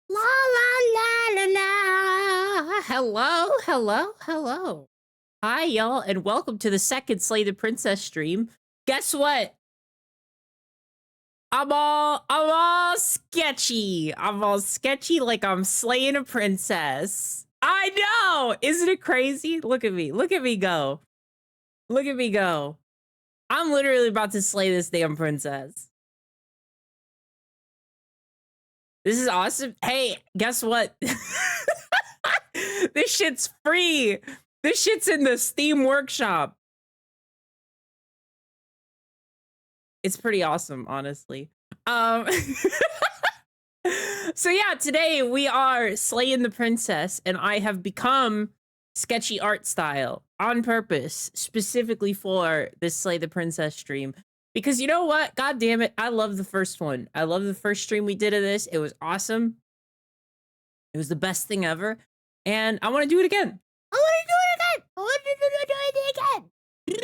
La la la la la. Hello, hello, hello. Hi, y'all, and welcome to the second Slay the Princess stream. Guess what? I'm all sketchy. I'm all sketchy like I'm slaying a princess. I know! Isn't it crazy? Look at me. Look at me go. Look at me go. I'm literally about to slay this damn princess. This is awesome. Hey, guess what? This shit's free. This shit's in the Steam Workshop. It's pretty awesome, honestly. So yeah, today we are slaying the princess, and I have become sketchy art style on purpose, specifically for this Slay the Princess stream. Because you know what? God damn it, I love the first one. I love the first stream we did of this. It was awesome. It was the best thing ever. And I want to do it again. I want to do it again. I want to do it again.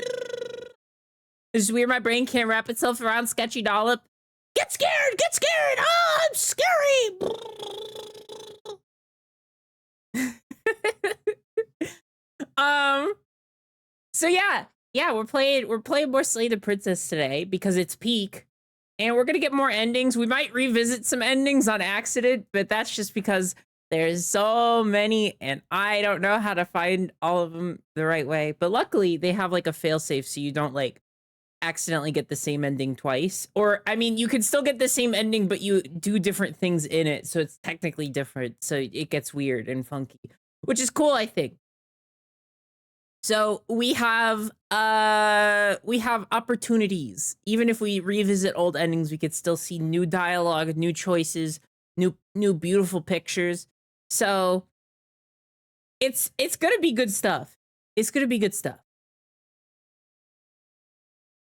This is weird. My brain can't wrap itself around sketchy dollop. Get scared! Get scared! Oh, I'm scary. So yeah, we're playing more Slay the Princess today because it's peak, and we're gonna get more endings. We might revisit some endings on accident, but that's just because there's so many, and I don't know how to find all of them the right way. But luckily, they have like a failsafe, so you don't like accidentally get the same ending twice. Or I mean, you can still get the same ending, but you do different things in it, so it's technically different. So it gets weird and funky, which is cool, I think. So we have opportunities. Even if we revisit old endings, we could still see new dialogue, new choices, new beautiful pictures. So it's gonna be good stuff. It's gonna be good stuff.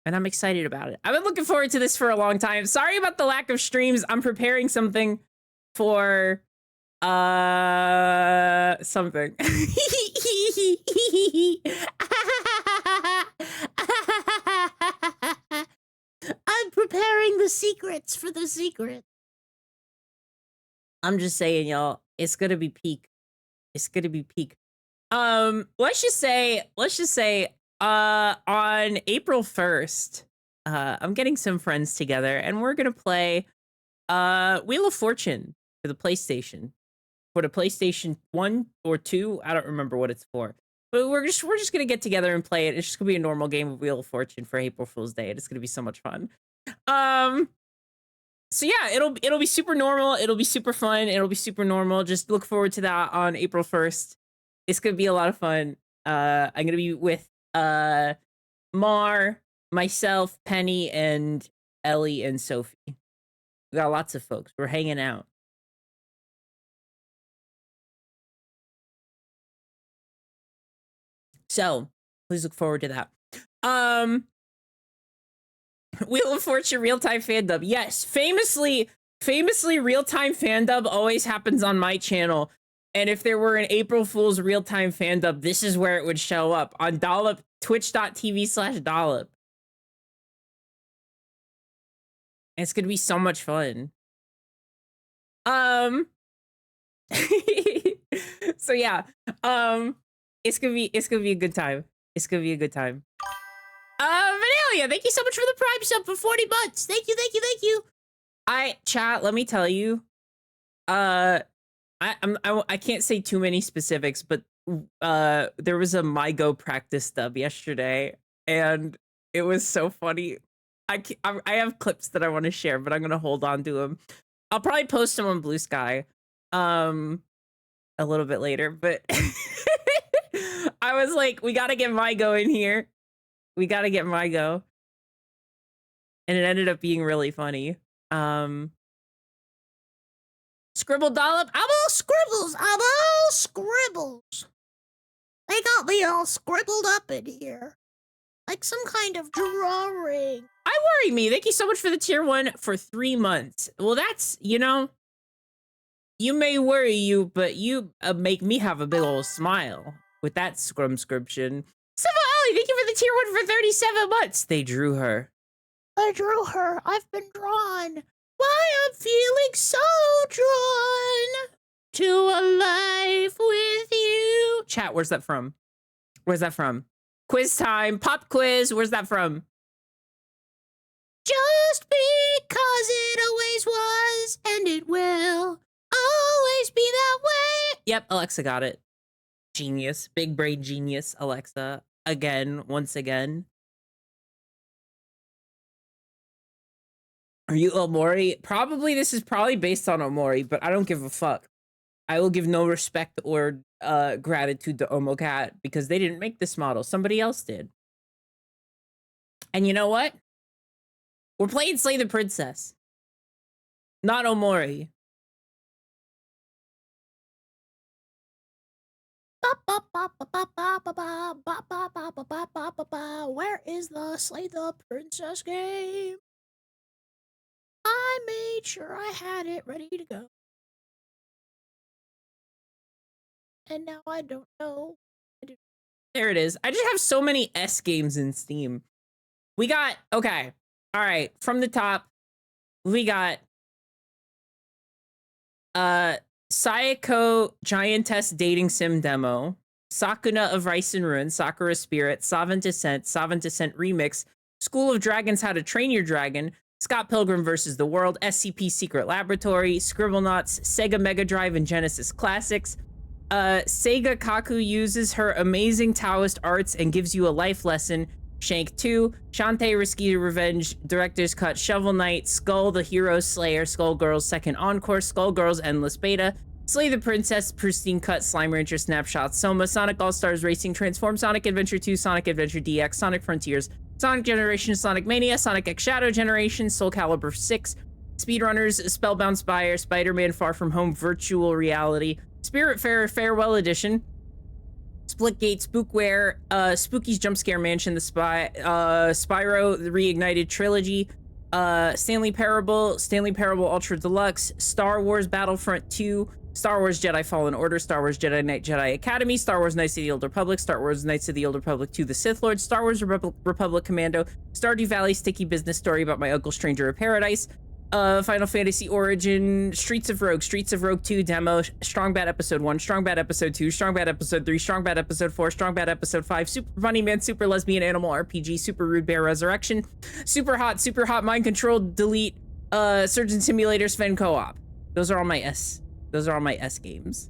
And I'm excited about it. I've been looking forward to this for a long time. Sorry about the lack of streams. I'm preparing something for something. I'm preparing the secrets for the secret. I'm just saying, y'all, it's gonna be peak. It's gonna be peak. Let's just say, on April 1st, I'm getting some friends together and we're gonna play Wheel of Fortune for the PlayStation. For the PlayStation 1 or 2, I don't remember what it's for. But we're just gonna get together and play it. It's just gonna be a normal game of Wheel of Fortune for April Fool's Day, and it's gonna be so much fun. So yeah, it'll be super normal. It'll be super fun. It'll be super normal. Just look forward to that on April 1st. It's gonna be a lot of fun. I'm gonna be with Mar, myself, Penny, and Ellie and Sophie. We got lots of folks. We're hanging out. So please look forward to that. Wheel of Fortune real-time fandub. Yes, famously, real-time fandub always happens on my channel. And if there were an April Fool's real-time fandub, this is where it would show up on Dollop, twitch.tv/Dollop. It's gonna be so much fun. So yeah, it's gonna be a good time. It's gonna be a good time. Vanilla, thank you so much for the Prime sub for 40 months. Thank you, thank you, thank you. Chat, let me tell you. I can't say too many specifics, but there was a MyGo practice dub yesterday, and it was so funny. I have clips that I want to share, but I'm gonna hold on to them. I'll probably post them on Blue Sky, a little bit later. But I was like, we gotta get MyGo in here. We gotta get MyGo, and it ended up being really funny. Scribble Dollop. I'm all scribbles. I'm all scribbles. They got me all scribbled up in here. Like some kind of drawing. I worry me. Thank you so much for the tier 1 for 3 months. Well, that's, you know, you may worry you, but you make me have a big old smile with that scrumscription. Civil Alley, thank you for the tier 1 for 37 months. They drew her. I drew her. I've been drawn. Why I'm feeling so drawn to a life with you. Chat, where's that from? Where's that from? Quiz time, pop quiz. Where's that from? Just because it always was, and it will always be that way. Yep, Alexa got it. Genius, big brain genius, Alexa. Again, once again. Are you Omori? Probably, this is probably based on Omori, but I don't give a fuck. I will give no respect or gratitude to Omocat because they didn't make this model. Somebody else did. And you know what? We're playing Slay the Princess. Not Omori. Where is the Slay the Princess game? I made sure I had it ready to go. And now I don't know. There it is. I just have so many S games in Steam. We got, okay. All right, from the top, we got Sayako Giantess Dating Sim Demo, Sakuna of Rice and Ruin, Sakura Spirit, Savant Descent Remix, School of Dragons How to Train Your Dragon, Scott Pilgrim vs. the World, SCP Secret Laboratory, Scribblenauts, Sega Mega Drive and Genesis Classics. Sega Kaku uses her amazing Taoist arts and gives you a life lesson. Shank 2, Shantae Risky Revenge, Director's Cut, Shovel Knight, Skull the Hero Slayer, Skullgirls Second Encore, Skullgirls Endless Beta, Slay the Princess, Pristine Cut, Slime Rancher, Snapshot, Soma, Sonic All-Stars Racing, Transform, Sonic Adventure 2, Sonic Adventure DX, Sonic Frontiers, Sonic Generation, Sonic Mania, Sonic X Shadow Generation, Soul Calibur 6, Speedrunners, Spellbound Spire, Spider-Man Far From Home Virtual Reality, Spiritfarer Farewell Edition, Splitgate, Spookware, Spooky's Jump Scare Mansion, the Spyro, the Reignited Trilogy, Stanley Parable Ultra Deluxe, Star Wars Battlefront 2, Star Wars Jedi Fallen Order, Star Wars Jedi Knight Jedi Academy, Star Wars Knights of the Old Republic, Star Wars Knights of the Old Republic 2 The Sith Lord, Star Wars Republic Commando, Stardew Valley Sticky Business Story About My Uncle Stranger of Paradise, Final Fantasy Origin, Streets of Rogue 2 Demo, Strong Bad Episode 1, Strong Bad Episode 2, Strong Bad Episode 3, Strong Bad Episode 4, Strong Bad Episode 5, Super Funny Man, Super Lesbian Animal RPG, Super Rude Bear Resurrection, Super Hot Mind Control Delete, Surgeon Simulator, Sven Co-op. Those are all my S games.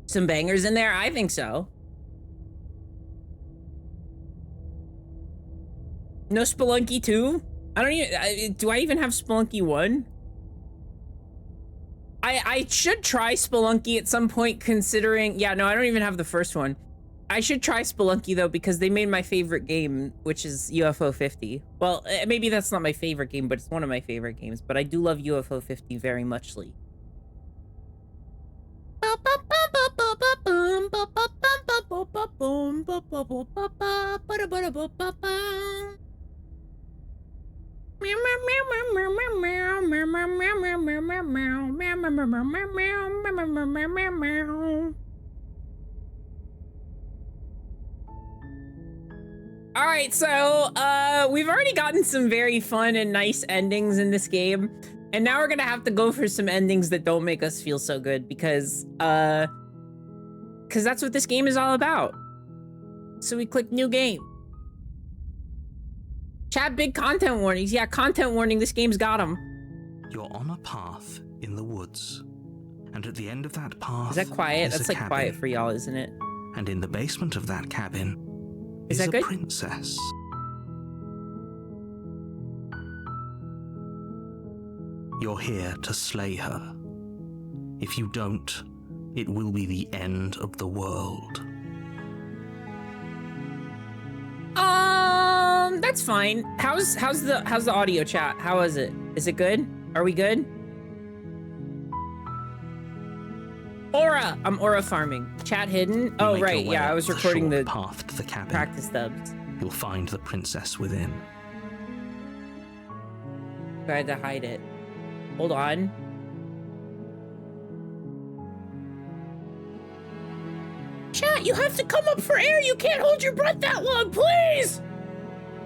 Some bangers in there? I think so. No Spelunky 2? I don't even, do I even have Spelunky 1? I should try Spelunky at some point considering, yeah, no, I don't even have the first one. I should try Spelunky though, because they made my favorite game, which is UFO 50. Well, maybe that's not my favorite game, but it's one of my favorite games, but I do love UFO 50 very muchly. All right, so we've already gotten some very fun and nice endings in this game, and now we're gonna have to go for some endings that don't make us feel so good because that's what this game is all about. So we click new game. Chat, big content warnings. Yeah, content warning. This game's got them. You're on a path in the woods, and at the end of that path, is that quiet? That's like cabin. Quiet for y'all, isn't it? And in the basement of that cabin is that a good? princess. You're here to slay her. If you don't, it will be the end of the world. That's fine. How's the audio, chat? How is it? Is it good? Are we good? Aura! I'm aura farming. Chat hidden? Oh, right. Yeah, I was recording the path to the cabin. Practice dubs. You'll find the princess within. I had to hide it. Hold on. Chat, you have to come up for air. You can't hold your breath that long, please.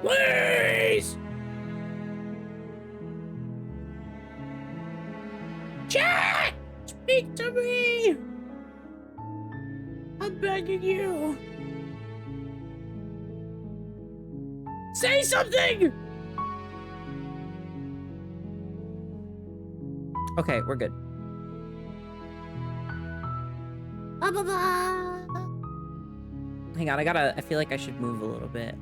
Please. Chat, speak to me. I'm begging you. Say something. Okay, we're good. Hang on, I feel like I should move a little bit.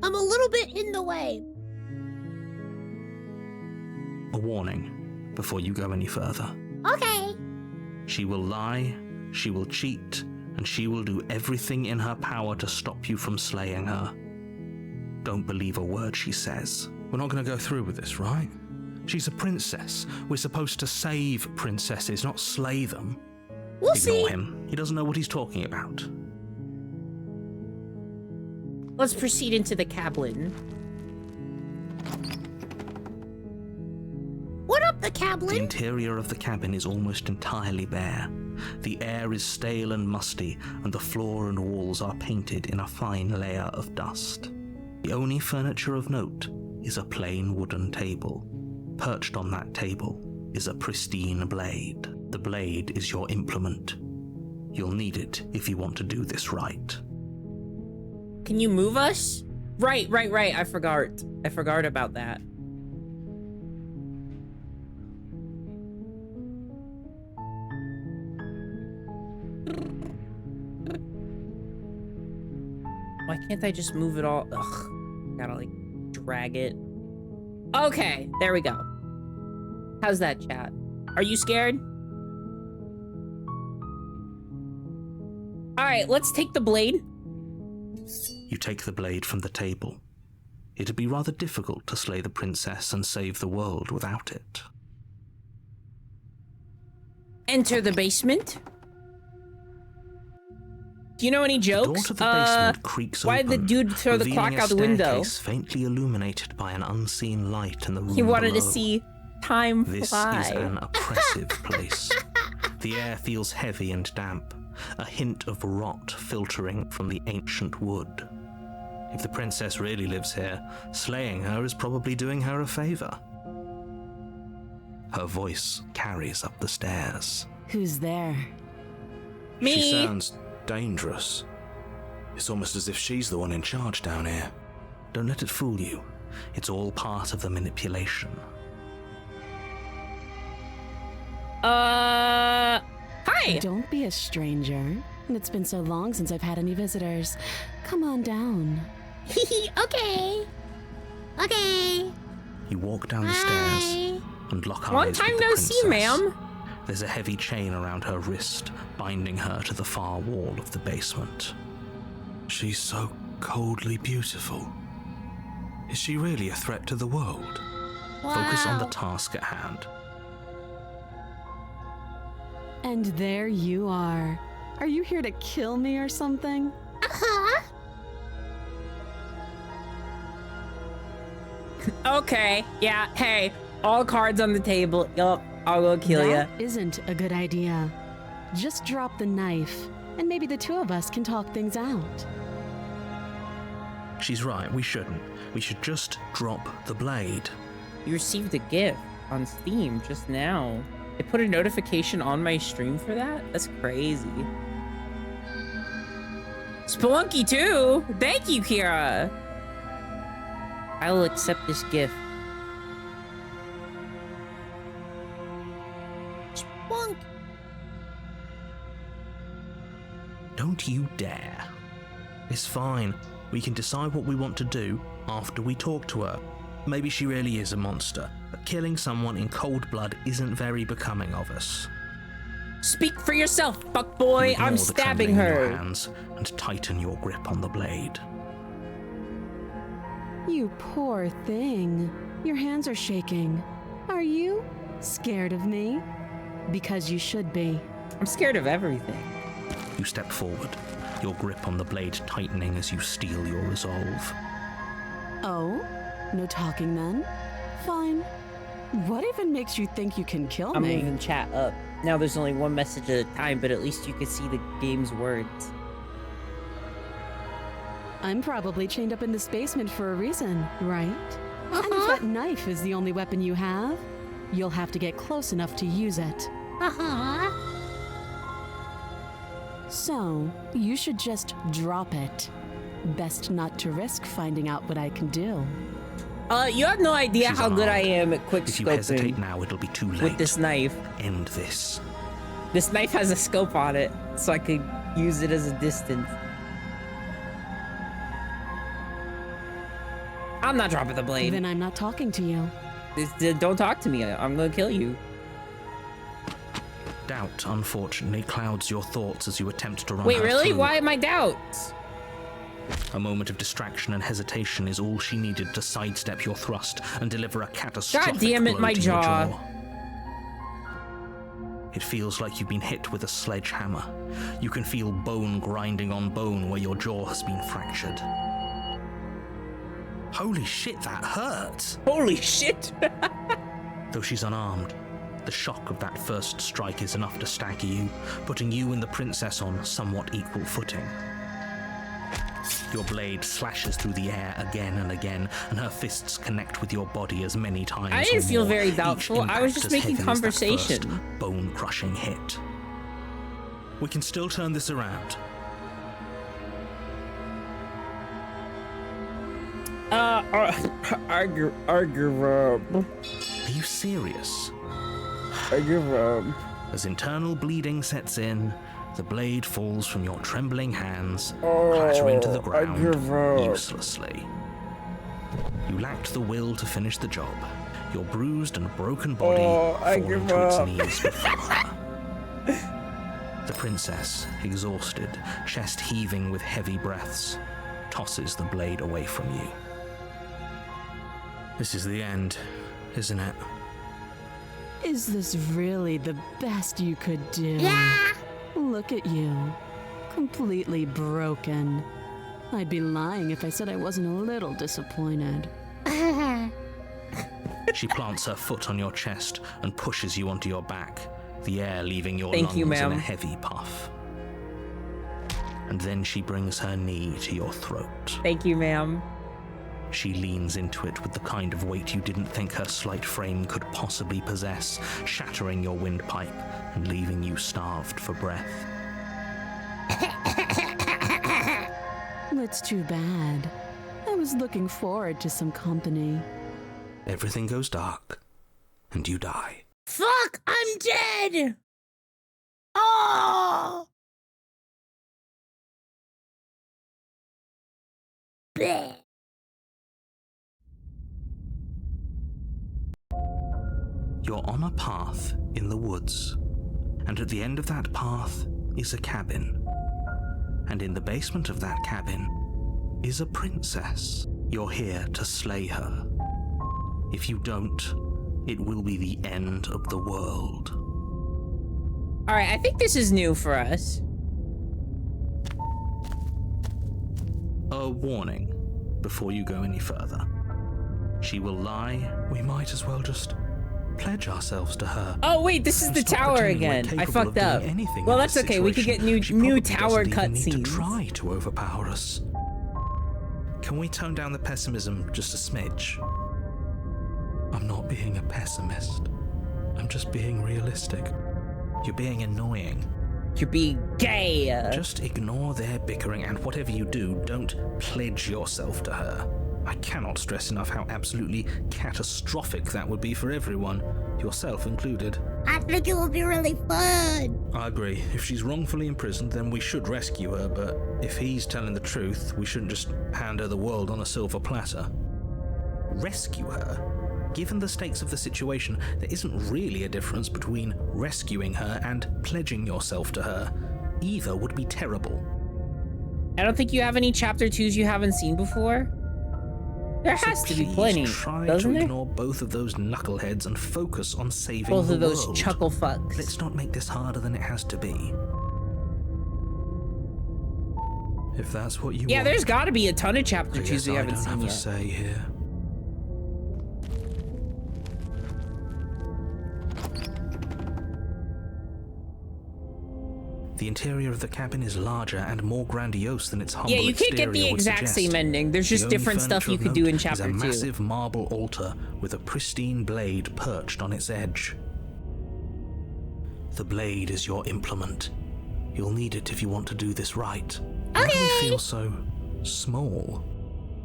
I'm a little bit in the way. A warning before you go any further. Okay. She will lie, she will cheat, and she will do everything in her power to stop you from slaying her. Don't believe a word she says. We're not going to go through with this, right? She's a princess. We're supposed to save princesses, not slay them. We'll Ignore see. him. He doesn't know what he's talking about. Let's proceed into the cabin. What up, the The cablin? interior of the cabin is almost entirely bare. The air is stale and musty, and the floor and walls are painted in a fine layer of dust. The only furniture of note is a plain wooden table. Perched on that table is a pristine blade. The blade is your implement. You'll need it if you want to do this right. Can you move us? Right. I forgot about that. Why can't I just move it all? Ugh. Gotta like drag it. Okay, there we go. How's that, chat? Are you scared? All right, let's take the blade. You take the blade from the table. It'd be rather difficult to slay the princess and save the world without it. Enter the basement. Do you know any The door jokes? to the basement creaks why open, did the dude throw the revealing clock a out the window? staircase faintly illuminated by an unseen light in the room He wanted to below. see time This fly. is an oppressive place. The air feels heavy and damp, a hint of rot filtering from the ancient wood. If the princess really lives here, slaying her is probably doing her a favor. Her voice carries up the stairs. Who's there? Me. She sounds dangerous. It's almost as if she's the one in charge down here. Don't let it fool you. It's all part of the manipulation. Hi. Don't be a stranger. It's been so long since I've had any visitors. Come on down. Okay. Okay. You walk down the stairs and lock Long eyes time with the no see, princess. ma'am. There's a heavy chain around her wrist, binding her to the far wall of the basement. She's so coldly beautiful. Is she really a threat to the world? Focus on the Wow. task at hand. And there you are. Are you here to kill me or something? Uh-huh. Okay. Yeah. Hey. All cards on the table. Yup. I'll go kill ya. That isn't a good idea. Just drop the knife, and maybe the two of us can talk things out. She's right, we shouldn't. We should just drop the blade. You received a gift on Steam just now. They put a notification on my stream for that? That's crazy. Spelunky too! Thank you, Kira! I will accept this gift. Spunk. Don't you dare. It's fine. We can decide what we want to do after we talk to her. Maybe she really is a monster, but killing someone in cold blood isn't very becoming of us. Speak for yourself, You fuckboy! ignore I'm the stabbing trembling in your her! hands and tighten your grip on the blade. You poor thing. Your hands are shaking. Are you scared of me? Because you should be. I'm scared of everything. You step forward, your grip on the blade tightening as you steel your resolve. Oh? No talking then? Fine. What even makes you think you can kill I'm me? moving chat up. Now there's only one message at a time, but at least you can see the game's words. I'm probably chained up in this basement for a reason, right? And if that knife is the only weapon you have, you'll have to get close enough to use it. Uh-huh. So, you should just drop it. Best not to risk finding out what I can do. You have no idea She's how good I unarmed. am at quick If you hesitate scoping now, it'll be too late. with this knife. End this. This knife has a scope on it, so I could use it as a distance. I'm not dropping the blade. Then I'm not talking to you. Don't talk to me. I'm gonna kill you. Doubt, unfortunately, clouds your thoughts as you attempt to run Wait, her really? through. Why am I doubts? A moment of distraction and hesitation is all she needed to sidestep your thrust and deliver a catastrophic God damn it, blow my to your jaw. It feels like you've been hit with a sledgehammer. You can feel bone grinding on bone where your jaw has been fractured. Holy shit, that hurts! Holy shit! Though she's unarmed, the shock of that first strike is enough to stagger you, putting you and the princess on somewhat equal footing. Your blade slashes through the air again and again, and her fists connect with your body as many times. I didn't or feel more, very each doubtful. I was impact just as making heavy as that conversation. first bone-crushing hit. We can still turn this around. I give up. Are you serious? I give up. As internal bleeding sets in, the blade falls from your trembling hands, clattering to the ground give up. uselessly. You lacked the will to finish the job. Your bruised and broken body falling to its knees before her. The princess, exhausted, chest heaving with heavy breaths, tosses the blade away from you. This is the end, isn't it? Is this really the best you could do? Yeah. Look at you. Completely broken. I'd be lying if I said I wasn't a little disappointed. She plants her foot on your chest and pushes you onto your back, the air leaving your Thank lungs you, in ma'am. a heavy puff. And then she brings her knee to your throat. Thank you, ma'am. She leans into it with the kind of weight you didn't think her slight frame could possibly possess, shattering your windpipe and leaving you starved for breath. That's too bad. I was looking forward to some company. Everything goes dark, and you die. Fuck, I'm dead. Oh. Bleh. You're on a path in the woods, and at the end of that path is a cabin. And in the basement of that cabin is a princess. You're here to slay her. If you don't, it will be the end of the world. All right, I think this is new for us. A warning before you go any further. She will lie. We might as well just pledge ourselves to her. Oh wait, this is And the stop tower pretending we're again. I capable fucked of doing up. anything Well, in that's this okay. We could get situation. new She probably tower doesn't even need to cutscenes. try to overpower us. Can we tone down the pessimism just a smidge? I'm not being a pessimist. I'm just being realistic. You're being annoying. You're being gay. Just ignore their bickering, and whatever you do, don't pledge yourself to her. I cannot stress enough how absolutely catastrophic that would be for everyone, yourself included. I think it will be really fun. I agree. If she's wrongfully imprisoned, then we should rescue her, but if he's telling the truth, we shouldn't just hand her the world on a silver platter. Rescue her? Given the stakes of the situation, there isn't really a difference between rescuing her and pledging yourself to her. Either would be terrible. I don't think you have any chapter 2s you haven't seen before. There So has to be please plenty, try doesn't to there? ignore both of those knuckleheads and focus on saving Both the of those world. chuckle fucks. Let's not make this harder than it has to be. If that's what you Yeah, want. there's got to be a ton of chapter I 2s guess we I haven't don't seen have a yet. say here. The interior of the cabin is larger and more grandiose than its humble Yeah, you can't get the exterior would exact suggest. same ending. There's just The only different stuff furniture you of could do note in is chapter a 2. massive marble altar with a pristine blade perched on its edge. The blade is your implement. You'll need it if you want to do this right. Why do we feel so small?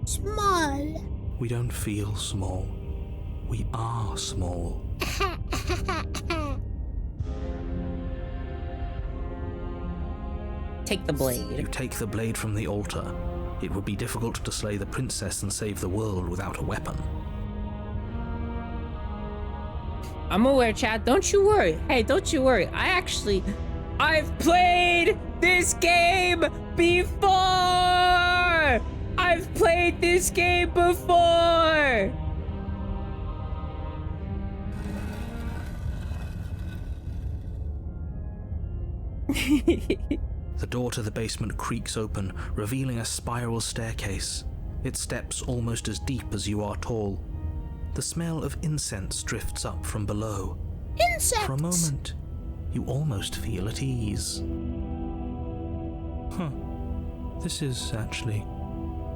Small. We don't feel small. We are small. Take the You blade. take the blade from the altar. It would be difficult to slay the princess and save the world without a weapon. I'm aware, Chad. Don't you worry. Hey, don't you worry. I've played this game before! I've played this game before! The door to the basement creaks open, revealing a spiral staircase. Its steps almost as deep as you are tall. The smell of incense drifts up from below. Insects. For a moment, you almost feel at ease. This is actually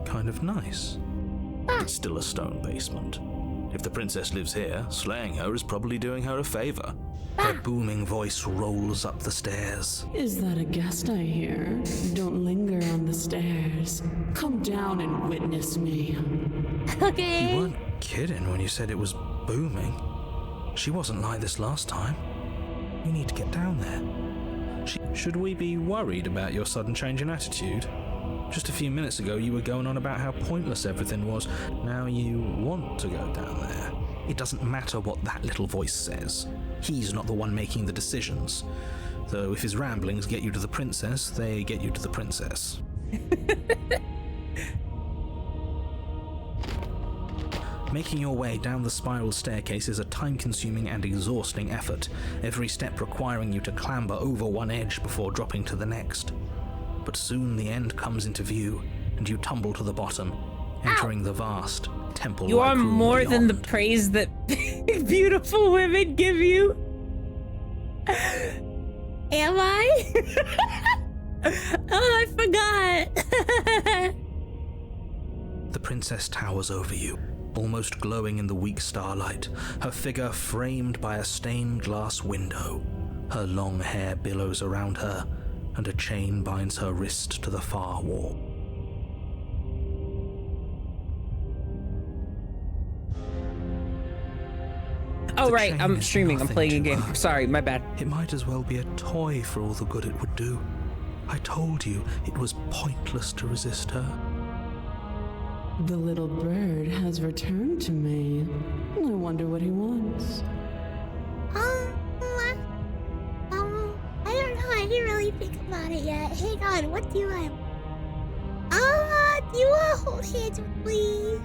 kind of nice. It's still a stone basement. If the princess lives here, slaying her is probably doing her a favor. Her booming voice rolls up the stairs. Is that a guest I hear? Don't linger on the stairs. Come down and witness me. Okay. You weren't kidding when you said it was booming. She wasn't like this last time. We need to get down there. Should we be worried about your sudden change in attitude? Just a few minutes ago, you were going on about how pointless everything was. Now you want to go down there. It doesn't matter what that little voice says. He's not the one making the decisions. Though if his ramblings get you to the princess, they get you to the princess. Making your way down the spiral staircase is a time-consuming and exhausting effort, every step requiring you to clamber over one edge before dropping to the next. But soon the end comes into view, and you tumble to the bottom, entering the vast temple. You are more than the praise that beautiful women give you. Am I? Oh, I forgot. The princess towers over you, almost glowing in the weak starlight, her figure framed by a stained glass window. Her long hair billows around her, and a chain binds her wrist to the far wall. Oh, The right. chain I'm is streaming. I'm nothing playing a to game. her. Sorry, my bad. It might as well be a toy for all the good it would do. I told you it was pointless to resist her. The little bird has returned to me. I wonder what he wants. I don't know. I didn't really think about it yet. Hang on. What do I? Do you want to hold hands with me?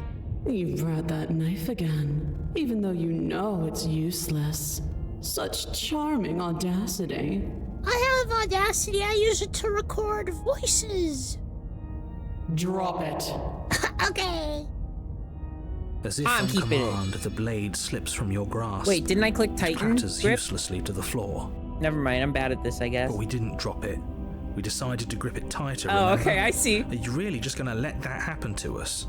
You brought that knife again, even though you know it's useless. Such charming audacity. I have Audacity. I use it to record voices. Drop it. Okay. As if I'm on keeping it. command, the blade slips from your grasp. Wait, didn't I click Titan? Clatters Grip? uselessly to the floor. Never mind. I'm bad at this, I guess. But we didn't drop it. We decided to grip it tighter. Oh, remember? okay. I see. Are you really just going to let that happen to us?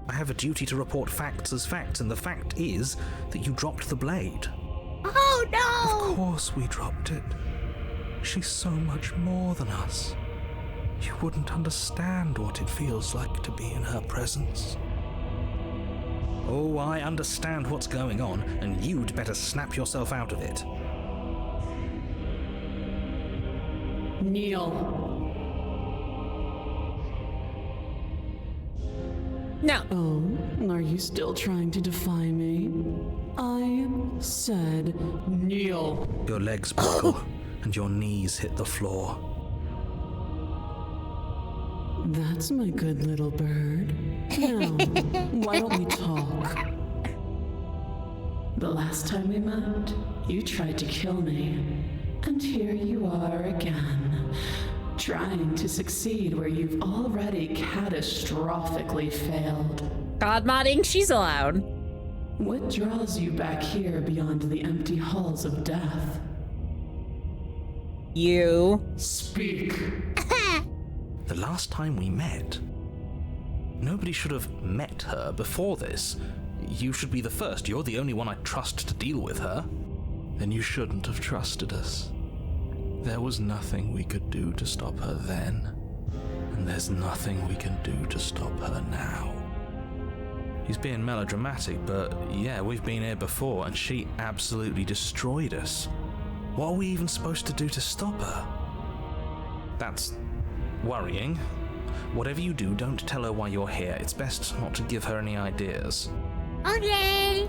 I have a duty to report facts as facts, and the fact is that you dropped the blade. Oh Of no! course we dropped it. She's so much more than us. You wouldn't understand what it feels like to be in her presence. Oh, I understand what's going on, and you'd better snap yourself out of it. Kneel. No. Oh, are you still trying to defy me? I said kneel. Your legs buckle, and your knees hit the floor. That's my good little bird. Now, why don't we talk? The last time we met, you tried to kill me. And here you are again, trying to succeed where you've already catastrophically failed. God modding, she's allowed. What draws you back here beyond the empty halls of death? You. Speak. The last time we met, nobody should have met her before this. You should be the first. You're the only one I trust to deal with her. Then you shouldn't have trusted us. There was nothing we could do to stop her then, and there's nothing we can do to stop her now. He's being melodramatic, but yeah, we've been here before, and she absolutely destroyed us. What are we even supposed to do to stop her? That's worrying. Whatever you do, don't tell her why you're here. It's best not to give her any ideas. Okay.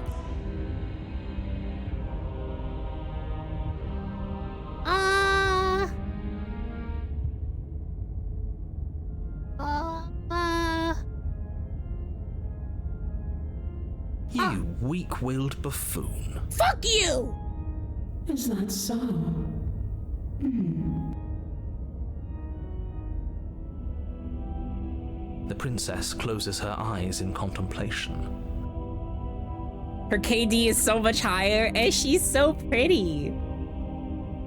You weak-willed buffoon. Fuck you! Is that so? The princess closes her eyes in contemplation. Her KD is so much higher, and she's so pretty.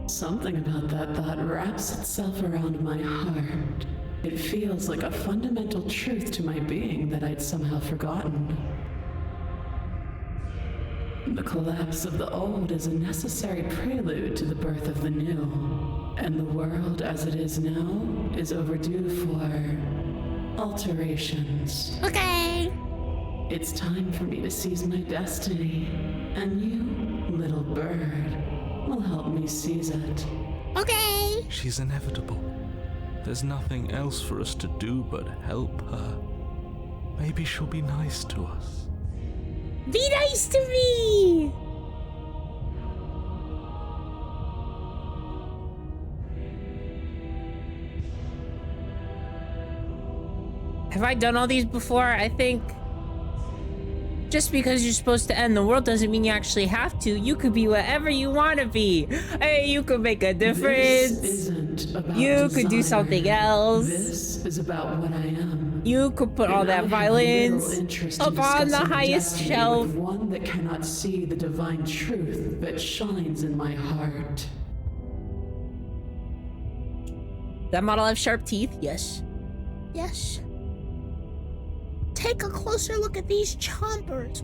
Something about that thought wraps itself around my heart. It feels like a fundamental truth to my being that I'd somehow forgotten. The collapse of the old is a necessary prelude to the birth of the new, and the world as it is now is overdue for alterations. Okay. It's time for me to seize my destiny, and you, little bird, will help me seize it. Okay. She's inevitable. There's nothing else for us to do but help her. Maybe she'll be nice to us. Be nice to me! Have I done all these before? I think just because you're supposed to end the world doesn't mean you actually have to. You could be whatever you want to be. Hey, you could make a difference. This isn't about You could do desire. something else. This is about what I am. You could put all And I that have violence little interest in up on the discussing highest destiny shelf. with one that cannot see the divine truth that shines in my heart. That model have sharp teeth? Yes. Yes. Take a closer look at these chompers.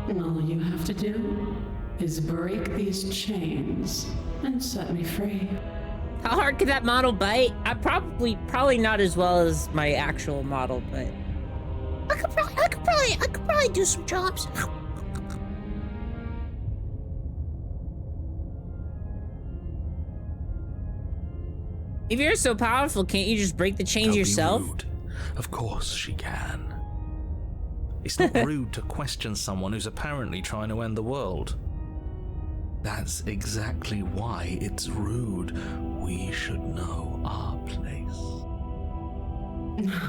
All you have to do is break these chains and set me free. How hard could that model bite? I probably not as well as my actual model, but I could probably do some jobs. if you're so powerful, can't you just break the chains Don't be yourself? rude. Of course she can. It's not rude to question someone who's apparently trying to end the world. That's exactly why it's rude. We should know our place.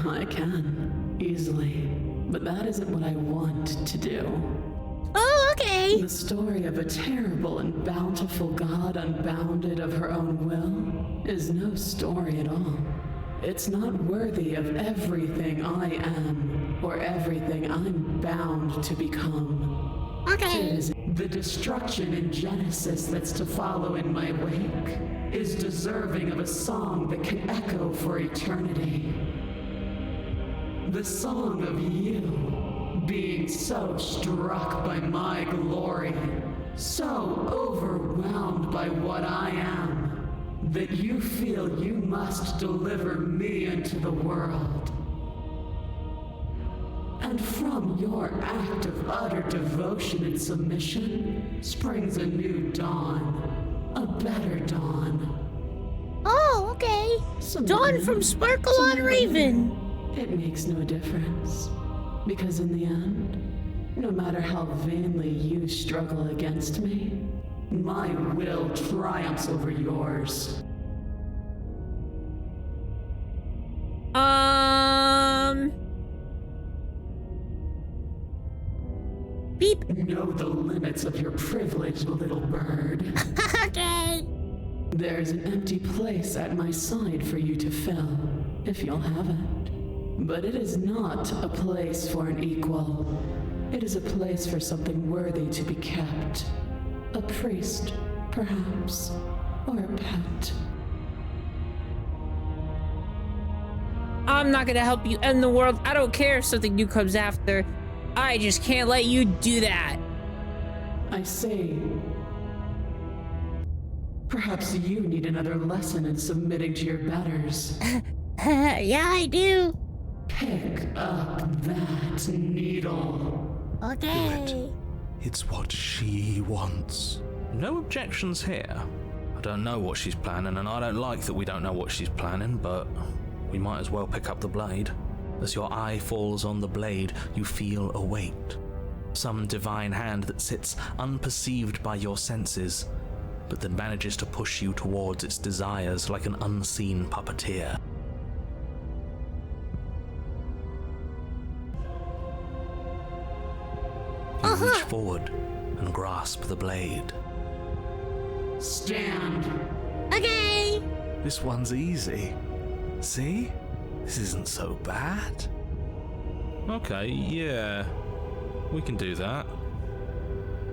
I can, easily. But that isn't what I want to do. Oh, okay. The story of a terrible and bountiful god unbounded of her own will is no story at all. It's not worthy of everything I am or everything I'm bound to become. It Okay. is the destruction in Genesis that's to follow in my wake is deserving of a song that can echo for eternity. The song of you being so struck by my glory, so overwhelmed by what I am, that you feel you must deliver me into the world. And from your act of utter devotion and submission springs a new dawn, a better dawn. Oh, okay. Dawn from Sparkle on Raven. It makes no difference, because in the end, no matter how vainly you struggle against me, my will triumphs over yours. Beep. Know the limits of your privilege, little bird. Okay. There's an empty place at my side for you to fill, if you'll have it. But it is not a place for an equal. It is a place for something worthy to be kept. A priest, perhaps, or a pet. I'm not gonna help you end the world. I don't care if something new comes after. I just can't let you do that. I see. Perhaps you need another lesson in submitting to your betters. Yeah, I do. Pick up that needle. Okay. It's what she wants. No objections here. I don't know what she's planning, and I don't like that we don't know what she's planning, but we might as well pick up the blade. As your eye falls on the blade, you feel a weight. Some divine hand that sits unperceived by your senses, but that manages to push you towards its desires like an unseen puppeteer. You reach forward and grasp the blade. Stand. Okay. This one's easy. See? This isn't so bad. Okay, yeah. We can do that.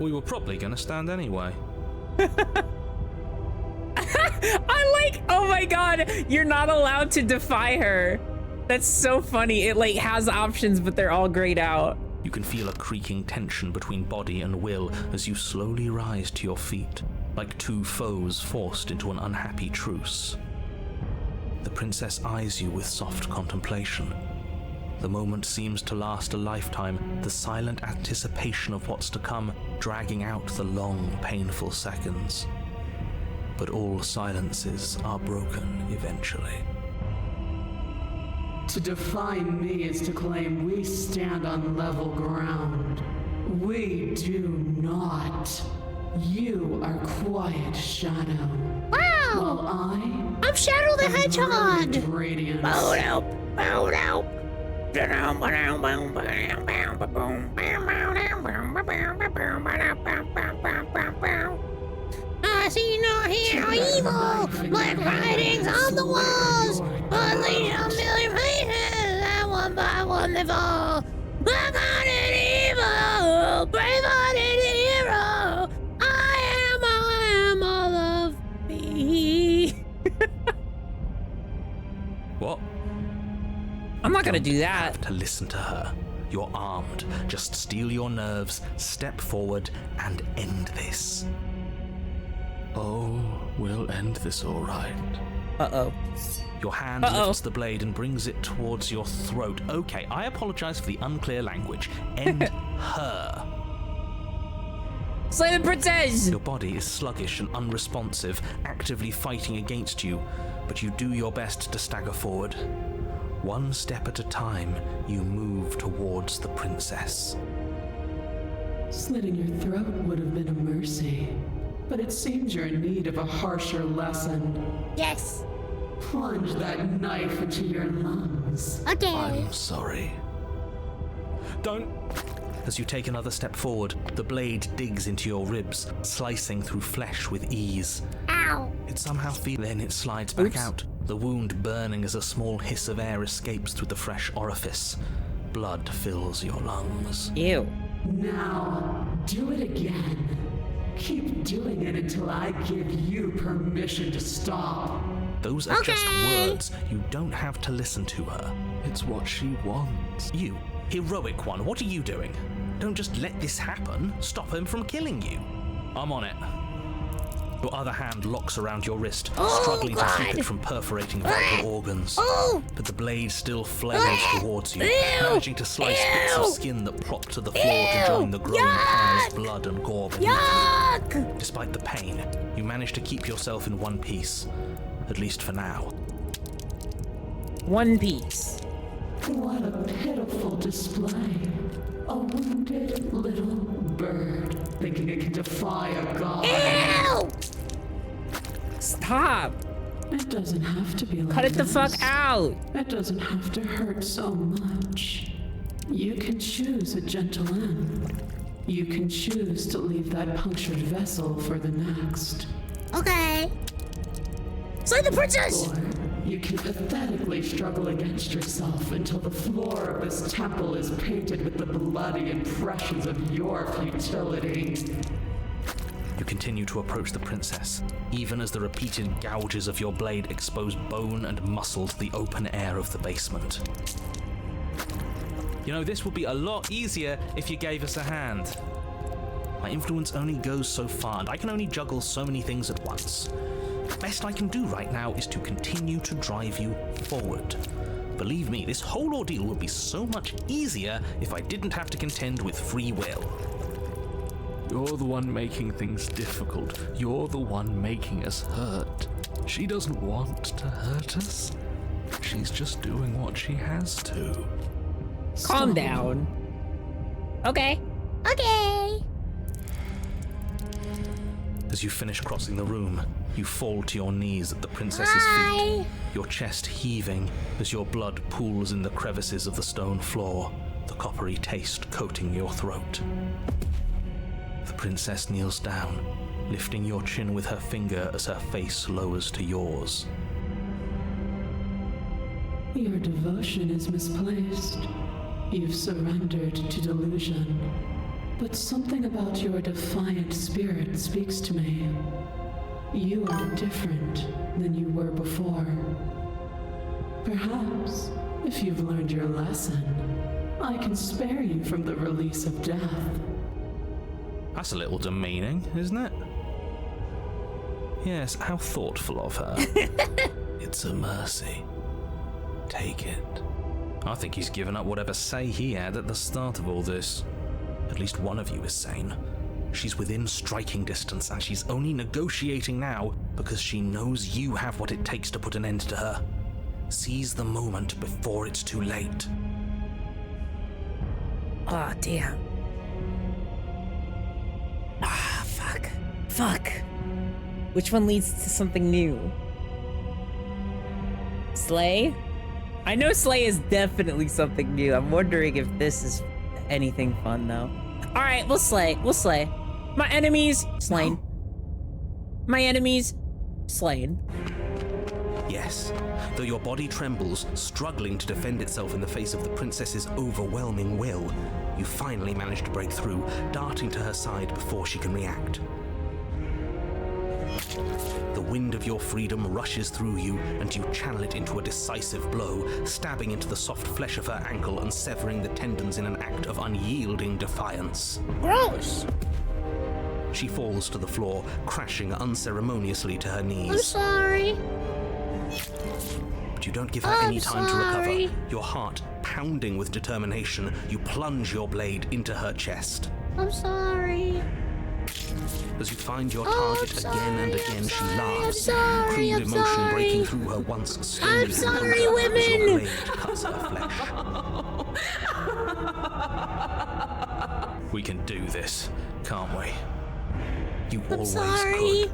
We were probably gonna stand anyway. I like, oh my god, you're not allowed to defy her. That's so funny. It like has options, but they're all grayed out. You can feel a creaking tension between body and will as you slowly rise to your feet, like two foes forced into an unhappy truce. The princess eyes you with soft contemplation. The moment seems to last a lifetime, the silent anticipation of what's to come dragging out the long, painful seconds. But all silences are broken eventually. To defy me is to claim we stand on level ground. We do not. You are Quiet Shadow. Wow. While I'm Shadow the Hedgehog. Brilliant Radiance. I see no hear no evil, black writings on the walls. Unleash a million faces, and one by one they fall. Black-hearted evil, brave-hearted hero. I am all of me. What? I'm not gonna do that. To listen to her. You're armed. Just steel your nerves, step forward, and end this. Oh, we'll end this all right. Uh-oh. Your hand lifts the blade and brings it towards your throat. Okay, I apologize for the unclear language. End her. Slay the princess! Your body is sluggish and unresponsive, actively fighting against you, but you do your best to stagger forward. One step at a time, you move towards the princess. Slitting your throat would have been a mercy, but it seems you're in need of a harsher lesson. Yes. Plunge that knife into your lungs. Okay. I'm sorry. Don't. As you take another step forward, the blade digs into your ribs, slicing through flesh with ease. Ow. It somehow feels, then it slides back Oops. out, the wound burning as a small hiss of air escapes through the fresh orifice. Blood fills your lungs. Ew. Now, do it again. Keep doing it until I give you permission to stop. Those are just Okay. words. You don't have to listen to her. It's what she wants. You, heroic one, what are you doing? Don't just let this happen. Stop him from killing you. I'm on it. Your other hand locks around your wrist, Oh, struggling to keep God. it from perforating vital organs. Oh. But the blade still flails towards you, Ew. managing to slice bits of Ew. skin that plop to the floor to join the growing Yuck. piles of blood and gore beneath you. Yuck. Despite the pain, you manage to keep yourself in one piece, at least for now. One piece. What a pitiful display. A wounded little bird thinking it can defy a god. Ew. Stop. It doesn't have to be like Cut it the this. fuck out. It doesn't have to hurt so much. You can choose a gentle end. You can choose to leave that punctured vessel for the next. Okay. Slay the princess! Or you can pathetically struggle against yourself until the floor of this temple is painted with the bloody impressions of your futility. You continue to approach the princess, even as the repeated gouges of your blade expose bone and muscle to the open air of the basement. You know, this would be a lot easier if you gave us a hand. My influence only goes so far, and I can only juggle so many things at once. The best I can do right now is to continue to drive you forward. Believe me, this whole ordeal would be so much easier if I didn't have to contend with free will. You're the one making things difficult. You're the one making us hurt. She doesn't want to hurt us. She's just doing what she has to. Calm down. Okay. Okay. As you finish crossing the room, you fall to your knees at the princess's feet, Hi. your chest heaving as your blood pools in the crevices of the stone floor, the coppery taste coating your throat. The princess kneels down, lifting your chin with her finger as her face lowers to yours. Your devotion is misplaced. You've surrendered to delusion. But something about your defiant spirit speaks to me. You are different than you were before. Perhaps, if you've learned your lesson, I can spare you from the release of death. That's a little demeaning, isn't it? Yes, how thoughtful of her. It's a mercy. Take it. I think he's given up whatever say he had at the start of all this. At least one of you is sane. She's within striking distance, and she's only negotiating now because she knows you have what it takes to put an end to her. Seize the moment before it's too late. Oh, damn. Ah, fuck. Which one leads to something new? Slay? I know Slay is definitely something new. I'm wondering if this is anything fun, though. All right, we'll slay. My enemies, slain. My enemies, slain. Yes, though your body trembles, struggling to defend itself in the face of the princess's overwhelming will, you finally manage to break through, darting to her side before she can react. The wind of your freedom rushes through you, and you channel it into a decisive blow, stabbing into the soft flesh of her ankle and severing the tendons in an act of unyielding defiance. Gross. She falls to the floor, crashing unceremoniously to her I'm knees. sorry. But you don't give her I'm any time to sorry. recover. Your heart pounding with determination, you plunge your blade into her chest. I'm sorry. As you find your Oh, target I'm again and sorry, again, I'm she sorry, I'm laughs, sorry, crude I'm emotion sorry. breaking through her once stony I'm sorry, composure as your women. blade cuts her flesh. We can do this, can't we? You I'm always sorry. could.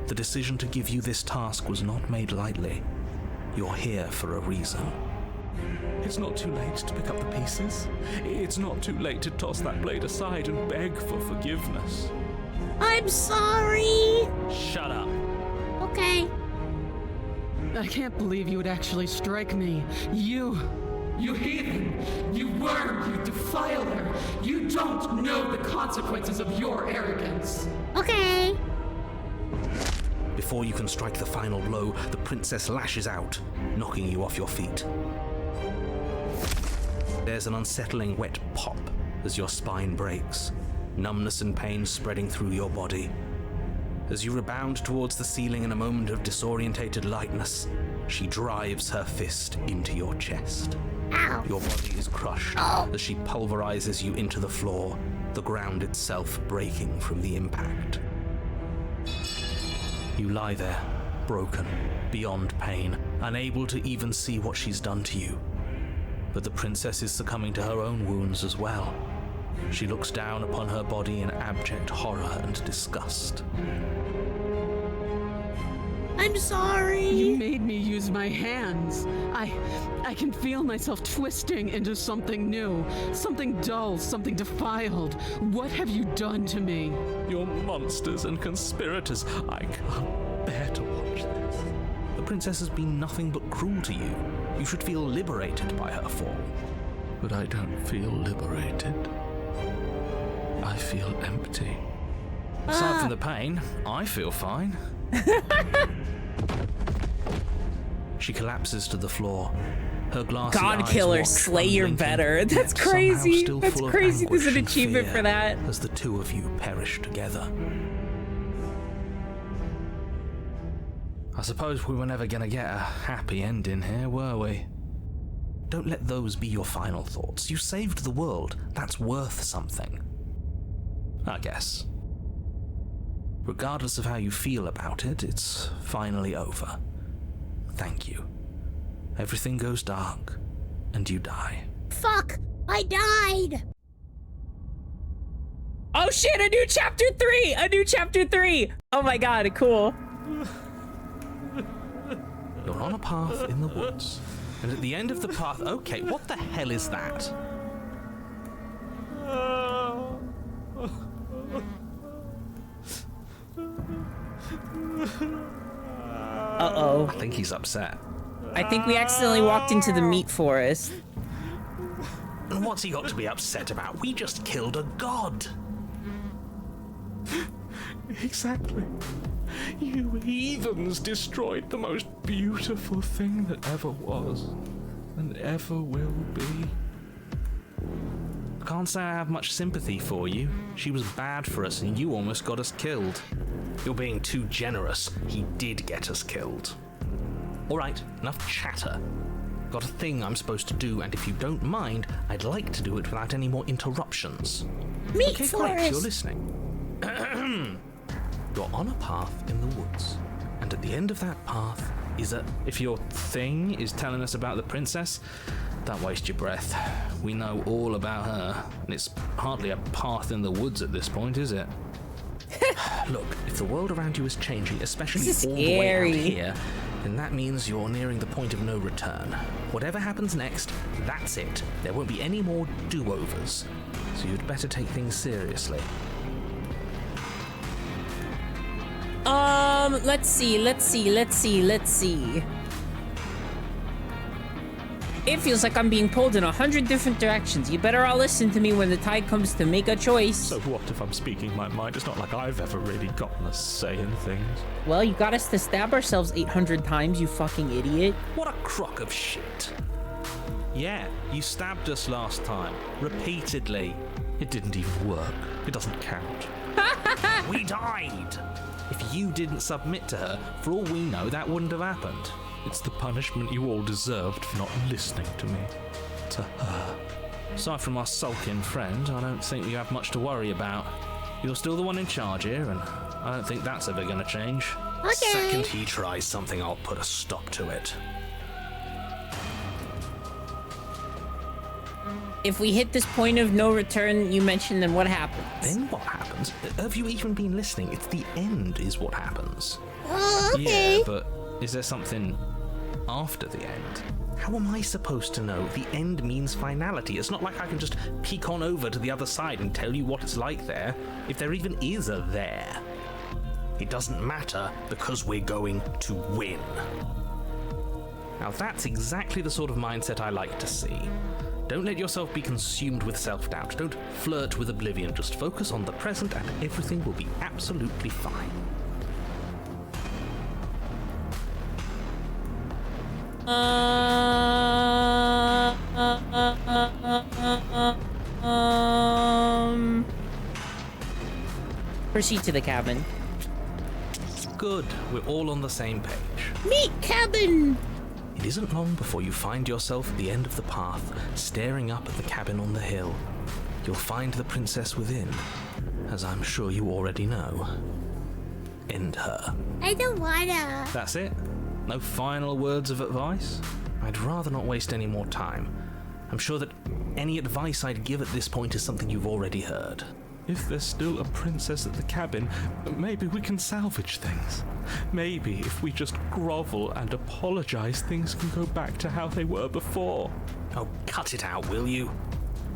The decision to give you this task was not made lightly. You're here for a reason. It's not too late to pick up the pieces. It's not too late to toss that blade aside and beg for forgiveness. I'm sorry. Shut up. Okay. I can't believe you would actually strike me. You heathen! You worm! You defiler! You don't know the consequences of your arrogance! Okay. Before you can strike the final blow, the princess lashes out, knocking you off your feet. There's an unsettling wet pop as your spine breaks, numbness and pain spreading through your body. As you rebound towards the ceiling in a moment of disorientated lightness, she drives her fist into your chest. Ow. Your body is crushed as she pulverizes you into the floor, the ground itself breaking from the impact. You lie there, broken, beyond pain, unable to even see what she's done to you. But the princess is succumbing to her own wounds as well. She looks down upon her body in abject horror and disgust. I'm sorry. You made me use my hands. I can feel myself twisting into something new, something dull, something defiled. What have you done to me? You're monsters and conspirators. I can't bear to watch this. princess has been nothing but cruel to you. You should feel liberated by her fall. But I don't feel liberated. I feel empty. Aside from the pain, I feel fine. She collapses to the floor. Her glassy God eyes Killer watch Slayer unblinking, better. That's yet somehow crazy. still That's full of crazy. There's an anguish and achievement fear for that. As the two of you perish together. I suppose we were never gonna get a happy ending here, were we? Don't let those be your final thoughts. You saved the world. That's worth something. I guess. Regardless of how you feel about it, it's finally over. Thank you. Everything goes dark, and you die. Fuck! I died! Oh shit, a new chapter 3! A new chapter 3! Oh my god, cool. You're on a path in the woods, and at the end of the path... Okay, what the hell is that? Uh-oh. I think he's upset. I think we accidentally walked into the meat forest. And what's he got to be upset about? We just killed a god. Exactly. You heathens destroyed the most beautiful thing that ever was and ever will be. Can't say I have much sympathy for you. She was bad for us and you almost got us killed. You're being too generous. He did get us killed. Alright, enough chatter. Got a thing I'm supposed to do, and if you don't mind, I'd like to do it without any more interruptions. Meat Okay, forest! great, you're listening. You're on a path in the woods, and at the end of that path is a... If your thing is telling us about the princess, don't waste your breath. We know all about her, and it's hardly a path in the woods at this point, is it? Look, if the world around you is changing, especially This is all the way out scary. here, then that means you're nearing the point of no return. Whatever happens next, that's it. There won't be any more do-overs. So you'd better take things seriously. Let's see. It feels like I'm being pulled in 100 different directions. You better all listen to me when the time comes to make a choice. So what if I'm speaking my mind? It's not like I've ever really gotten a say in things. Well, you got us to stab ourselves 800 times, you fucking idiot. What a crock of shit. Yeah, you stabbed us last time. Repeatedly. It didn't even work. It doesn't count. We died. If you didn't submit to her, for all we know, that wouldn't have happened. It's the punishment you all deserved for not listening to me. To her. Aside from our sulking friend, I don't think you have much to worry about. You're still the one in charge here, and I don't think that's ever gonna change. Okay. Second he tries something, I'll put a stop to it. If we hit this point of no return you mentioned, then what happens? Then what happens? Have you even been listening? It's the end is what happens. Oh, okay. Yeah, but is there something after the end? How am I supposed to know? The end means finality. It's not like I can just peek on over to the other side and tell you what it's like there, if there even is a there. It doesn't matter because we're going to win. Now that's exactly the sort of mindset I like to see. Don't let yourself be consumed with self-doubt. Don't flirt with oblivion. Just focus on the present and everything will be absolutely fine. Proceed to the cabin. Good, we're all on the same page. Meat cabin! It isn't long before you find yourself at the end of the path, staring up at the cabin on the hill. You'll find the princess within, as I'm sure you already know. End her. I don't wanna. That's it? No final words of advice? I'd rather not waste any more time. I'm sure that any advice I'd give at this point is something you've already heard. If there's still a princess at the cabin, maybe we can salvage things. Maybe if we just grovel and apologize, things can go back to how they were before. Oh, cut it out, will you?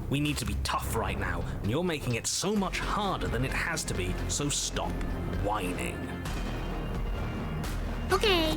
We need to be tough right now, and you're making it so much harder than it has to be, so stop whining. Okay.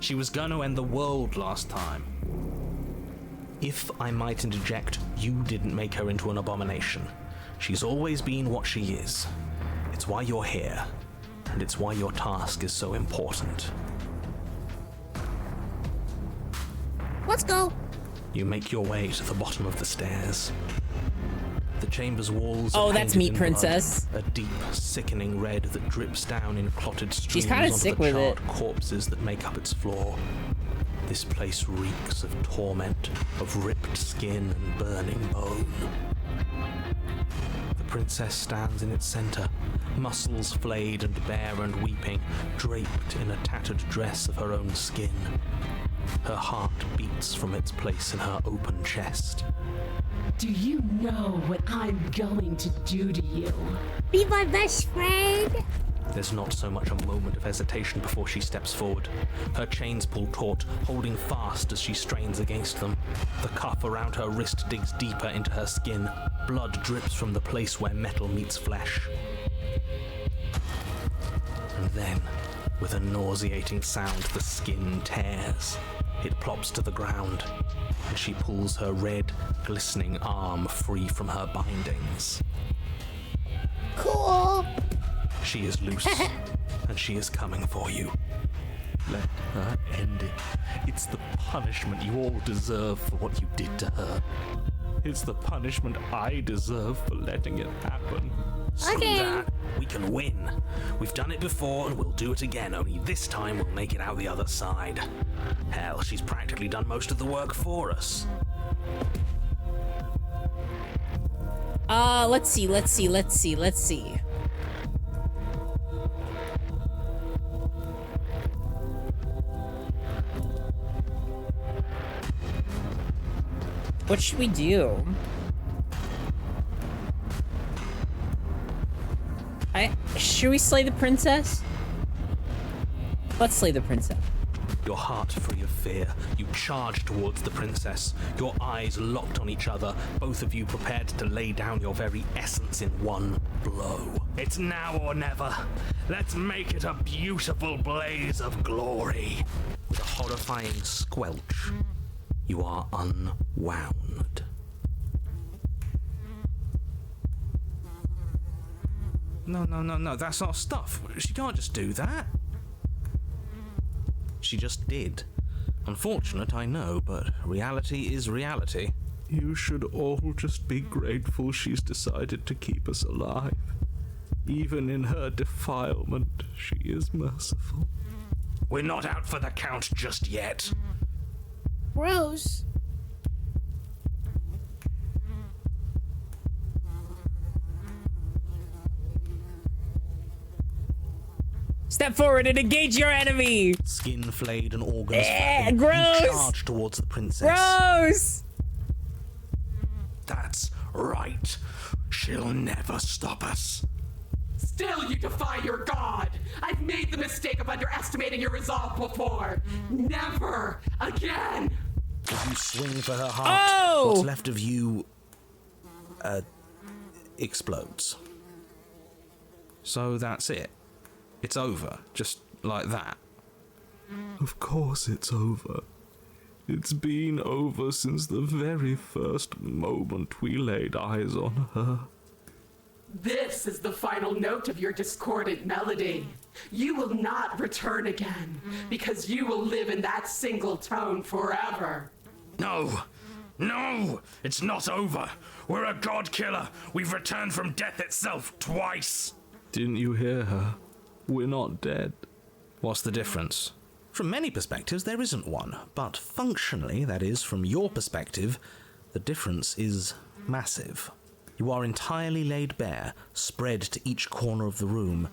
She was gonna end the world last time. If I might interject, you didn't make her into an abomination. She's always been what she is. It's why you're here, and it's why your task is so important. Let's go. You make your way to the bottom of the stairs. The chamber's walls are Oh, that's painted Meat in Princess. blood, a deep, sickening red that drips down in clotted streams She's kinda onto sick the with charred it. corpses that make up its floor. This place reeks of torment, of ripped skin and burning bone. The princess stands in its center, muscles flayed and bare and weeping, draped in a tattered dress of her own skin. Her heart beats from its place in her open chest. Do you know what I'm going to do to you? Be my best friend. There's not so much a moment of hesitation before she steps forward. Her chains pull taut, holding fast as she strains against them. The cuff around her wrist digs deeper into her skin. Blood drips from the place where metal meets flesh. And then, with a nauseating sound, the skin tears. It plops to the ground, and she pulls her red, glistening arm free from her bindings. Cool. She is loose, and she is coming for you. Let her end it. It's the punishment you all deserve for what you did to her. It's the punishment I deserve for letting it happen. Screw Okay. that. We can win. We've done it before, and we'll do it again, only this time we'll make it out the other side. Hell, she's practically done most of the work for us. Let's see. What should we do? Should we slay the princess? Let's slay the princess. Your heart free of fear, you charge towards the princess, your eyes locked on each other, both of you prepared to lay down your very essence in one blow. It's now or never. Let's make it a beautiful blaze of glory. With a horrifying squelch, you are unwound. No, that's not stuff. She can't just do that. She just did. Unfortunate, I know, but reality is reality. You should all just be grateful she's decided to keep us alive. Even in her defilement, she is merciful. We're not out for the count just yet. Gross. Step forward and engage your enemy! Skin flayed and organs flapping, gross! you charge towards the princess. Gross! That's right. She'll never stop us. Still you defy your god! I've made the mistake of underestimating your resolve before! Never again! As you swing for her heart, Oh! what's left of you explodes. So that's it. It's over, just like that. Of course it's over. It's been over since the very first moment we laid eyes on her. This is the final note of your discordant melody. You will not return again, because you will live in that single tone forever. No! It's not over! We're a god killer! We've returned from death itself twice! Didn't you hear her? We're not dead. What's the difference? From many perspectives, there isn't one, but functionally, that is, from your perspective, the difference is massive. You are entirely laid bare, spread to each corner of the room,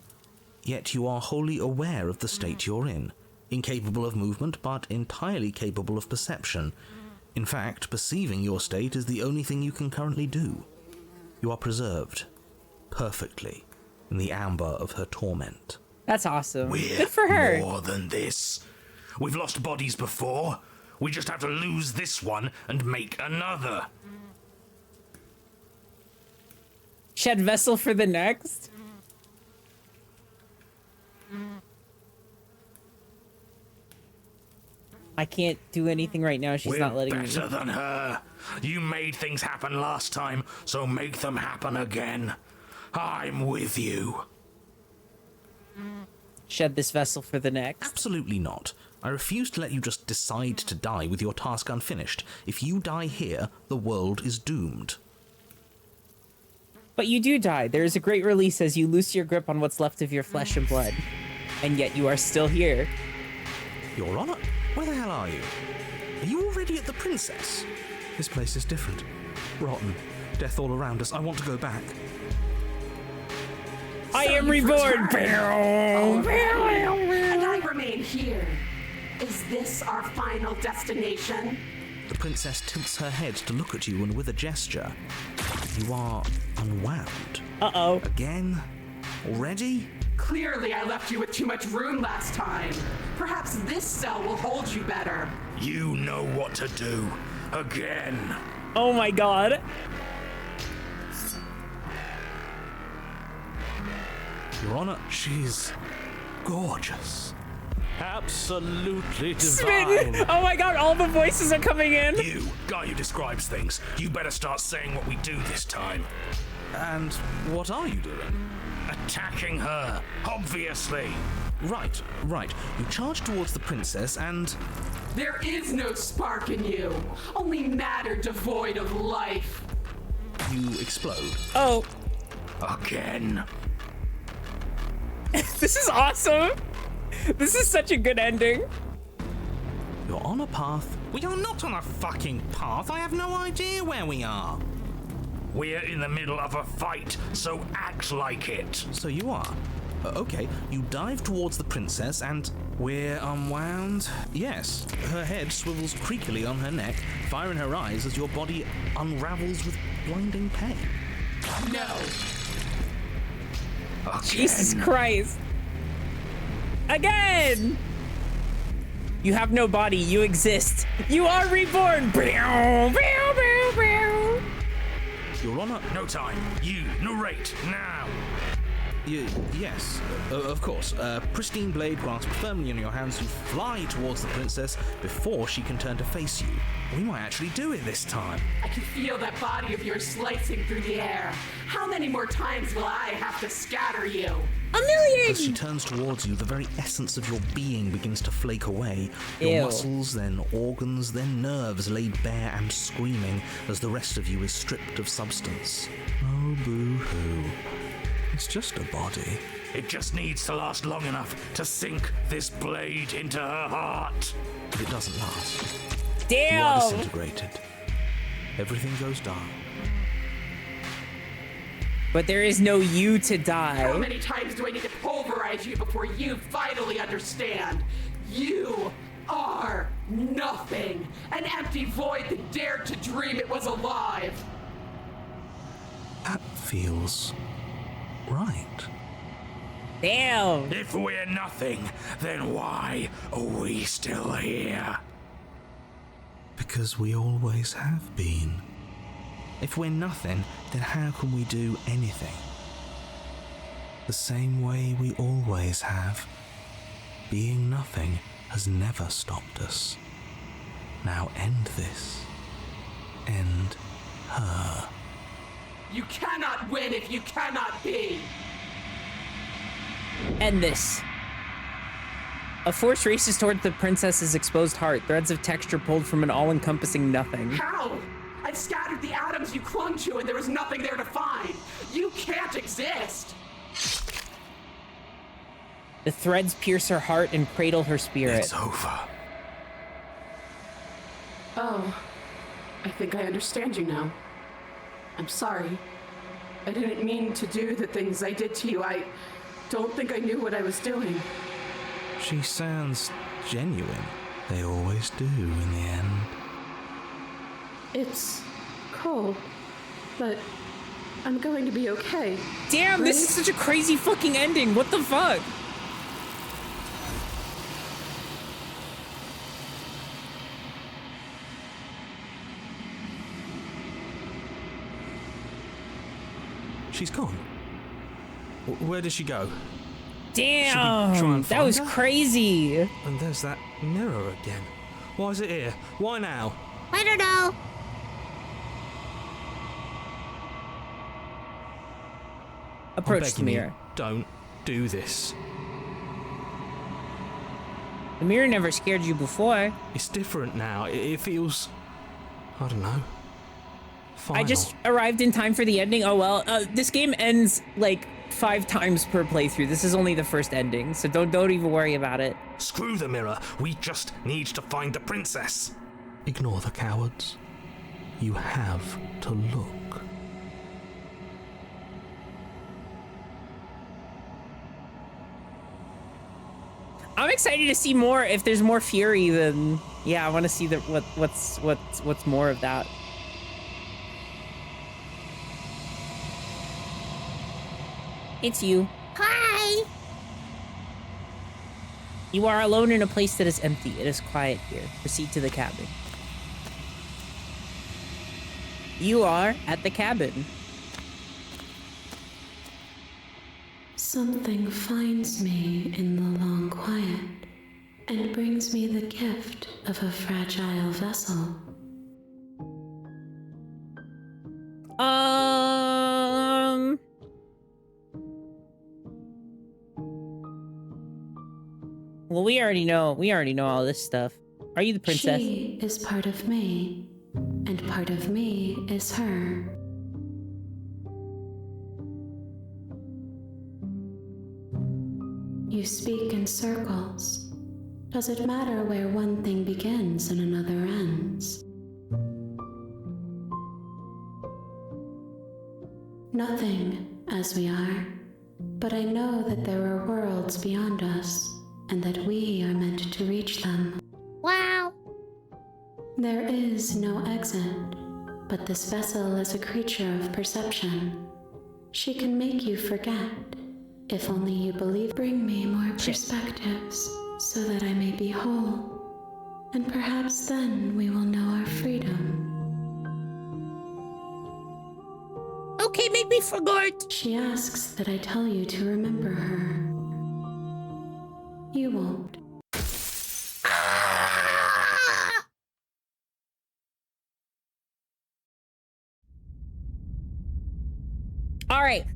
yet you are wholly aware of the state you're in, incapable of movement, but entirely capable of perception. In fact, perceiving your state is the only thing you can currently do. You are preserved, perfectly, in the amber of her torment. That's awesome. We're Good for her. more than this. We've lost bodies before. We just have to lose this one and make another. Shed vessel for the next. I can't do anything right now. She's We're not letting better me. than her. You made things happen last time, so make them happen again. I'm with you. Shed this vessel for the next. Absolutely not. I refuse to let you just decide to die with your task unfinished. If you die here, the world is doomed. But you do die. There is a great release as you loose your grip on what's left of your flesh and blood. And yet you are still here. Your Honor, where the hell are you? Are you already at the Princess? This place is different. Rotten. Death all around us. I want to go back. I So am you've reborn. returned. All right. And I remain here. Is this our final destination? The Princess tilts her head to look at you and with a gesture, you are unwound. Uh-oh. Again? Already? Clearly, I left you with too much room last time. Perhaps this cell will hold you better. You know what to do. Again. Oh my god. Your Honor, she's gorgeous. Absolutely Smitten. divine. Oh my god, all the voices are coming in. You, guy who describes things, you better start saying what we do this time. And what are you doing? Attacking her, obviously. Right. You charge towards the Princess and... There is no spark in you, only matter devoid of life. you explode. Oh, Again. this is awesome. This is such a good ending. You're on a path. We are not on a fucking path. I have no idea where we are. We're in the middle of a fight, so act like it. So you are. Okay, you dive towards the princess and we're unwound. Yes, her head swivels creakily on her neck, fire in her eyes as your body unravels with blinding pain. No. Jesus Christ. Again! You have no body, you exist. You are reborn. Your Honor, No time. You narrate now. yes, of course. Pristine blade grasped firmly in your hands, you fly towards the princess before she can turn to face you. We might actually do it this time. I can feel that body of yours slicing through the air. How many more times will I have to scatter you? A million! As she turns towards you, the very essence of your being begins to flake away. Your Ew. muscles, then organs, then nerves laid bare and screaming as the rest of you is stripped of substance. Oh, boo-hoo. It's just a body. It just needs to last long enough to sink this blade into her heart. But it doesn't last. You are Damn! disintegrated. Everything goes dark. But there is no you to How die. many times do I need to pulverize you before you finally understand? You are nothing. An empty void that dared to dream it was alive. That feels right. Damn. If we're nothing, then why are we still here? Because we always have been. If we're nothing, then how can we do anything? The same way we always have. Being nothing has never stopped us. Now end this. End her. You cannot win if you cannot be. End this. A force races toward the princess's exposed heart, threads of texture pulled from an all-encompassing nothing. How? I've scattered the atoms you clung to and there was nothing there to find. You can't exist. The threads pierce her heart and cradle her spirit. It's over. Oh, I think I understand you now. I'm sorry. I didn't mean to do the things I did to you. I don't think I knew what I was doing. She sounds genuine. They always do in the end. It's cold, but I'm going to be okay. Damn, this is such a crazy fucking ending. What the fuck? She's gone. Where did she go? Damn, try and that was find her? crazy. And there's that mirror again. Why is it here? Why now? I don't know. Approach I'm the begging mirror. you, don't do this. The mirror never scared you before. It's different now. It feels... I don't know. Final. I just arrived in time for the ending. Oh well, this game ends like 5 times per playthrough. This is only the first ending, so don't even worry about it. Screw the mirror. We just need to find the princess. Ignore the cowards. You have to look. I'm excited to see more. If there's more Fury, then yeah, I want to see what's more of that. It's you. Hi. You are alone in a place that is empty. It is quiet here. Proceed to the cabin. You are at the cabin. Something finds me in the long quiet and brings me the gift of a fragile vessel. Well, we already know all this stuff. Are you the princess? She is part of me, and part of me is her. You speak in circles. Does it matter where one thing begins and another ends? Nothing, as we are, but I know that there are worlds beyond us, and that we are meant to reach them. Wow. There is no exit, but this vessel is a creature of perception. She can make you forget, if only you believe. Bring me more perspectives, so that I may be whole, and perhaps then we will know our freedom. Okay, make me forget. She asks that I tell you to remember her. You won't. All right.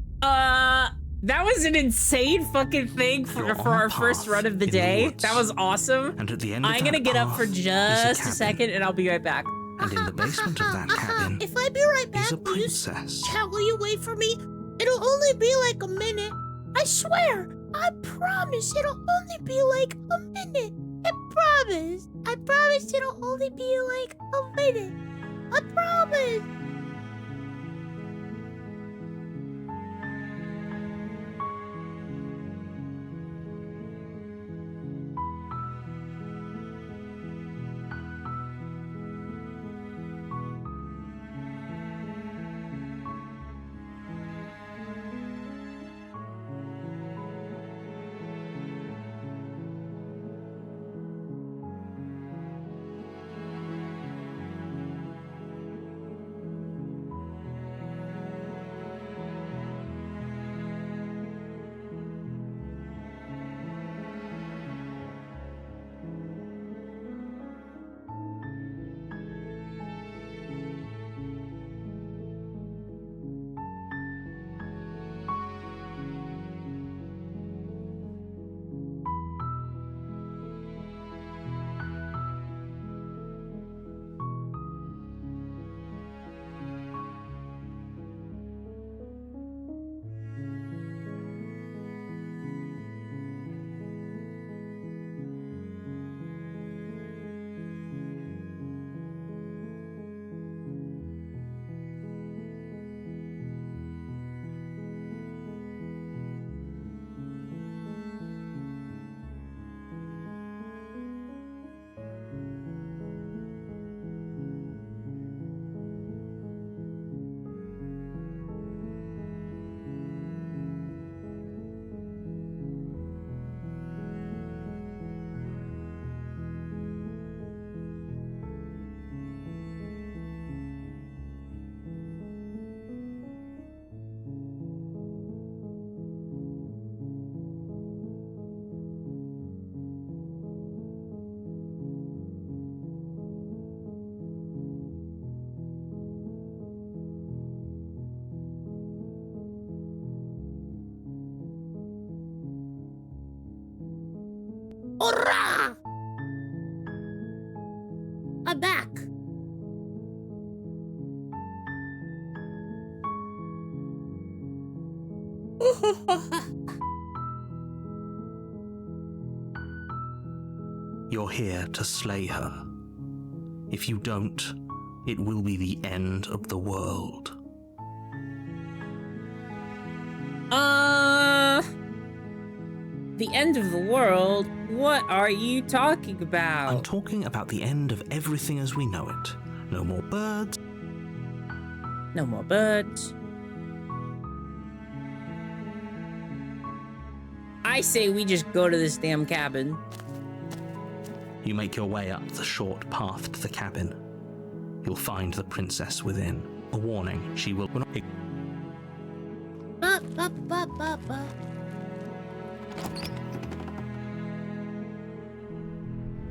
That was an insane fucking thing for You're on our a first path run of the in the day. woods. That was awesome. And at the end of I'm that gonna get up for path is just a cabin. second, and I'll be right back. And in the basement of that cabin If I be right back, is a will you princess. chat, will you wait for me? It'll only be like a minute. I swear. I promise it'll only be like a minute. I promise. I promise it'll only be like a minute. I promise. my back. You're here to slay her. If you don't, it will be the end of the world. The end of the world? What are you talking about? I'm talking about the end of everything as we know it. No more birds. No more birds. I say we just go to this damn cabin. You make your way up the short path to the cabin. You'll find the princess within. A warning, she will not...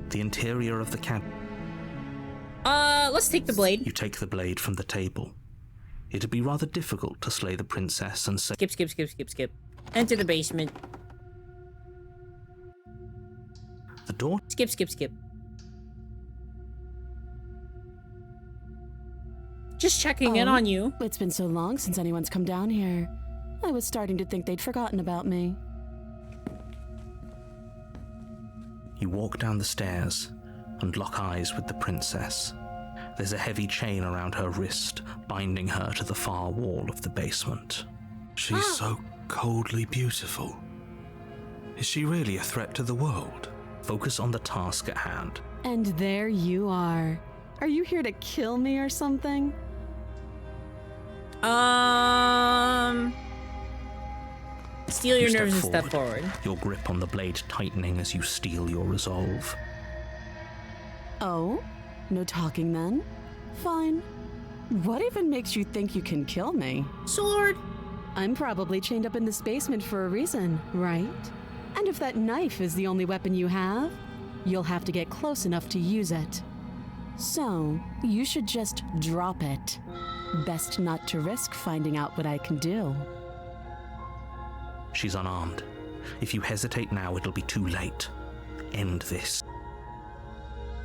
The interior of the cabin. Let's take the blade. You take the blade from the table. It'd be rather difficult to slay the princess and say... Skip. Enter the basement. The door... Skip. Just checking in on you. It's been so long since anyone's come down here. I was starting to think they'd forgotten about me. You walk down the stairs and lock eyes with the princess. There's a heavy chain around her wrist, binding her to the far wall of the basement. She's so coldly beautiful. Is she really a threat to the world? Focus on the task at hand. And there you are. Are you here to kill me or something? Steal your You nerves and step forward. Your grip on the blade tightening as you steel your resolve. Oh? No talking then? Fine. What even makes you think you can kill me? Sword. I'm probably chained up in this basement for a reason, right? And if that knife is the only weapon you have, you'll have to get close enough to use it. So, you should just drop it. Best not to risk finding out what I can do. She's unarmed. If you hesitate now, it'll be too late. End this.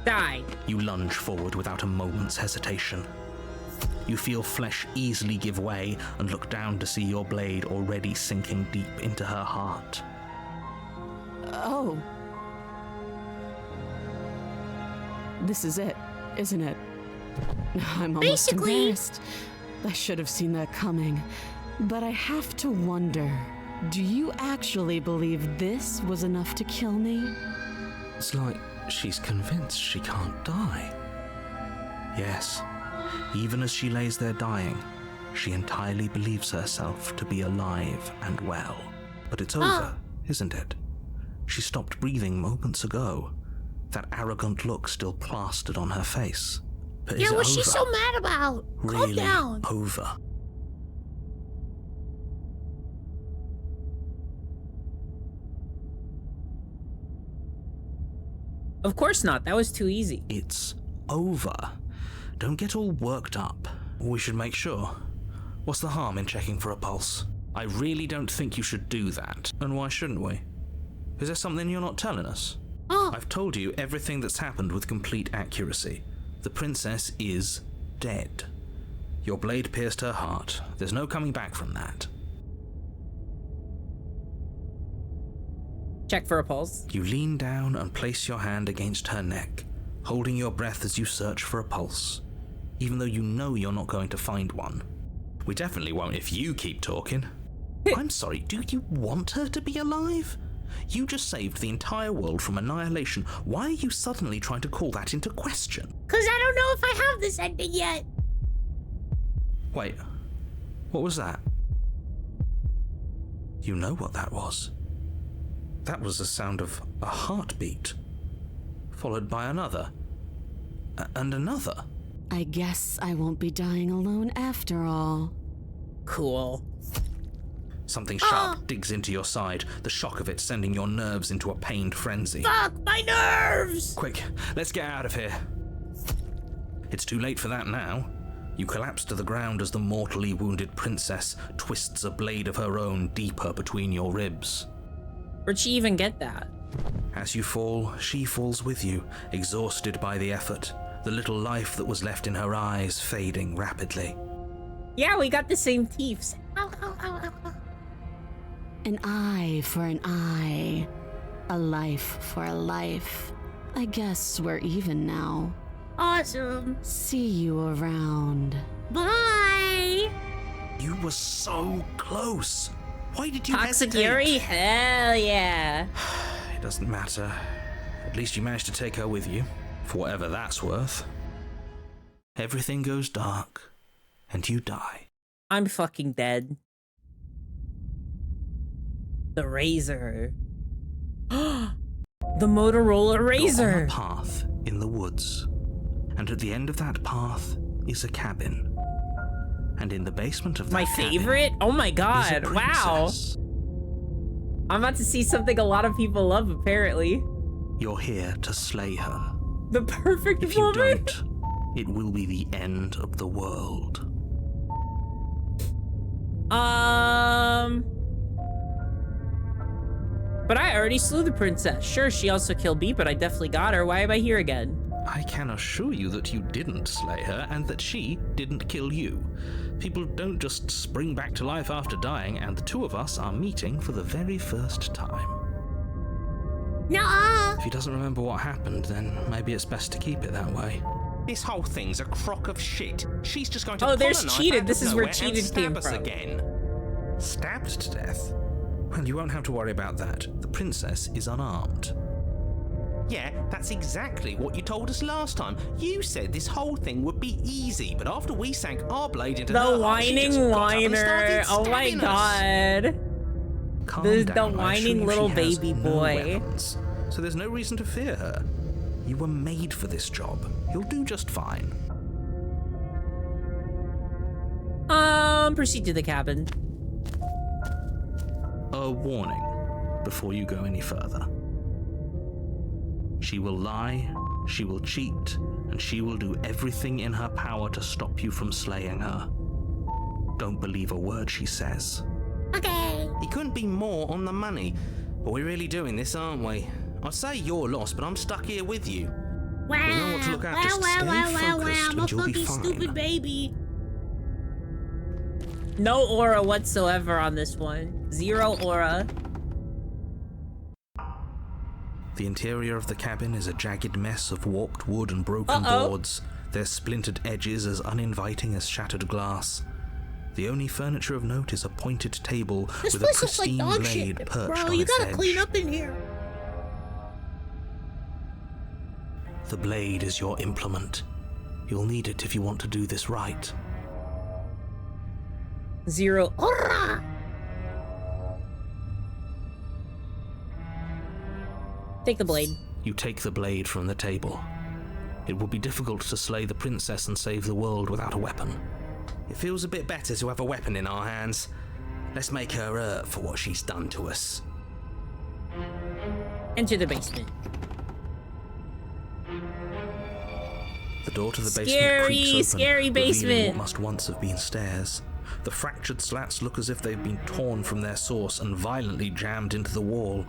Die. You lunge forward without a moment's hesitation. You feel flesh easily give way and look down to see your blade already sinking deep into her heart. Oh. This is it, isn't it? I'm almost embarrassed. I should have seen that coming. But I have to wonder, do you actually believe this was enough to kill me? It's like she's convinced she can't die. Yes. Even as she lays there dying, she entirely believes herself to be alive and well. But it's over, isn't it? She stopped breathing moments ago. That arrogant look still plastered on her face. But Yeah, is it what's she over? so mad about? Really Calm down. over? Of course not. That was too easy. It's over. Don't get all worked up. We should make sure. What's the harm in checking for a pulse? I really don't think you should do that. And why shouldn't we? Is there something you're not telling us? I've told you everything that's happened with complete accuracy. The princess is dead. Your blade pierced her heart. There's no coming back from that. Check for a pulse. You lean down and place your hand against her neck, holding your breath as you search for a pulse, even though you know you're not going to find one. We definitely won't if you keep talking. I'm sorry, do you want her to be alive? You just saved the entire world from annihilation. Why are you suddenly trying to call that into question? 'Cause I don't know if I have this ending yet. Wait, what was that? You know what that was. That was the sound of a heartbeat, followed by another, and another. I guess I won't be dying alone after all. Cool. Something sharp digs into your side, the shock of it sending your nerves into a pained frenzy. Fuck my nerves! Quick, let's get out of here. It's too late for that now. You collapse to the ground as the mortally wounded princess twists a blade of her own deeper between your ribs. Where'd she even get that? As you fall, she falls with you, exhausted by the effort, the little life that was left in her eyes fading rapidly. Yeah, we got the same teeth. Ow, ow, ow, ow, ow. An eye for an eye. A life for a life. I guess we're even now. Awesome. See you around. Bye. You were so close. Why did you Toxic hesitate? Yuri? Hell yeah. It doesn't matter. At least you managed to take her with you, for whatever that's worth. Everything goes dark, and you die. I'm fucking dead. The Razor. The Motorola You're Razor. on a path in the woods, and at the end of that path is a cabin. And in the basement of that My cabin favorite? Oh my is a god, wow. princess. I'm about to see something a lot of people love, apparently. You're here to slay her. The perfect If you woman. don't, it will be the end of the world. But I already slew the princess. Sure, she also killed me, but I definitely got her. Why am I here again? I can assure you that you didn't slay her and that she didn't kill you. People don't just spring back to life after dying, and the two of us are meeting for the very first time. Nuh-uh. If he doesn't remember what happened, then maybe it's best to keep it that way. This whole thing's a crock of shit. She's just going to Oh, pull there's a knife cheated. out This of is where nowhere and cheated stab came us from. again. Stabbed to death? Well, you won't have to worry about that. The princess is unarmed. Yeah, that's exactly what you told us last time. You said this whole thing would be easy, but after we sank our blade into her The heart, she just whining got up and whiner. started Oh my stabbing us. god. Calm The down, I assure whining you little she has baby no boy. weapons, so there's no reason to fear her. You were made for this job. You'll do just fine. Proceed to the cabin. A warning before you go any further. She will lie, she will cheat, and she will do everything in her power to stop you from slaying her. Don't believe a word she says. Okay. He couldn't be more on the money. But we're really doing this, aren't we? I'd say you're lost, but I'm stuck here with you. Wow. We know what to look at, just wow, stay wow, wow, focused wow. I'm a and you'll be fucking fine. stupid baby. No aura whatsoever on this one. Zero aura. The interior of the cabin is a jagged mess of warped wood and broken Uh-oh. boards, their splintered edges as uninviting as shattered glass. The only furniture of note is a pointed table This with a place looks like pristine dog blade shit. perched Bro, on you its gotta edge. clean up in here. The blade is your implement. You'll need it if you want to do this right. Zero aura. Take the blade. You take the blade from the table. It will be difficult to slay the princess and save the world without a weapon. It feels a bit better to have a weapon in our hands. Let's make her hurt for what she's done to us. Enter the basement. The door to the basement Scary, creaks open, scary revealing basement. what must once have been stairs. The fractured slats look as if they've been torn from their source and violently jammed into the wall.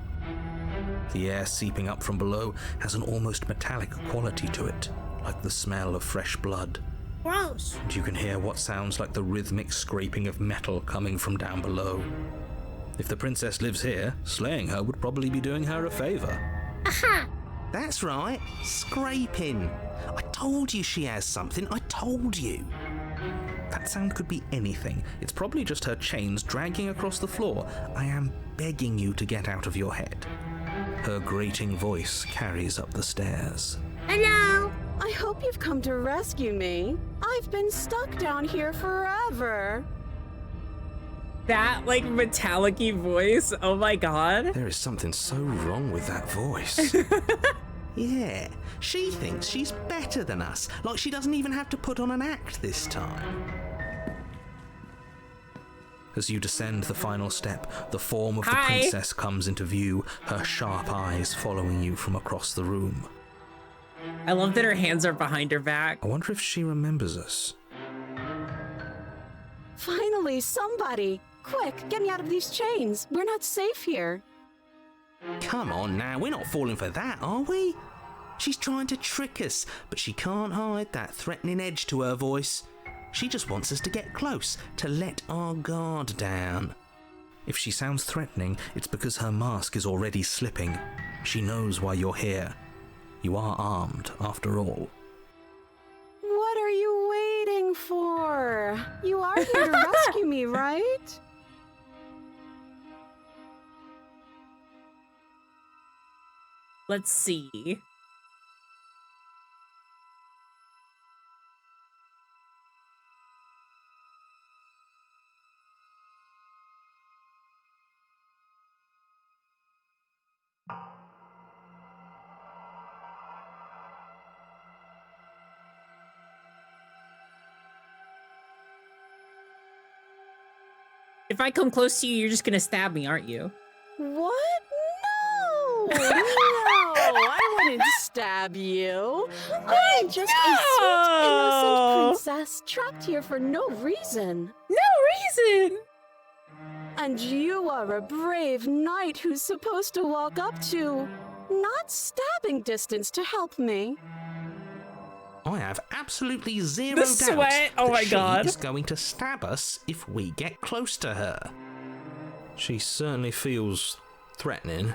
The air seeping up from below has an almost metallic quality to it, like the smell of fresh blood. Gross. And you can hear what sounds like the rhythmic scraping of metal coming from down below. If the princess lives here, slaying her would probably be doing her a favor. Aha. That's right, scraping. I told you she has something, I told you. That sound could be anything. It's probably just her chains dragging across the floor. I am begging you to get out of your head. Her grating voice carries up the stairs. Hello. I hope you've come to rescue me. I've been stuck down here forever. That, like, metallic-y voice. Oh my god. There is something so wrong with that voice. Yeah, she thinks she's better than us, like she doesn't even have to put on an act this time. As you descend the final step, the form of the Hi. princess comes into view, her sharp eyes following you from across the room. I love that her hands are behind her back. I wonder if she remembers us. Finally, somebody! Quick, get me out of these chains. We're not safe here. Come on now, we're not falling for that, are we? She's trying to trick us, but she can't hide that threatening edge to her voice. She just wants us to get close, to let our guard down. If she sounds threatening, it's because her mask is already slipping. She knows why you're here. You are armed, after all. What are you waiting for? You are here to rescue me, right? Let's see. If I come close to you, you're just gonna stab me, aren't you? What? No! No! I wouldn't stab you. I'm just a sweet, innocent princess trapped here for no reason. No reason! And you are a brave knight who's supposed to walk up to, not stabbing distance to help me. I have absolutely zero The doubt sweat, oh that my she God. is going to stab us if we get close to her. She certainly feels threatening.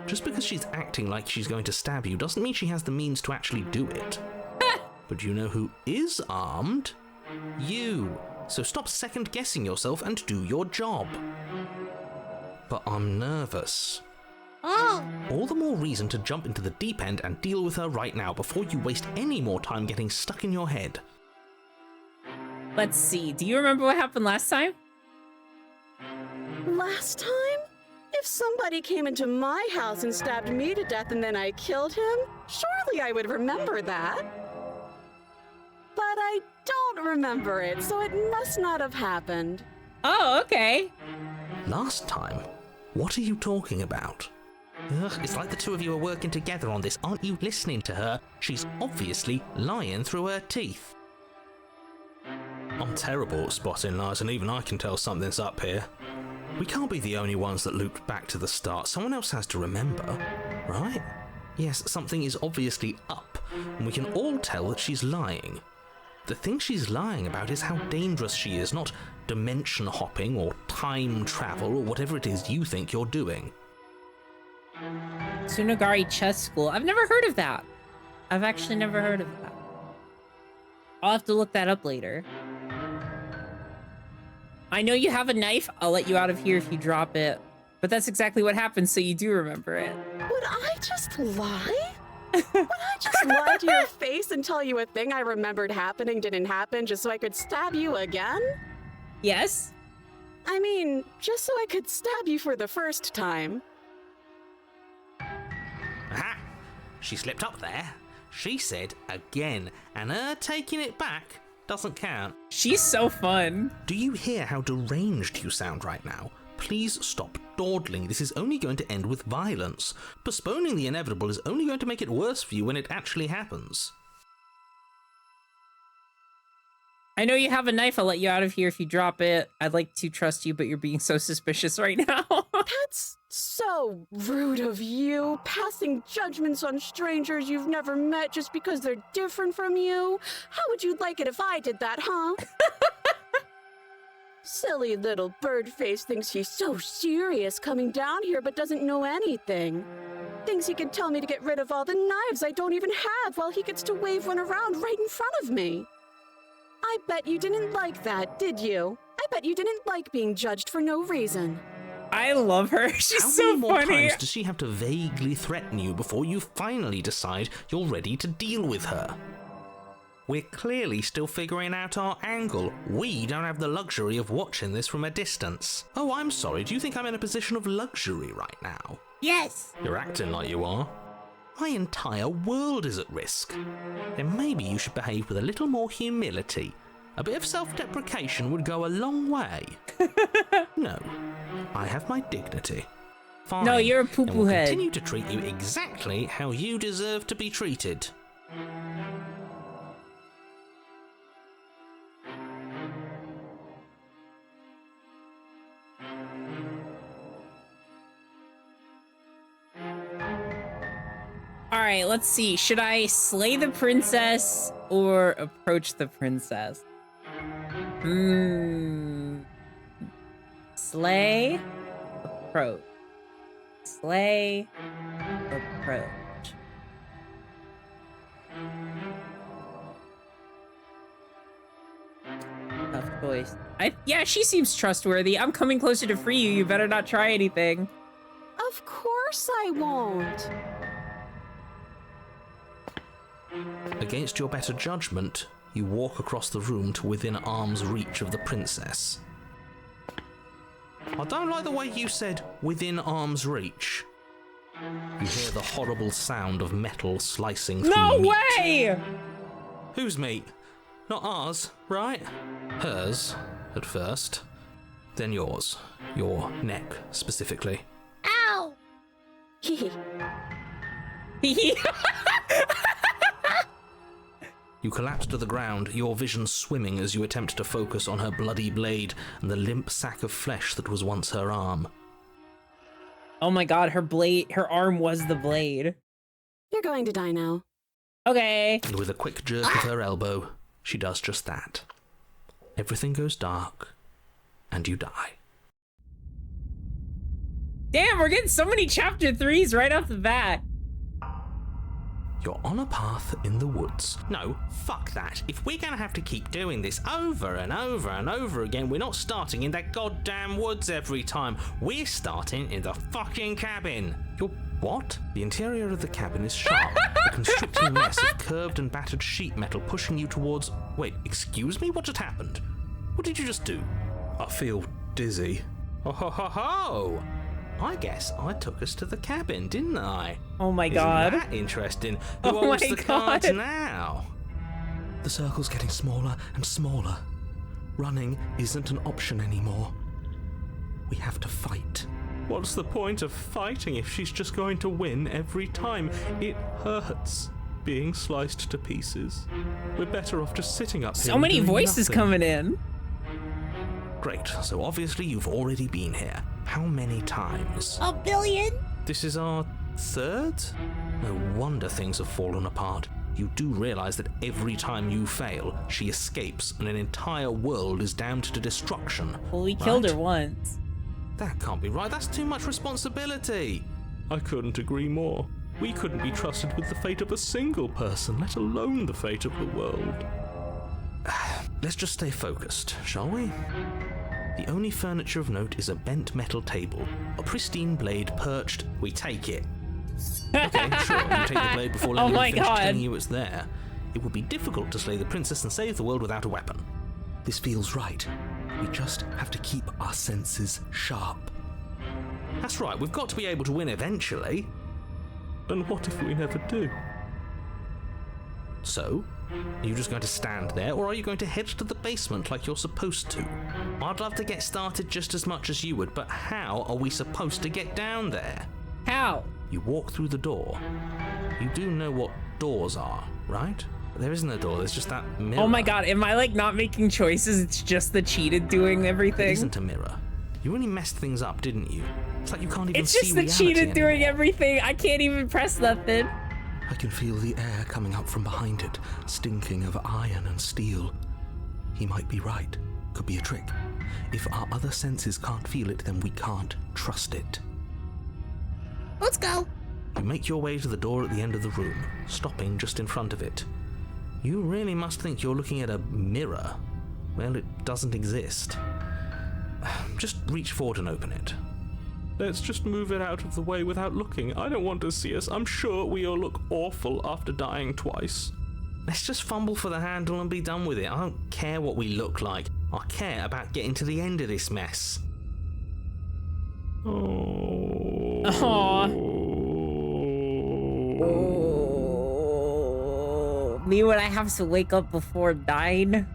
Just because she's acting like she's going to stab you doesn't mean she has the means to actually do it. But you know who is armed? You. So stop second-guessing yourself and do your job. But I'm nervous. Oh, All the more reason to jump into the deep end and deal with her right now before you waste any more time getting stuck in your head. Let's see. Do you remember what happened last time? Last time? If somebody came into my house and stabbed me to death and then I killed him, surely I would remember that. But I don't remember it, so it must not have happened. Oh, okay. Last time? What are you talking about? Ugh, it's like the two of you are working together on this. Aren't you listening to her? She's obviously lying through her teeth. I'm terrible at spotting lies, and even I can tell something's up here. We can't be the only ones that looped back to the start. Someone else has to remember, right? Yes, something is obviously up, and we can all tell that she's lying. The thing she's lying about is how dangerous she is, not dimension hopping or time travel or whatever it is you think you're doing. Tsunagari Chess School. I've never heard of that. I've actually never heard of that. I'll have to look that up later. I know you have a knife. I'll let you out of here if you drop it. But that's exactly what happened, so you do remember it. Would I just lie? Would I just lie to your face and tell you a thing I remembered happening didn't happen just so I could stab you again? Yes? I mean, just so I could stab you for the first time. Aha! She slipped up there. She said again, and her taking it back doesn't count. She's so fun. Do you hear how deranged you sound right now? Please stop dawdling. This is only going to end with violence. Postponing the inevitable is only going to make it worse for you when it actually happens. I know you have a knife. I'll let you out of here if you drop it. I'd like to trust you, but you're being so suspicious right now. That's so rude of you, passing judgments on strangers you've never met just because they're different from you. How would you like it if I did that, huh? Silly little Birdface thinks he's so serious coming down here but doesn't know anything. Thinks he can tell me to get rid of all the knives I don't even have while he gets to wave one around right in front of me. I bet you didn't like that, did you? I bet you didn't like being judged for no reason. I love her. She's How so many more funny. times does she have to vaguely threaten you before you finally decide you're ready to deal with her? We're clearly still figuring out our angle. We don't have the luxury of watching this from a distance. Oh, I'm sorry. Do you think I'm in a position of luxury right now? yes. You're acting like you are. My entire world is at risk. Then maybe you should behave with a little more humility. A bit of self-deprecation would go a long way. No, I have my dignity. Fine. No, you're a Then poo-poo we'll head. continue to treat you exactly how you deserve to be treated. All right, let's see. Should I slay the princess or approach the princess? Slay, approach. Slay, approach. Tough choice. Yeah, she seems trustworthy. I'm coming closer to free you. You better not try anything. Of course I won't. Against your better judgment, you walk across the room to within arm's reach of the princess. I don't like the way you said within arm's reach. You hear the horrible sound of metal slicing through No meat. way! Whose meat? Not ours, right? Hers, at first. Then yours. Your neck, specifically. Ow! You collapse to the ground, your vision swimming as you attempt to focus on her bloody blade and the limp sack of flesh that was once her arm. Oh my god, her arm was the blade. You're going to die now. Okay. And with a quick jerk of her elbow, she does just that. Everything goes dark, and you die. Damn, we're getting so many chapter 3s right off the bat. You're on a path in the woods. No, fuck that. If we're gonna have to keep doing this over and over and over again, we're not starting in that goddamn woods every time. We're starting in the fucking cabin. You're what? The interior of the cabin is sharp, a constricting mess of curved and battered sheet metal pushing you towards... Wait, excuse me? What just happened? What did you just do? I feel dizzy. Oh ho ho ho! I guess I took us to the cabin, didn't I? Oh my god. Isn't that interesting? Who Oh owns my the cards God. now? The circle's getting smaller and smaller. Running isn't an option anymore. We have to fight. What's the point of fighting if she's just going to win every time? It hurts being sliced to pieces. We're better off just sitting up here. So and many doing voices nothing. coming in. Great, so obviously you've already been here. How many times? A billion? This is our third? No wonder things have fallen apart. You do realize that every time you fail, she escapes and an entire world is damned to destruction. Well, we killed right? her once. That can't be right. That's too much responsibility. I couldn't agree more. We couldn't be trusted with the fate of a single person, let alone the fate of the world. Let's just stay focused, shall we? The only furniture of note is a bent metal table, a pristine blade perched. We take it. Okay, sure, you take the blade before letting Oh my me finish God. telling you it's there. It would be difficult to slay the princess and save the world without a weapon. This feels right. We just have to keep our senses sharp. That's right, we've got to be able to win eventually. And what if we never do? So, are you just going to stand there, or are you going to head to the basement like you're supposed to? I'd love to get started just as much as you would, but how are we supposed to get down there? How? You walk through the door. You do know what doors are, right? There isn't a door, there's just that mirror. Oh my god, am I like not making choices? It's just the cheated doing It everything. isn't a mirror. You really messed things up, didn't you? It's like you can't even It's see just the reality cheated doing anymore. everything. I can't even press nothing. I can feel the air coming up from behind it, stinking of iron and steel. He might be right. Could be a trick. If our other senses can't feel it, then we can't trust it. Let's go. You make your way to the door at the end of the room, stopping just in front of it. You really must think you're looking at a mirror. Well, it doesn't exist. Just reach forward and open it. Let's just move it out of the way without looking. I don't want to see us. I'm sure we all look awful after dying twice. Let's just fumble for the handle and be done with it. I don't care what we look like. I care about getting to the end of this mess. Oh. Aww. Me when I have to wake up before 9?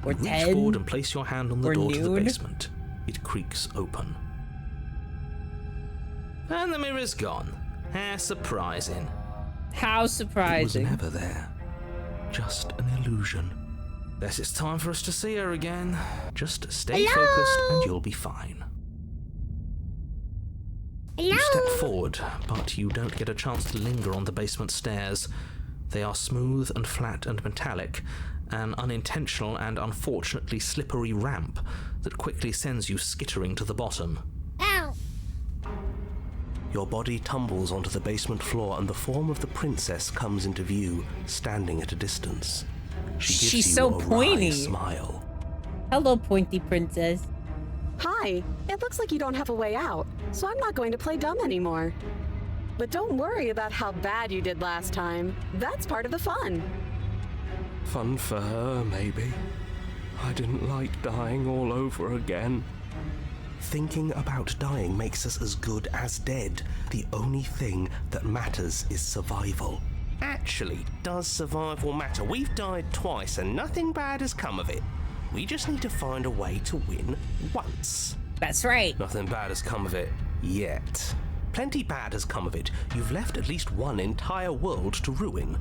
Or Reach 10? forward and place your hand on the Or door to the noon? basement. It creaks open. And the mirror's gone. How surprising. How It was surprising. never there. Just an illusion. Guess it's time for us to see her again. Just stay Hello? focused and you'll be fine. You step forward, but you don't get a chance to linger on the basement stairs. They are smooth and flat and metallic, an unintentional and unfortunately slippery ramp that quickly sends you skittering to the bottom. Ow! Your body tumbles onto the basement floor and the form of the princess comes into view, standing at a distance. She gives She's you so a wry pointy. smile. Hello, pointy princess. Hi, it looks like you don't have a way out, so I'm not going to play dumb anymore. But don't worry about how bad you did last time. That's part of the fun. Fun for her, maybe. I didn't like dying all over again. Thinking about dying makes us as good as dead. The only thing that matters is survival. Actually, does survival matter? We've died twice and nothing bad has come of it. We just need to find a way to win once. That's right. Nothing bad has come of it yet. Plenty bad has come of it. You've left at least one entire world to ruin.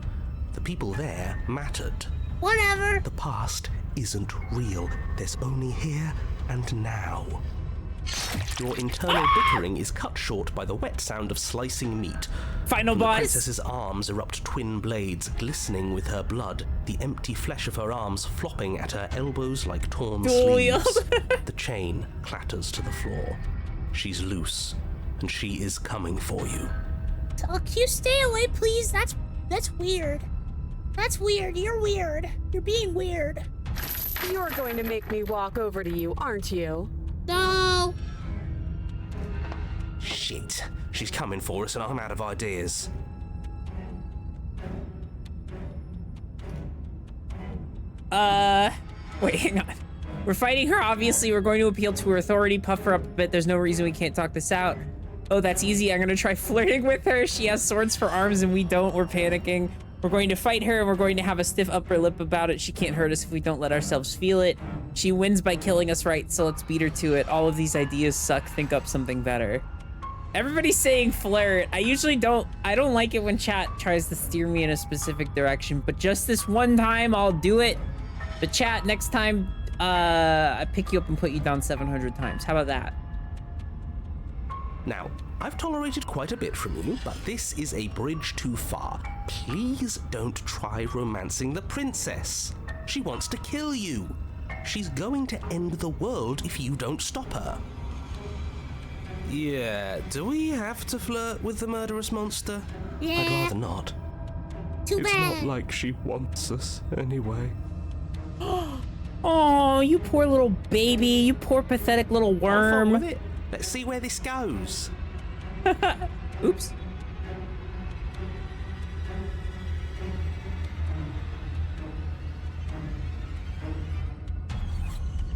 The people there mattered. Whatever. The past isn't real. There's only here and now. Your internal bickering is cut short by the wet sound of slicing meat. Final From the boss. princess's arms erupt twin blades, glistening with her blood, the empty flesh of her arms flopping at her elbows like torn Julia. sleeves. The chain clatters to the floor. She's loose, and she is coming for you. Can you stay away, please? That's weird. That's weird. You're weird. You're being weird. You're going to make me walk over to you, aren't you? No. Shit. She's coming for us and I'm out of ideas. Wait, hang on. We're fighting her, obviously. We're going to appeal to her authority, puff her up a bit. There's no reason we can't talk this out. Oh, that's easy. I'm gonna try flirting with her. She has swords for arms and we don't. We're panicking. We're going to fight her and we're going to have a stiff upper lip about it. She can't hurt us if we don't let ourselves feel it. She wins by killing us, right? So let's beat her to it. All of these ideas suck. Think up something better. Everybody's saying flirt. I don't like it when chat tries to steer me in a specific direction, but just this one time I'll do it. But chat, next time, I pick you up and put you down 700 times. How about that? Now, I've tolerated quite a bit from you, but this is a bridge too far. Please don't try romancing the princess. She wants to kill you. She's going to end the world if you don't stop her. Yeah, do we have to flirt with the murderous monster? Yeah. I'd rather not. Too It's bad. not like she wants us anyway. Oh, you poor little baby. You poor pathetic little Have fun with worm. it. Let's see where this goes. Oops.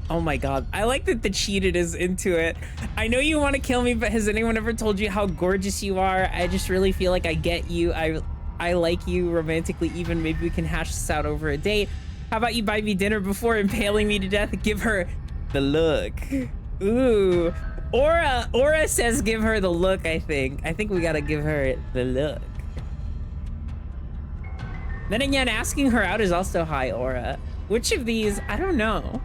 Oh my god. I like that the cheated is into it. I know you want to kill me, but has anyone ever told you how gorgeous you are? I just really feel like I get you. I like you romantically even. Maybe we can hash this out over a date. How about you buy me dinner before impaling me to death? Give her the look. Ooh. Aura says give her the look, I think. I think we gotta give her the look. Then again, asking her out is also high aura. Which of these? I don't know.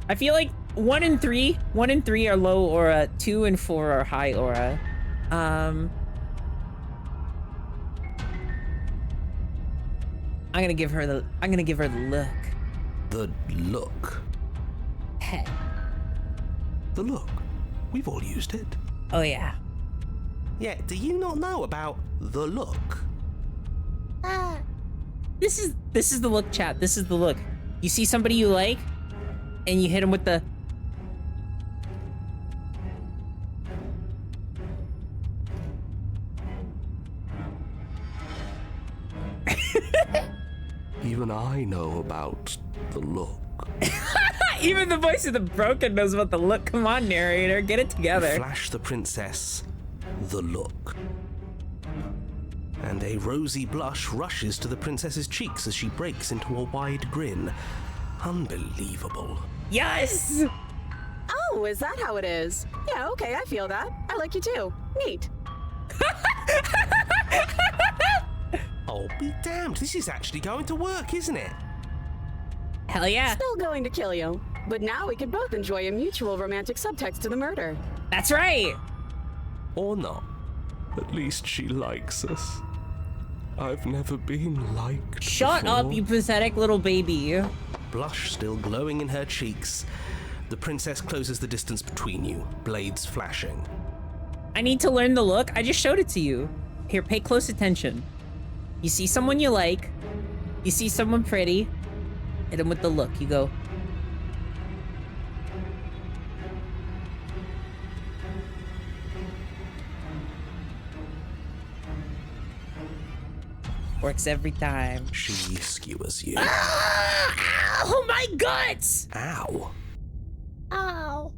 I feel like 1 and 3 are low aura, 2 and 4 are high aura. I'm gonna give her the look. The look. Hey. The look. We've all used it. Oh yeah. Yeah, do you not know about the look? This is the look, chat. This is the look. You see somebody you like, and you hit him with the. Even I know about the look. Even the voice of the broken knows about the look. Come on, narrator, get it together. Flash the princess the look. And a rosy blush rushes to the princess's cheeks as she breaks into a wide grin. Unbelievable. Yes! Oh, is that how it is? Yeah, okay, I feel that. I like you too. Neat. Oh, be damned, this is actually going to work, isn't it? Hell yeah. Still going to kill you. But now we can both enjoy a mutual romantic subtext to the murder. That's right. Or not. At least she likes us. I've never been liked Shut before. up, you pathetic little baby. Blush still glowing in her cheeks, the princess closes the distance between you, blades flashing. I need to learn the look. I just showed it to you. Here, pay close attention. You see someone you like. You see someone pretty. Hit them with the look. You go. Works every time. She skewers you. Ah! Oh my guts! Ow. Ow.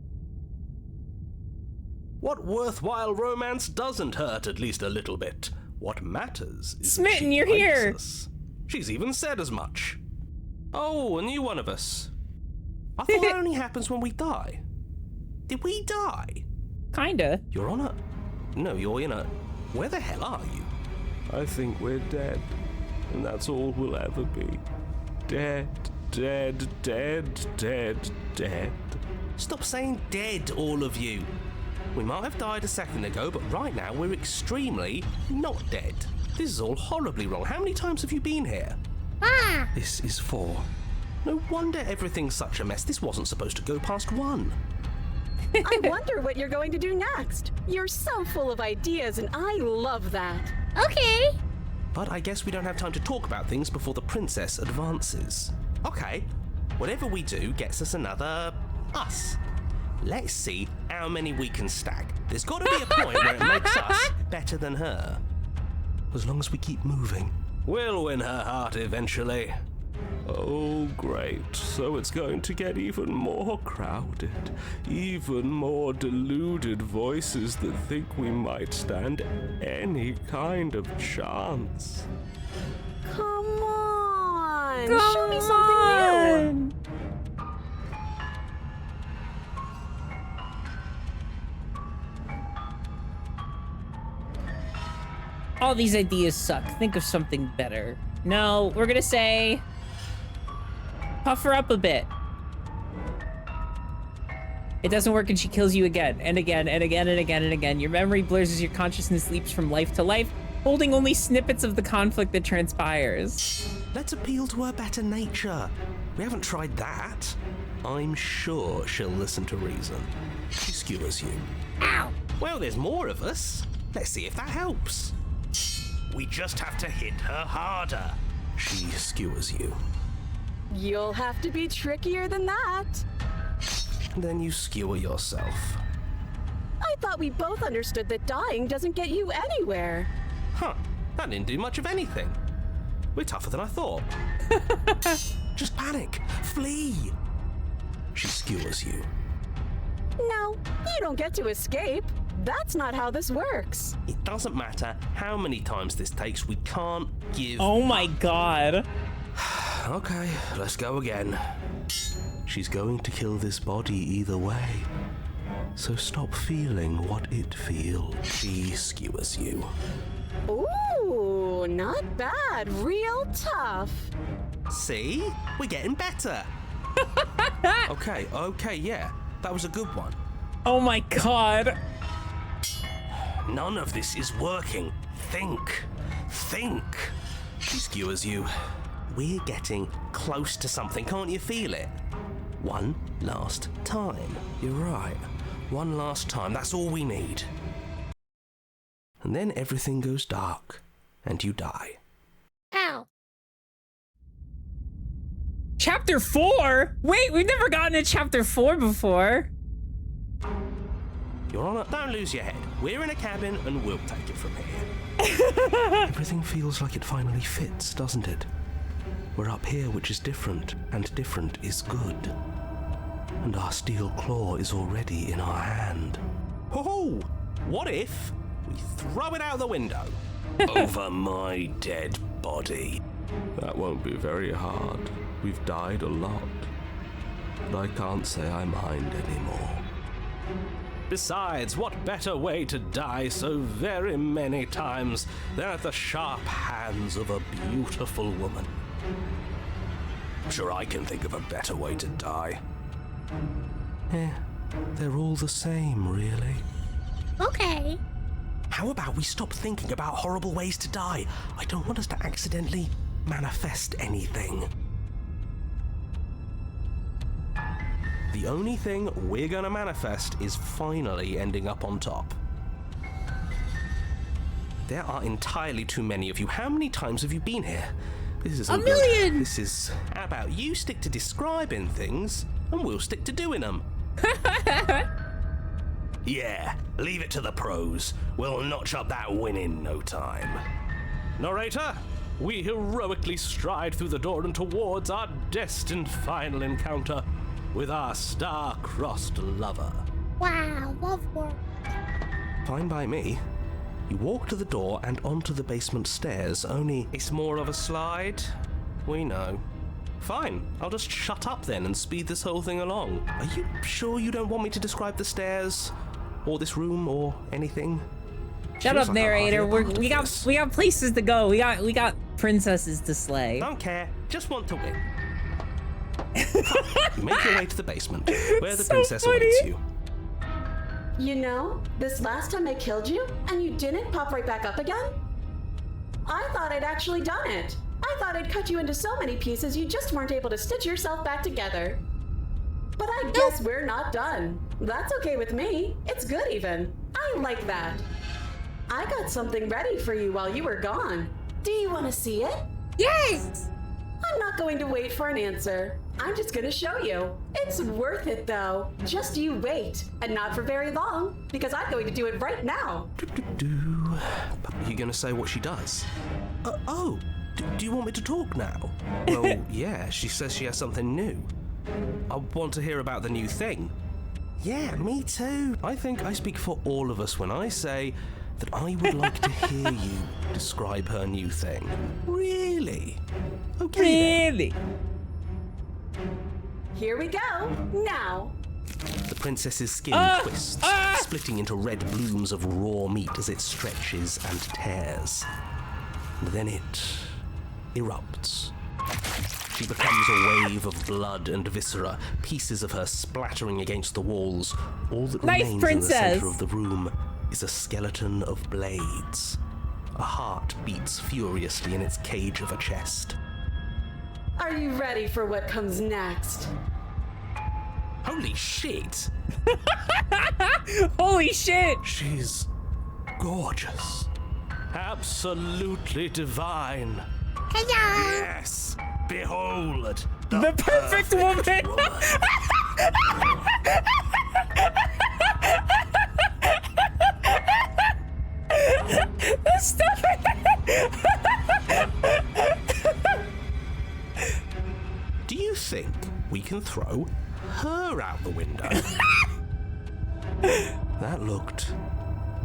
What worthwhile romance doesn't hurt at least a little bit? What matters is that Smitten, she you're likes here. us. She's even said as much. Oh, a new one of us. I thought that only happens when we die. Did we die? Kinda. You're on a... No, you're in a... Where the hell are you? I think we're dead, and that's all we'll ever be. Dead, dead, dead, dead, dead. Stop saying dead, all of you. We might have died a second ago, but right now we're extremely not dead. This is all horribly wrong. How many times have you been here? Ah. This is 4. No wonder everything's such a mess. This wasn't supposed to go past 1. I wonder what you're going to do next. You're so full of ideas, and I love that. Okay. But I guess we don't have time to talk about things before the princess advances. Okay, whatever we do gets us another us. Let's see how many we can stack. There's got to be a point where it makes us better than her. As long as we keep moving, we'll win her heart eventually. Oh, great. So it's going to get even more crowded. Even more deluded voices that think we might stand any kind of chance. Come on. Show me something new. All these ideas suck. Think of something better. No, we're gonna say... puff her up a bit. It doesn't work and she kills you again and again and again and again and again. Your memory blurs as your consciousness leaps from life to life, holding only snippets of the conflict that transpires. Let's appeal to her better nature. We haven't tried that. I'm sure she'll listen to reason. She skewers you. Ow. Well, there's more of us. Let's see if that helps. We just have to hit her harder. She skewers you. You'll have to be trickier than that. Then you skewer yourself. I thought we both understood that dying doesn't get you anywhere. Huh, that didn't do much of anything. We're tougher than I thought. Just panic. Flee. She skewers you. No, you don't get to escape. That's not how this works. It doesn't matter how many times this takes, we can't give... Oh my god. Okay, let's go again. She's going to kill this body either way. So stop feeling what it feels. She skewers you. Ooh, not bad. Real tough. See? We're getting better. Okay, yeah. That was a good one. Oh my god. None of this is working. Think. She skewers you. We're getting close to something, can't you feel it? One last time. You're right. One last time, that's all we need. And then everything goes dark, and you die. Ow. Chapter 4? Wait, we've never gotten to chapter 4 before. Your Honor, don't lose your head. We're in a cabin, and we'll take it from here. Everything feels like it finally fits, doesn't it? We're up here, which is different, and different is good. And our steel claw is already in our hand. Ho-ho! What if we throw it out the window? Over my dead body. That won't be very hard. We've died a lot. But I can't say I mind anymore. Besides, what better way to die so very many times than at the sharp hands of a beautiful woman? Sure, I can think of a better way to die. They're all the same, really. Okay. How about we stop thinking about horrible ways to die? I don't want us to accidentally manifest anything. The only thing we're gonna manifest is finally ending up on top. There are entirely too many of you. How many times have you been here? This is a million! This is... How about you stick to describing things, and we'll stick to doing them. Yeah, leave it to the pros. We'll notch up that win in no time. Narrator, we heroically stride through the door and towards our destined final encounter with our star-crossed lover. Wow, love work. Fine by me. You walk to the door and onto the basement stairs, only it's more of a slide. We know. Fine, I'll just shut up then and speed this whole thing along. Are you sure you don't want me to describe the stairs? Or this room, or anything? Shut up, narrator. We got places to go. We got princesses to slay. Don't care. Just want to win. You make your way to the basement, where the princess awaits you. You know, this last time I killed you, and you didn't pop right back up again? I thought I'd actually done it. I thought I'd cut you into so many pieces you just weren't able to stitch yourself back together. But I guess we're not done. That's okay with me. It's good even. I like that. I got something ready for you while you were gone. Do you want to see it? Yes! I'm not going to wait for an answer. I'm just going to show you. It's worth it though. Just you wait. And not for very long, because I'm going to do it right now. Are you going to say what she does? Do you want me to talk now? Well, yeah, she says she has something new. I want to hear about the new thing. Yeah, me too. I think I speak for all of us when I say that I would like to hear you describe her new thing. Really? Okay. Really? Here we go. Now. The princess's skin twists, splitting into red blooms of raw meat as it stretches and tears. And then it erupts. She becomes a wave of blood and viscera, pieces of her splattering against the walls. All that remains in the center of the room is a skeleton of blades. A heart beats furiously in its cage of a chest. Are you ready for what comes next? Holy shit! Holy shit! She's gorgeous. Absolutely divine. Hello! Yes! Behold! The perfect woman! Stop it! Do you think we can throw her out the window? That looked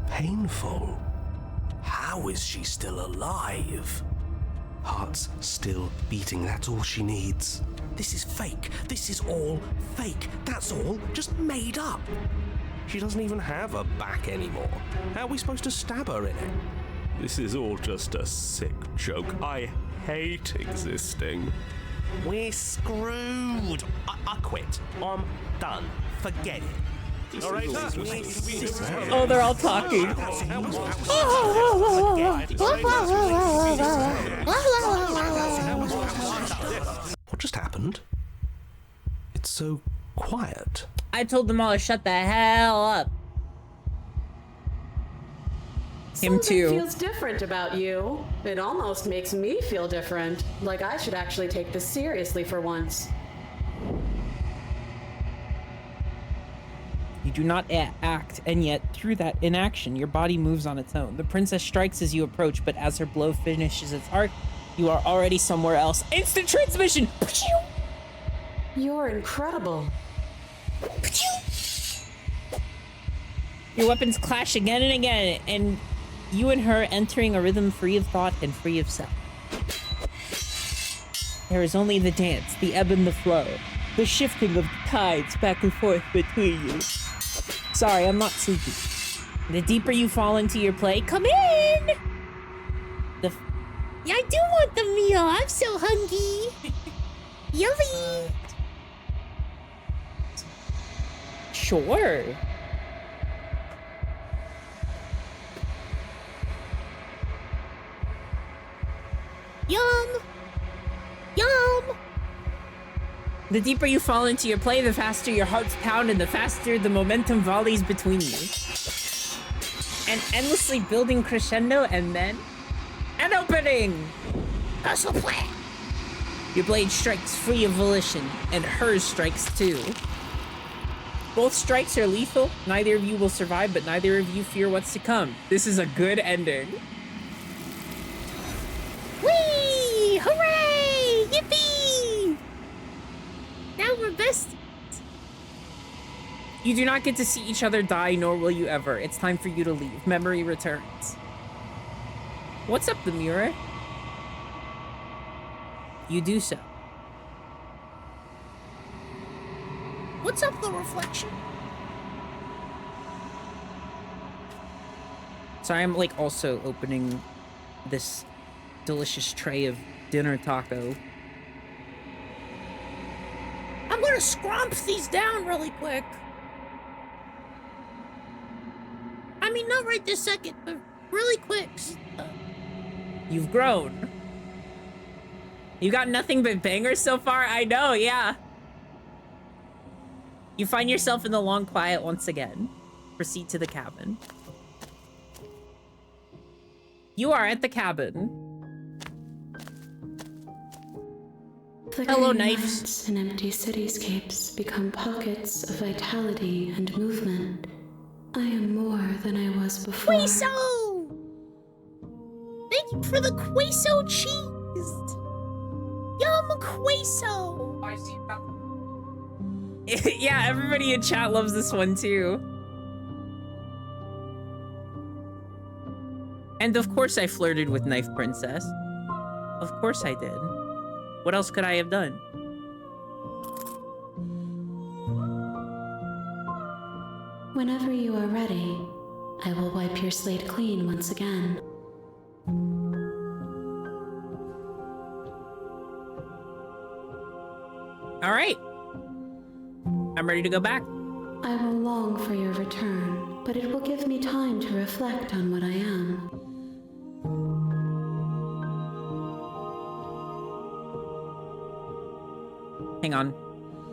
painful. How is she still alive? Heart's still beating, that's all she needs. This is fake. This is all fake. That's all just made up. She doesn't even have a back anymore. How are we supposed to stab her in it? This is all just a sick joke. I hate existing. We're screwed. I quit. I'm done. Forget it. Oh, they're all talking. What just happened? It's so quiet. I told them all to shut the hell up. Him too. Something feels different about you. It almost makes me feel different. Like I should actually take this seriously for once. You do not act, and yet, through that inaction, your body moves on its own. The princess strikes as you approach, but as her blow finishes its arc, you are already somewhere else. Instant transmission! You're incredible. Your weapons clash again and again, and you and her entering a rhythm free of thought and free of self. There is only the dance, the ebb and the flow, the shifting of the tides back and forth between you. Sorry, I'm not sleepy. The deeper you fall into your play, come in! Yeah, I do want the meal. I'm so hungry. Yummy. Sure. The deeper you fall into your play, the faster your hearts pound and the faster the momentum volleys between you. An endlessly building crescendo and then an opening! Hustle play. Your blade strikes free of volition, and hers strikes too. Both strikes are lethal. Neither of you will survive, but neither of you fear what's to come. This is a good ending. Whee! Hooray! Yippee! Now we're besties. You do not get to see each other die, nor will you ever. It's time for you to leave. Memory returns. What's up, the mirror? You do so. What's up, the reflection? So I'm like also opening this delicious tray of dinner taco. I'm gonna scrump these down really quick. I mean, not right this second, but really quick. You've grown. You got nothing but bangers so far? I know, yeah. You find yourself in the long quiet once again. Proceed to the cabin. You are at the cabin. Hello, knives. Nights and empty cityscapes become pockets of vitality and movement. I am more than I was before. Queso! Thank you for the queso cheese. Yum queso. Yeah, everybody in chat loves this one too. And of course I flirted with Knife Princess. Of course I did. What else could I have done? Whenever you are ready, I will wipe your slate clean once again. All right. I'm ready to go back. I will long for your return, but it will give me time to reflect on what I am. Hang on.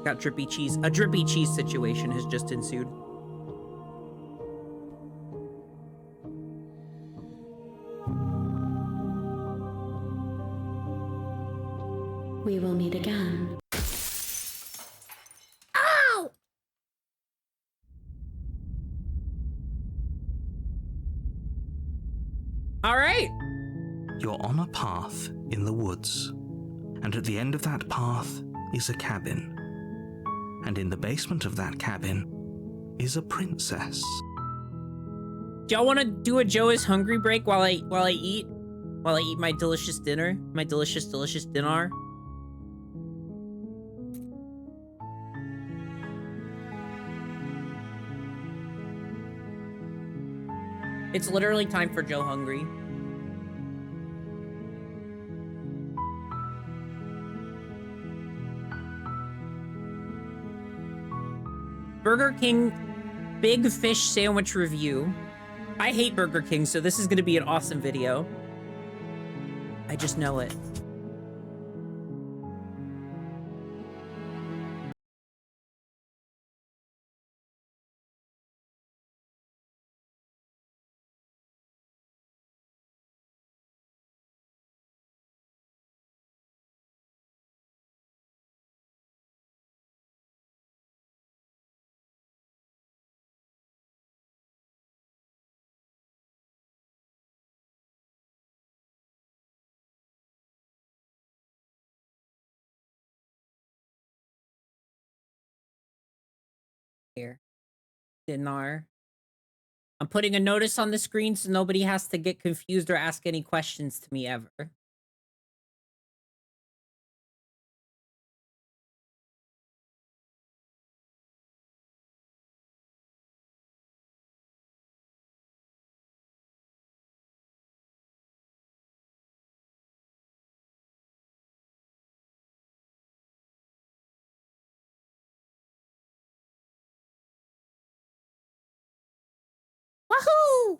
Got drippy cheese. A drippy cheese situation has just ensued. We will meet again. Ow! All right. You're on a path in the woods, and at the end of that path is a cabin. And in the basement of that cabin is a princess. Do y'all want to do a Joe is hungry break while I eat my delicious dinner? My delicious dinner? It's literally time for Joe Hungry. Burger King Big Fish Sandwich Review. I hate Burger King, so this is going to be an awesome video. I just know it. Here. Dinar. I'm putting a notice on the screen so nobody has to get confused or ask any questions to me ever. Wahoo!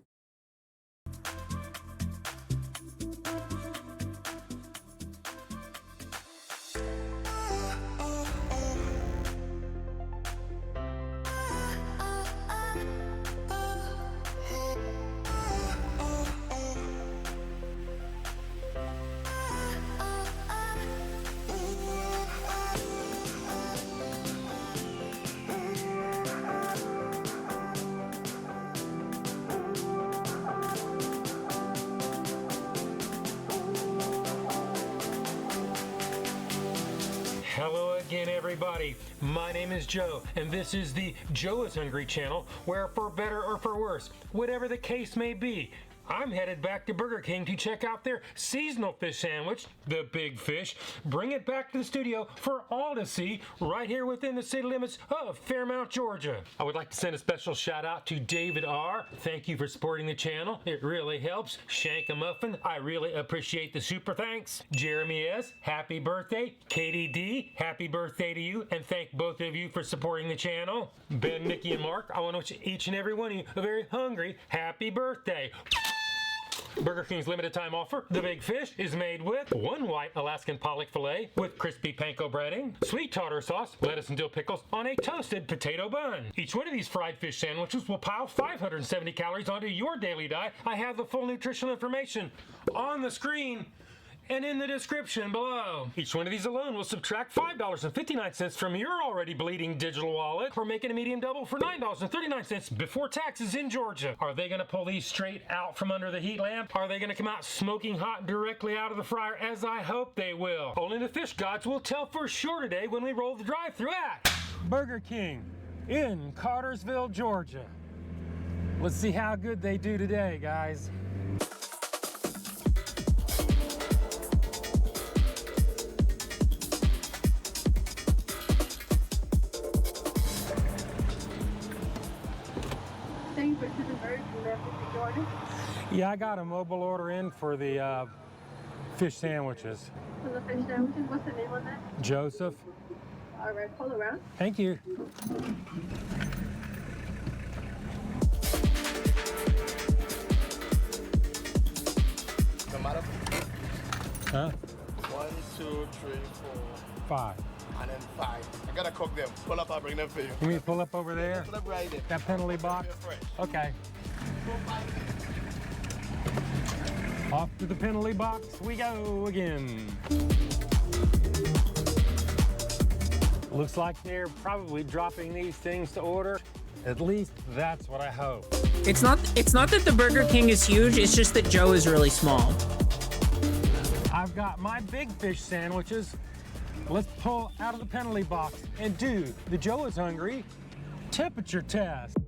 Hello again, everybody. My name is Joe, and this is the Joe is Hungry channel, where for better or for worse, whatever the case may be, I'm headed back to Burger King to check out their seasonal fish sandwich, the Big Fish. Bring it back to the studio for all to see right here within the city limits of Fairmount, Georgia. I would like to send a special shout out to David R. Thank you for supporting the channel. It really helps. Shank a Muffin, I really appreciate the super thanks. Jeremy S., happy birthday. Katie D., happy birthday to you, and thank both of you for supporting the channel. Ben, Nikki, and Mark, I want to wish each and every one of you a very hungry happy birthday. Burger King's limited time offer, the Big Fish, is made with one white Alaskan pollock filet with crispy panko breading, sweet tartar sauce, lettuce and dill pickles on a toasted potato bun. Each one of these fried fish sandwiches will pile 570 calories onto your daily diet. I have the full nutritional information on the screen and in the description below. Each one of these alone will subtract $5.59 from your already bleeding digital wallet for making a medium double for $9.39 before taxes in Georgia. Are they gonna pull these straight out from under the heat lamp? Are they gonna come out smoking hot directly out of the fryer, as I hope they will? Only the fish gods will tell for sure today when we roll the drive-thru at Burger King in Cartersville, Georgia. Let's see how good they do today, guys. Yeah, I got a mobile order in for the fish sandwiches. For the fish sandwiches, what's the name on that? Joseph. All right, pull around. Thank you. Huh? 1, 2, 3, 4, 5. and then 5. I gotta cook them. Pull up, I'll bring them for you. You mean pull up over there? Pull up right there. That penalty box? Okay. Off to the penalty box we go again. Looks like they're probably dropping these things to order. At least that's what I hope. It's not that the Burger King is huge, it's just that Joe is really small. I've got my Big Fish sandwiches. Let's pull out of the penalty box and do the Joe is Hungry temperature test.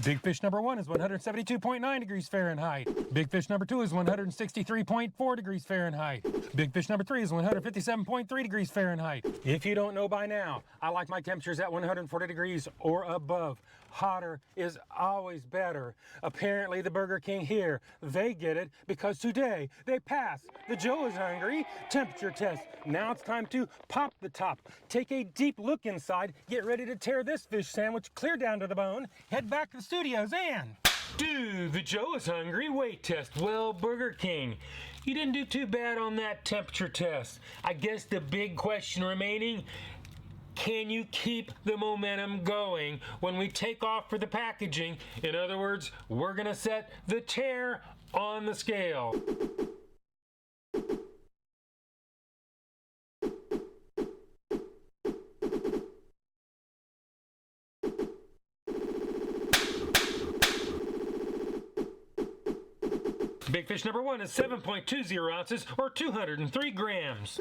Big Fish number 1 is 172.9 degrees Fahrenheit. Big Fish number 2 is 163.4 degrees Fahrenheit. Big Fish number 3 is 157.3 degrees Fahrenheit. If you don't know by now, I like my temperatures at 140 degrees or above. Hotter is always better. Apparently the Burger King here, they get it because today they passed the Joe is Hungry temperature test. Now it's time to pop the top, take a deep look inside, get ready to tear this fish sandwich clear down to the bone, head back to the studios and do the Joe is Hungry weight test. Well, Burger King, you didn't do too bad on that temperature test. I guess the big question remaining, can you keep the momentum going when we take off for the packaging? In other words, we're gonna set the tear on the scale. Big Fish number 1 is 7.20 ounces or 203 grams.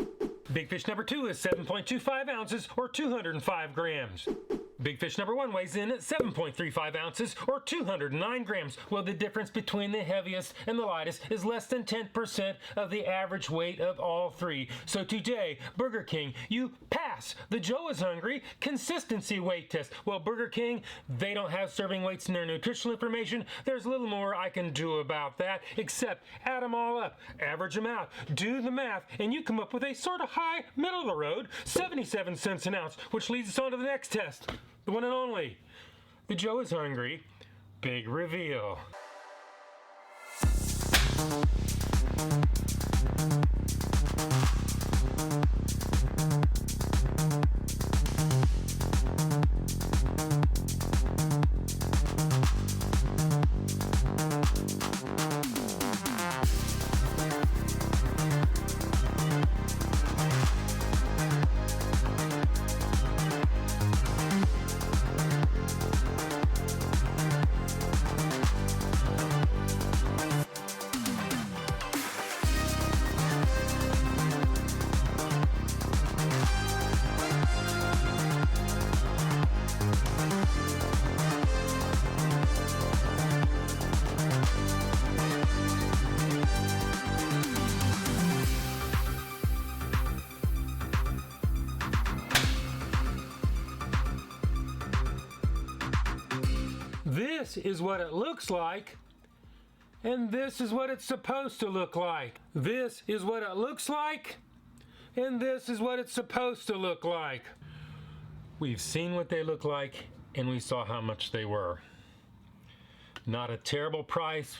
Big Fish number 2 is 7.25 ounces or 205 grams. Big Fish number 1 weighs in at 7.35 ounces or 209 grams. Well, the difference between the heaviest and the lightest is less than 10% of the average weight of all three. So today, Burger King, you pass the Joe is Hungry consistency weight test. Well, Burger King, they don't have serving weights in their nutritional information. There's a little more I can do about that, except add them all up, average them out, do the math, and you come up with a sort of high, middle of the road, 77 cents an ounce, which leads us on to the next test. The one and only, the Joe is Hungry big reveal. This is what it looks like. And this is what it's supposed to look like. This is what it looks like. And this is what it's supposed to look like. We've seen what they look like, and we saw how much they were. Not a terrible price,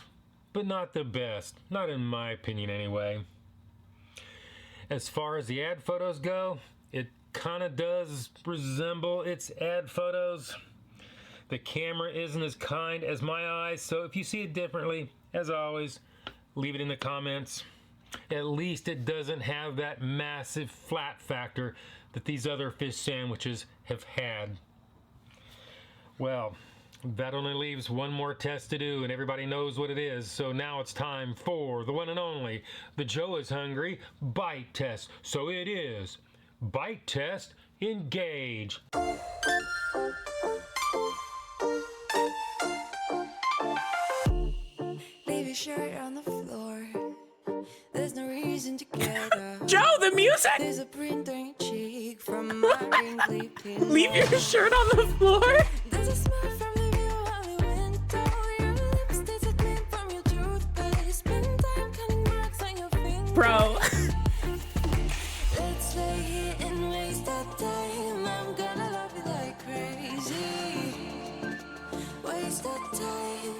but not the best. Not in my opinion, anyway. As far as the ad photos go, it kind of does resemble its ad photos. The camera isn't as kind as my eyes, so if you see it differently, as always, leave it in the comments. At least it doesn't have that massive flat factor that these other fish sandwiches have had. Well, that only leaves one more test to do, and everybody knows what it is. So now it's time for the one and only, the Joe is Hungry bite test. So it is bite test, engage. Leave your shirt on the floor. There's no reason to get up. Joe, the music! There's a print on your cheek from my wrinkly pillow. Leave your shirt on the floor? There's a smell from the view while we went over your lips. There's a glint from your toothpaste. Spend time cutting marks on your fingers. Bro. Let's lay here and waste that time. I'm gonna love you like crazy. Waste that time.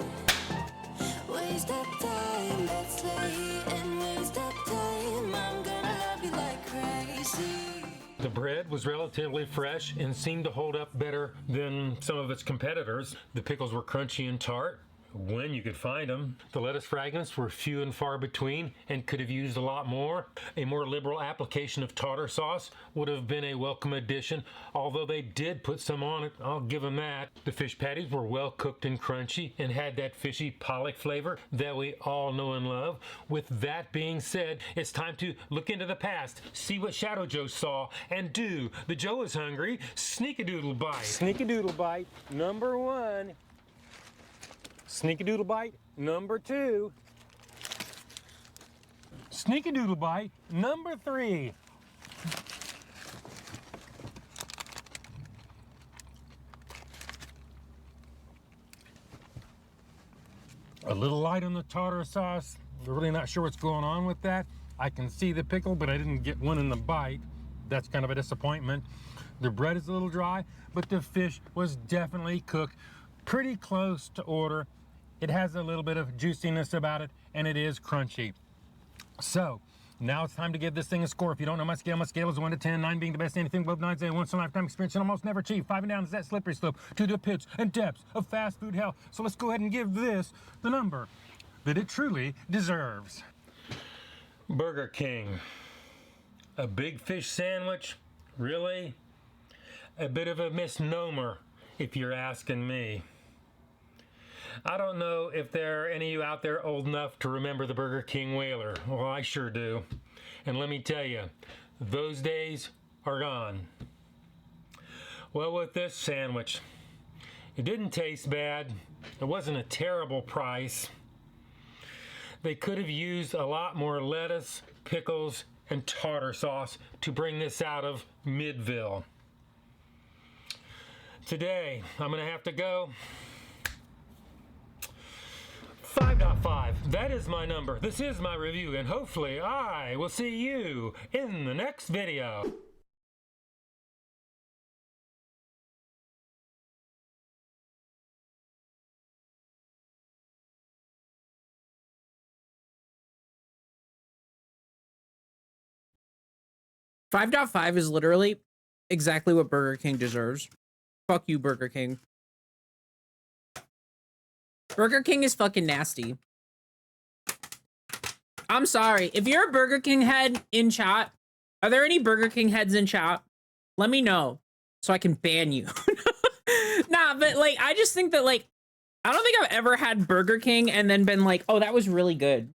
Waste that time. Let's lay here and waste that time. I'm gonna love you like crazy. The bread was relatively fresh and seemed to hold up better than some of its competitors. The pickles were crunchy and tart when you could find them. The lettuce fragments were few and far between and could have used a lot more. A more liberal application of tartar sauce would have been a welcome addition, although they did put some on it. I'll give them that. The fish patties were well cooked and crunchy and had that fishy pollock flavor that we all know and love. With that being said, it's time to look into the past, see what Shadow Joe saw, and do the Joe is Hungry Sneak-a-Doodle Bite. Sneak-a-Doodle Bite number 1. Sneak-a-Doodle Bite number 2. Sneak-a-Doodle Bite number 3. A little light on the tartar sauce. We're really not sure what's going on with that. I can see the pickle, but I didn't get one in the bite. That's kind of a disappointment. The bread is a little dry, but the fish was definitely cooked pretty close to order. It has a little bit of juiciness about it, and it is crunchy. So, now it's time to give this thing a score. If you don't know my scale is 1 to 10, 9 being the best. Anything above 9 is a once-in-a-lifetime experience and almost never achieved. 5 and down is that slippery slope to the pits and depths of fast food hell. So let's go ahead and give this the number that it truly deserves. Burger King. A big fish sandwich? Really? A bit of a misnomer, if you're asking me. I don't know if there are any of you out there old enough to remember the Burger King Whaler. Well, I sure do. And let me tell you, those days are gone. Well, with this sandwich, it didn't taste bad. It wasn't a terrible price. They could have used a lot more lettuce, pickles, and tartar sauce to bring this out of Midville. Today, I'm gonna have to go 5.5. That is my number. This is my review, and hopefully I will see you in the next video. $5.5 is literally exactly what Burger King deserves. Fuck you, Burger King. Burger King is fucking nasty. I'm sorry. If you're a Burger King head in chat, are there any Burger King heads in chat? Let me know so I can ban you. Nah, but like, I just think that like, I don't think I've ever had Burger King and then been like, oh, that was really good.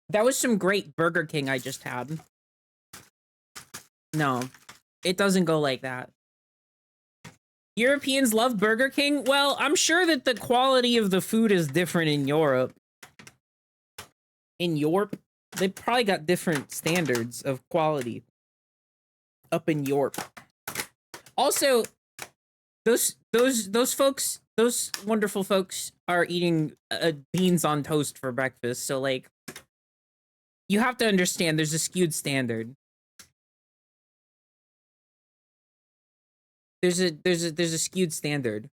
That was some great Burger King I just had. No, it doesn't go like that. Europeans love Burger King? Well, I'm sure that the quality of the food is different in Europe. In Europe? They probably got different standards of quality up in Europe. Also, those folks those wonderful folks are eating beans on toast for breakfast. So like, you have to understand there's a skewed standard. There's a skewed standard.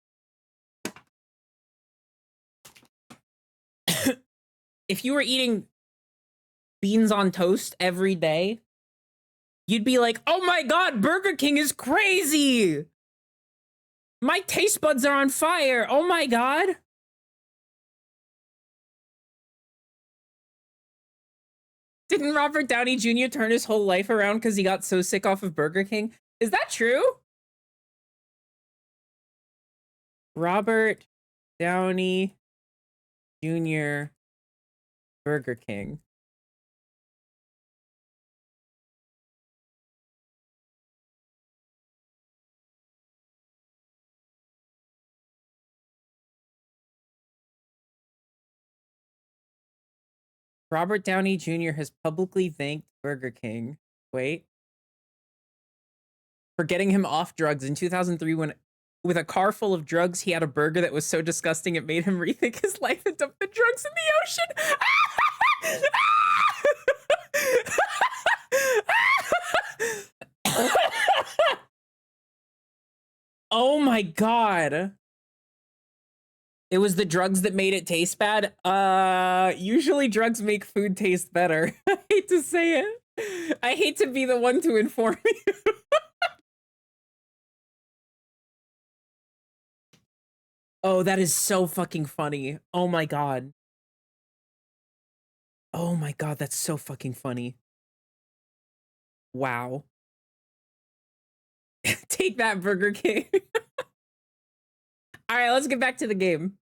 If you were eating beans on toast every day, you'd be like, oh my God, Burger King is crazy. My taste buds are on fire. Oh my God. Didn't Robert Downey Jr. turn his whole life around because he got so sick off of Burger King? Is that true? Robert Downey Jr. Burger King. Robert Downey Jr. has publicly thanked Burger King. Wait. For getting him off drugs in 2003 when, with a car full of drugs, he had a burger that was so disgusting it made him rethink his life and dump the drugs in the ocean. Oh my God. It was the drugs that made it taste bad. Usually drugs make food taste better. I hate to say it. I hate to be the one to inform you. Oh, that is so fucking funny. Oh my God. Oh my God, that's so fucking funny. Wow. Take that, Burger King. All right, let's get back to the game.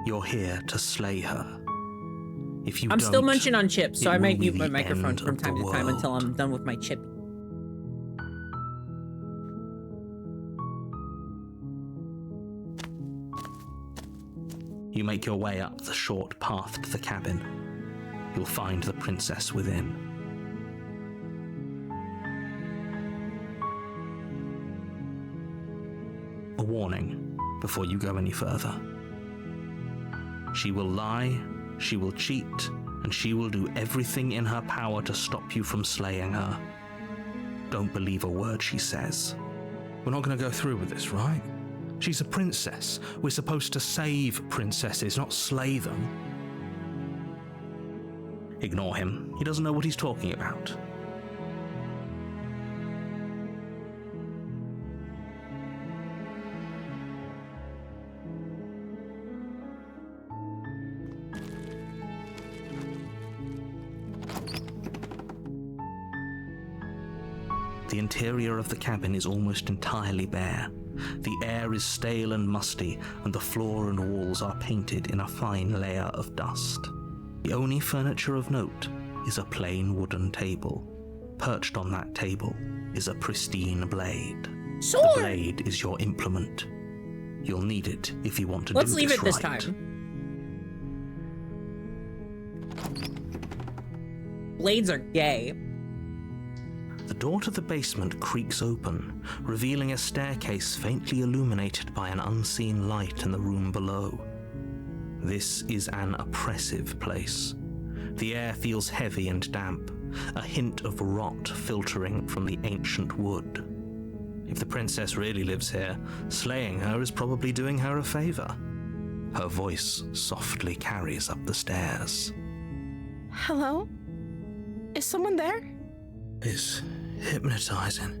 You're here to slay her. If you I'm still don't, munching on chips, so it I might will be mute my the microphone end from of the time to time until world. I'm done with my chip. You make your way up the short path to the cabin. You'll find the princess within. A warning before you go any further. She will lie, she will cheat, and she will do everything in her power to stop you from slaying her. Don't believe a word she says. We're not going to go through with this, right? She's a princess. We're supposed to save princesses, not slay them. Ignore him. He doesn't know what he's talking about. The interior of the cabin is almost entirely bare. The air is stale and musty, and the floor and walls are painted in a fine layer of dust. The only furniture of note is a plain wooden table. Perched on that table is a pristine blade. Sword! The blade is your implement. You'll need it if you want to Let's do leave this it this right. time. Blades are gay. The door to the basement creaks open, revealing a staircase faintly illuminated by an unseen light in the room below. This is an oppressive place. The air feels heavy and damp, a hint of rot filtering from the ancient wood. If the princess really lives here, slaying her is probably doing her a favor. Her voice softly carries up the stairs. Hello? Is someone there? It's hypnotizing.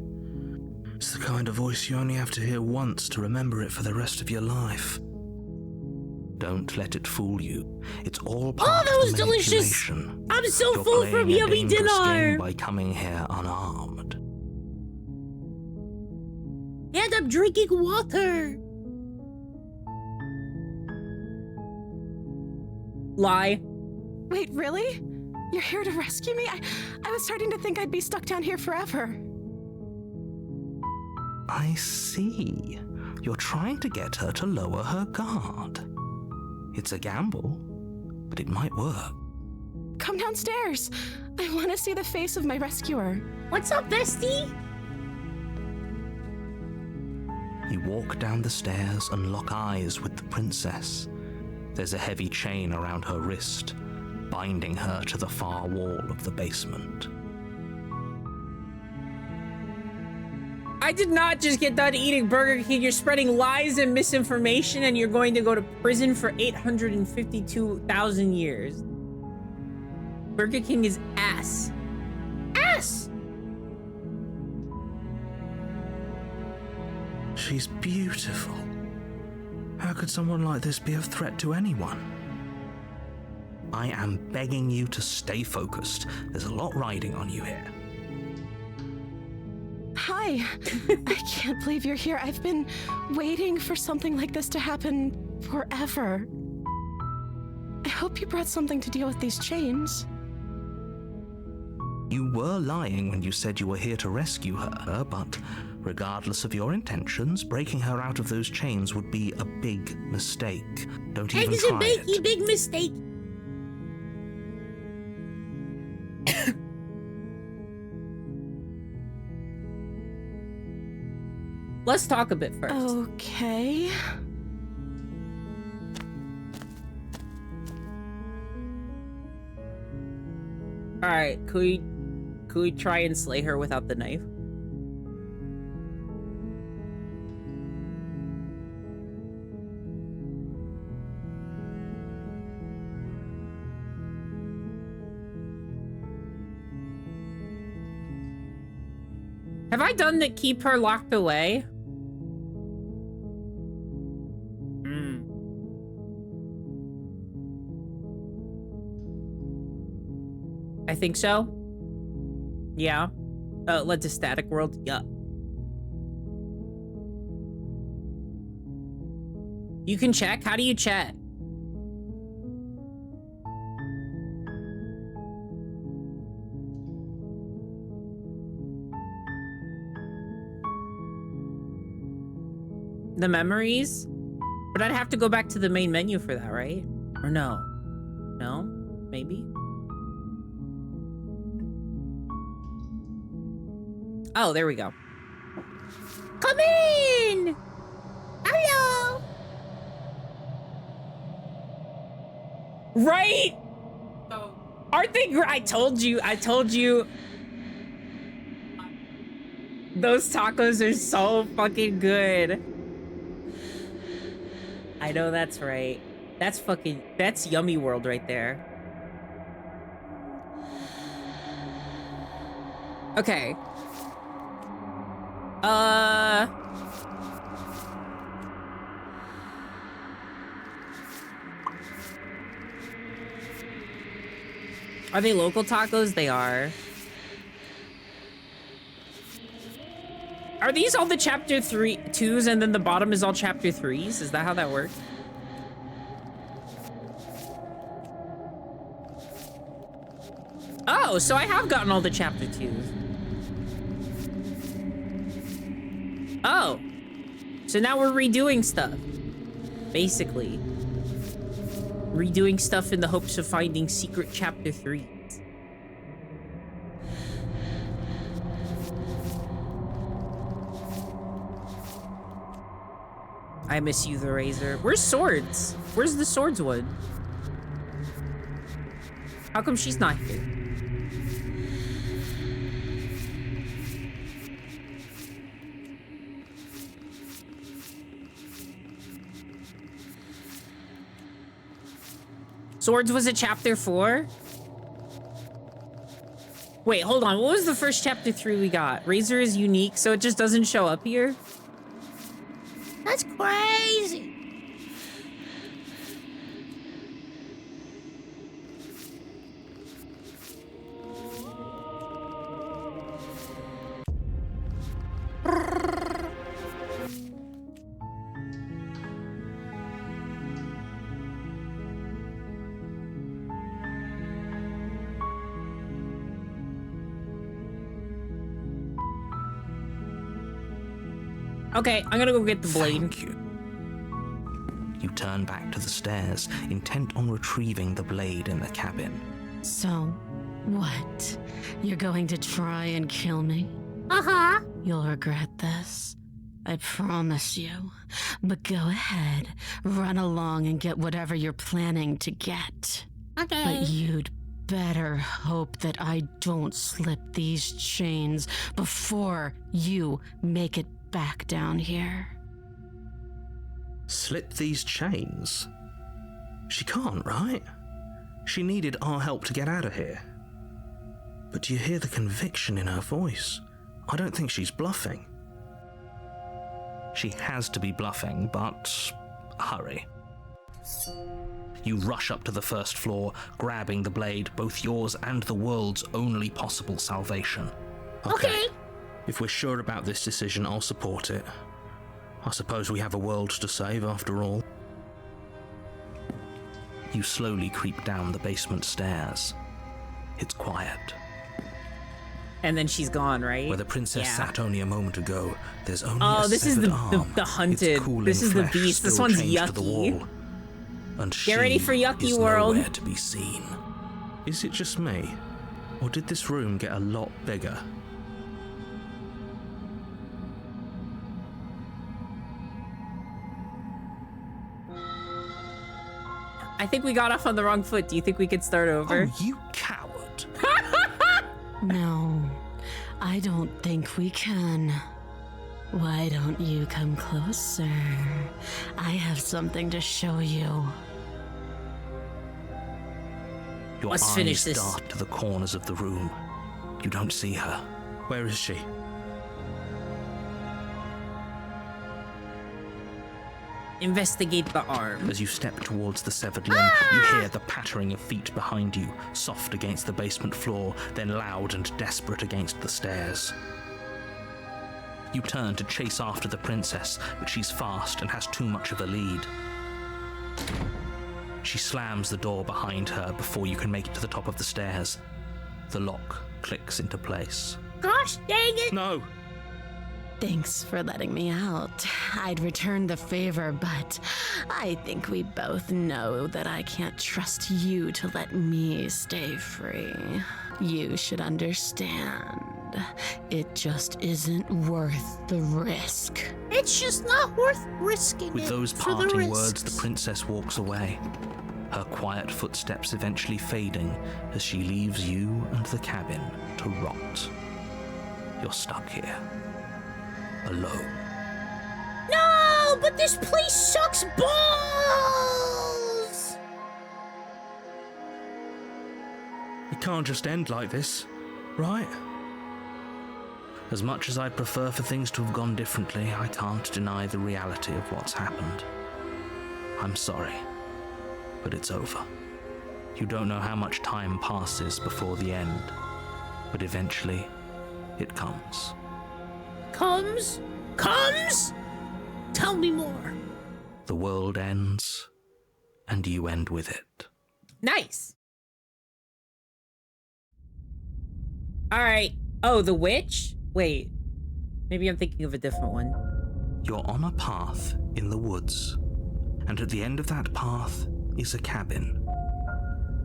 It's the kind of voice you only have to hear once to remember it for the rest of your life. Don't let it fool you. It's all part Oh, that of was the delicious! manipulation. I'm so You're full playing from a yummy dangerous dinner! game by coming here unarmed. And I'm drinking water! Lie. Wait, really? You're here to rescue me? I was starting to think I'd be stuck down here forever. I see. You're trying to get her to lower her guard. It's a gamble, but it might work. Come downstairs. I want to see the face of my rescuer. What's up, bestie? You walk down the stairs and lock eyes with the princess. There's a heavy chain around her wrist, binding her to the far wall of the basement. I did not just get done eating Burger King. You're spreading lies and misinformation, and you're going to go to prison for 852,000 years. Burger King is ass. Ass! She's beautiful. How could someone like this be a threat to anyone? I am begging you to stay focused. There's a lot riding on you here. Hi. I can't believe you're here. I've been waiting for something like this to happen forever. I hope you brought something to deal with these chains. You were lying when you said you were here to rescue her, but regardless of your intentions, breaking her out of those chains would be a big mistake. Don't even try it. Big mistake. Let's talk a bit first. Okay. Alright, could we try and slay her without the knife? Have I done that keep her locked away? I think so. Yeah. Led to static world. Yeah. You can check? How do you check? The memories? But I'd have to go back to the main menu for that, right? Or no? No? Maybe? Oh, there we go. Come in! Hello! Right? Aren't they I told you. Those tacos are so fucking good. I know that's right. That's Yummy World right there. Okay. Are they local tacos? They are. Are these all the chapter 2s and then the bottom is all chapter 3s? Is that how that works? Oh, so I have gotten all the chapter 2s. Oh. So now we're redoing stuff. Basically. Redoing stuff in the hopes of finding secret chapter 3s. I miss you, the Razor. Where's Swords? Where's the Swords one? How come she's not here? Swords was a chapter 4? Wait, hold on. What was the first chapter 3 we got? Razor is unique, so it just doesn't show up here? That's crazy. Okay, I'm gonna go get the blade. Thank you. You turn back to the stairs, intent on retrieving the blade in the cabin. So, what? You're going to try and kill me? Uh-huh. You'll regret this. I promise you. But go ahead, run along and get whatever you're planning to get. Okay. But you'd better hope that I don't slip these chains before you make it back down here. Slip these chains? She can't, right? She needed our help to get out of here. But do you hear the conviction in her voice? I don't think she's bluffing. She has to be bluffing, but hurry. You rush up to the first floor, grabbing the blade, both yours and the world's only possible salvation. Okay. If we're sure about this decision, I'll support it. I suppose we have a world to save after all. You slowly creep down the basement stairs. It's quiet. And then she's gone, right? Where the princess Yeah. sat only a moment ago, there's only Oh, a this is severed the arm. hunted. Its cooling This is the flesh beast. This still one's chained to the yucky. wall. And Get ready she for yucky is world. nowhere to be seen. Is it just me, or did this room get a lot bigger? I think we got off on the wrong foot. Do you think we could start over? Oh, you coward. No, I don't think we can. Why don't you come closer? I have something to show you. Your Let's eyes finish this. dart to the corners of the room. You don't see her. Where is she? Investigate the arm. As you step towards the severed limb, you hear the pattering of feet behind you, soft against the basement floor, then loud and desperate against the stairs. You turn to chase after the princess, but she's fast and has too much of a lead. She slams the door behind her before you can make it to the top of the stairs. The lock clicks into place. Gosh dang it! No! Thanks for letting me out. I'd return the favor, but I think we both know that I can't trust you to let me stay free. You should understand. It just isn't worth the risk. It's just not worth risking With it those for the parting risks. words, the princess walks away, her quiet footsteps eventually fading as she leaves you and the cabin to rot. You're stuck here, alone. No, but this place sucks balls! It can't just end like this, right? As much as I'd prefer for things to have gone differently, I can't deny the reality of what's happened. I'm sorry, but it's over. You don't know how much time passes before the end, but eventually it comes. Comes? Tell me more. The world ends, and you end with it. Nice. All right. Oh, the witch? Wait. Maybe I'm thinking of a different one. You're on a path in the woods, and at the end of that path is a cabin.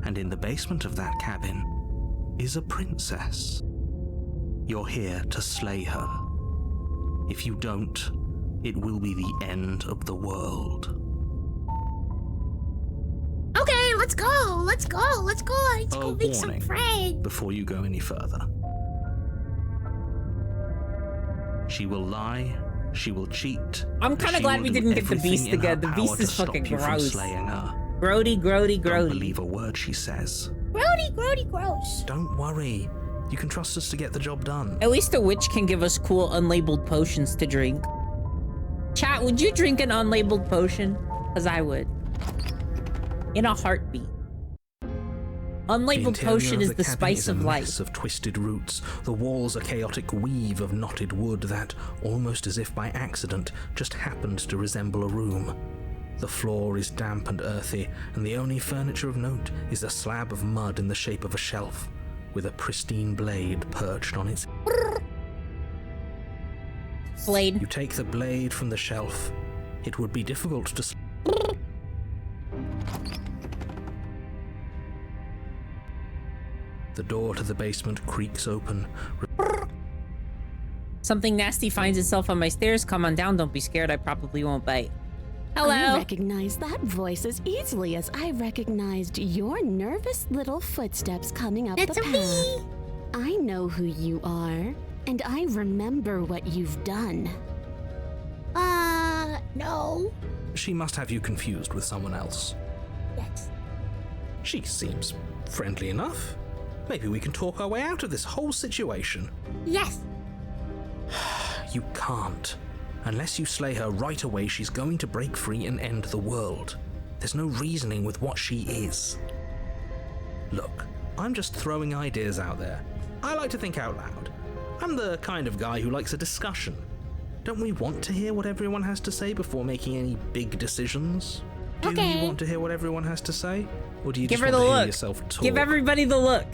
And in the basement of that cabin is a princess. You're here to slay her. If you don't, it will be the end of the world. Okay, let's go. I need to go make some Warning friends. before you go any further. She will lie, she will cheat. I'm kind of she glad will we do didn't get the everything beast in her again. The power beast to is stop fucking you from gross. slaying her. Grody. Don't believe a word she says. Grody, gross. Don't worry. You can trust us to get the job done. At least a witch can give us cool unlabeled potions to drink. Chat, would you drink an unlabeled potion? Because I would. In a heartbeat. Unlabeled potion is the spice of life. Mess of twisted roots. The walls a chaotic weave of knotted wood that, almost as if by accident, just happened to resemble a room. The floor is damp and earthy, and the only furniture of note is a slab of mud in the shape of a shelf, with a pristine blade perched on its... Blade. You take the blade from the shelf. It would be difficult to... The door to the basement creaks open. Something nasty finds itself on my stairs. Come on down. Don't be scared. I probably won't bite. Hello. I recognize that voice as easily as I recognized your nervous little footsteps coming up the path. me. I know who you are, and I remember what you've done. No. She must have you confused with someone else. Yes. She seems friendly enough. Maybe we can talk our way out of this whole situation. Yes. You can't. Unless you slay her right away, she's going to break free and end the world. There's no reasoning with what she is. Look, I'm just throwing ideas out there. I like to think out loud. I'm the kind of guy who likes a discussion. Don't we want to hear what everyone has to say before making any big decisions? Do you want to hear what everyone has to say? Or do you Give just her want the to hear look. yourself talk? Give everybody the look.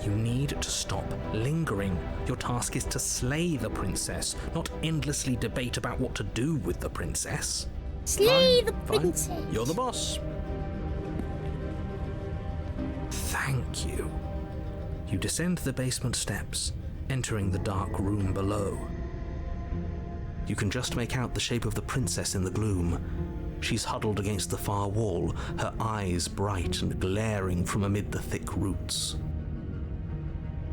You need to stop lingering. Your task is to slay the princess, not endlessly debate about what to do with the princess. Slay the Fine. princess. You're the boss. Thank you. You descend the basement steps, entering the dark room below. You can just make out the shape of the princess in the gloom. She's huddled against the far wall, her eyes bright and glaring from amid the thick roots.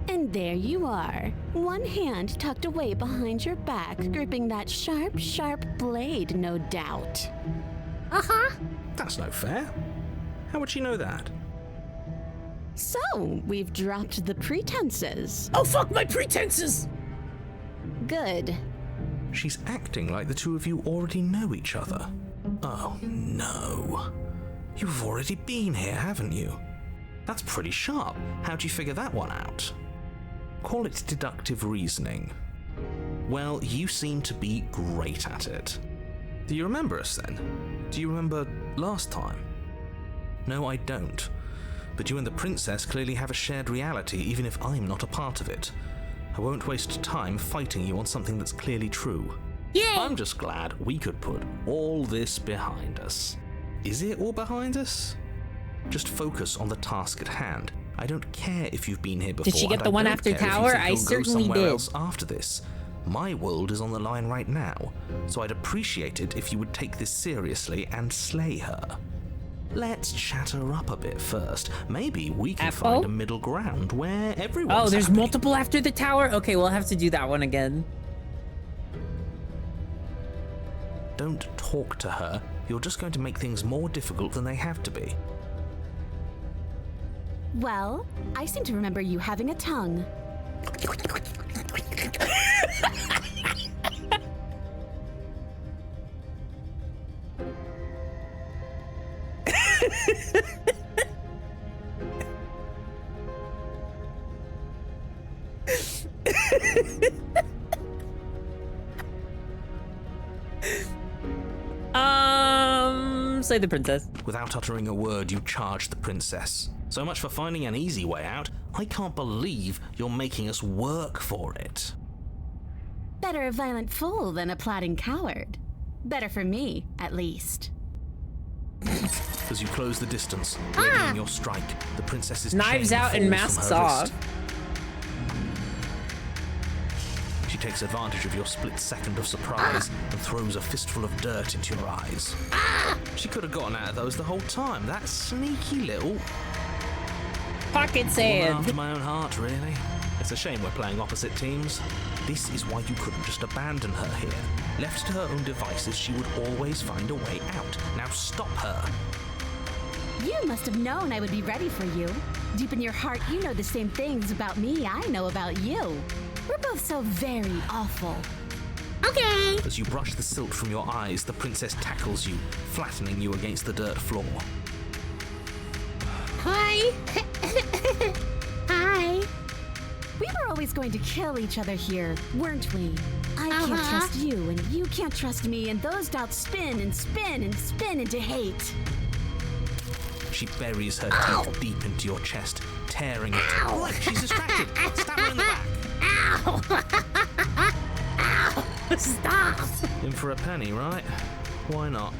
And there you are, one hand tucked away behind your back, gripping that sharp, sharp blade, no doubt. That's no fair. How would she know that? So, we've dropped the pretenses. Oh, fuck my pretenses! Good. She's acting like the two of you already know each other. Oh, no. You've already been here, haven't you? That's pretty sharp. How'd you figure that one out? Call it deductive reasoning. Well, you seem to be great at it. Do you remember us then? Do you remember last time? No, I don't. But you and the princess clearly have a shared reality, even if I'm not a part of it. I won't waste time fighting you on something that's clearly true. Yay! I'm just glad we could put all this behind us. Is it all behind us? Just focus on the task at hand. I don't care if you've been here before. Did she get and the I one don't after care if you Tower? think I you'll go certainly somewhere did. else after this. My world is on the line right now, so I'd appreciate it if you would take this seriously and slay her. Let's chat her up a bit first. Maybe we can find a middle ground where everyone's Oh, there's happy. multiple after the tower? Okay, we'll have to do that one again. Don't talk to her. You're just going to make things more difficult than they have to be. Well, I seem to remember you having a tongue. Slay the princess. Without uttering a word, you charge the princess. So much for finding an easy way out. I can't believe you're making us work for it. Better a violent fool than a plotting coward. Better for me, at least. As you close the distance, readying your strike, the princess's Knives chain out and falls masks from her off. wrist. She takes advantage of your split second of surprise and throws a fistful of dirt into your eyes. She could have gotten out of those the whole time. That sneaky little... Pocket Woman sand. after my own heart, really. It's a shame we're playing opposite teams. This is why you couldn't just abandon her here. Left to her own devices, she would always find a way out. Now stop her. You must have known I would be ready for you. Deep in your heart, you know the same things about me I know about you. We're both so very awful. Okay. As you brush the silt from your eyes, the princess tackles you, flattening you against the dirt floor. Hi. Hi. We were always going to kill each other here, weren't we? I can't trust you, and you can't trust me, and those doubts spin and spin and spin into hate. She buries her teeth deep into your chest, tearing it. Right, she's distracted. Stab her in the back. Stop! In for a penny, right? Why not?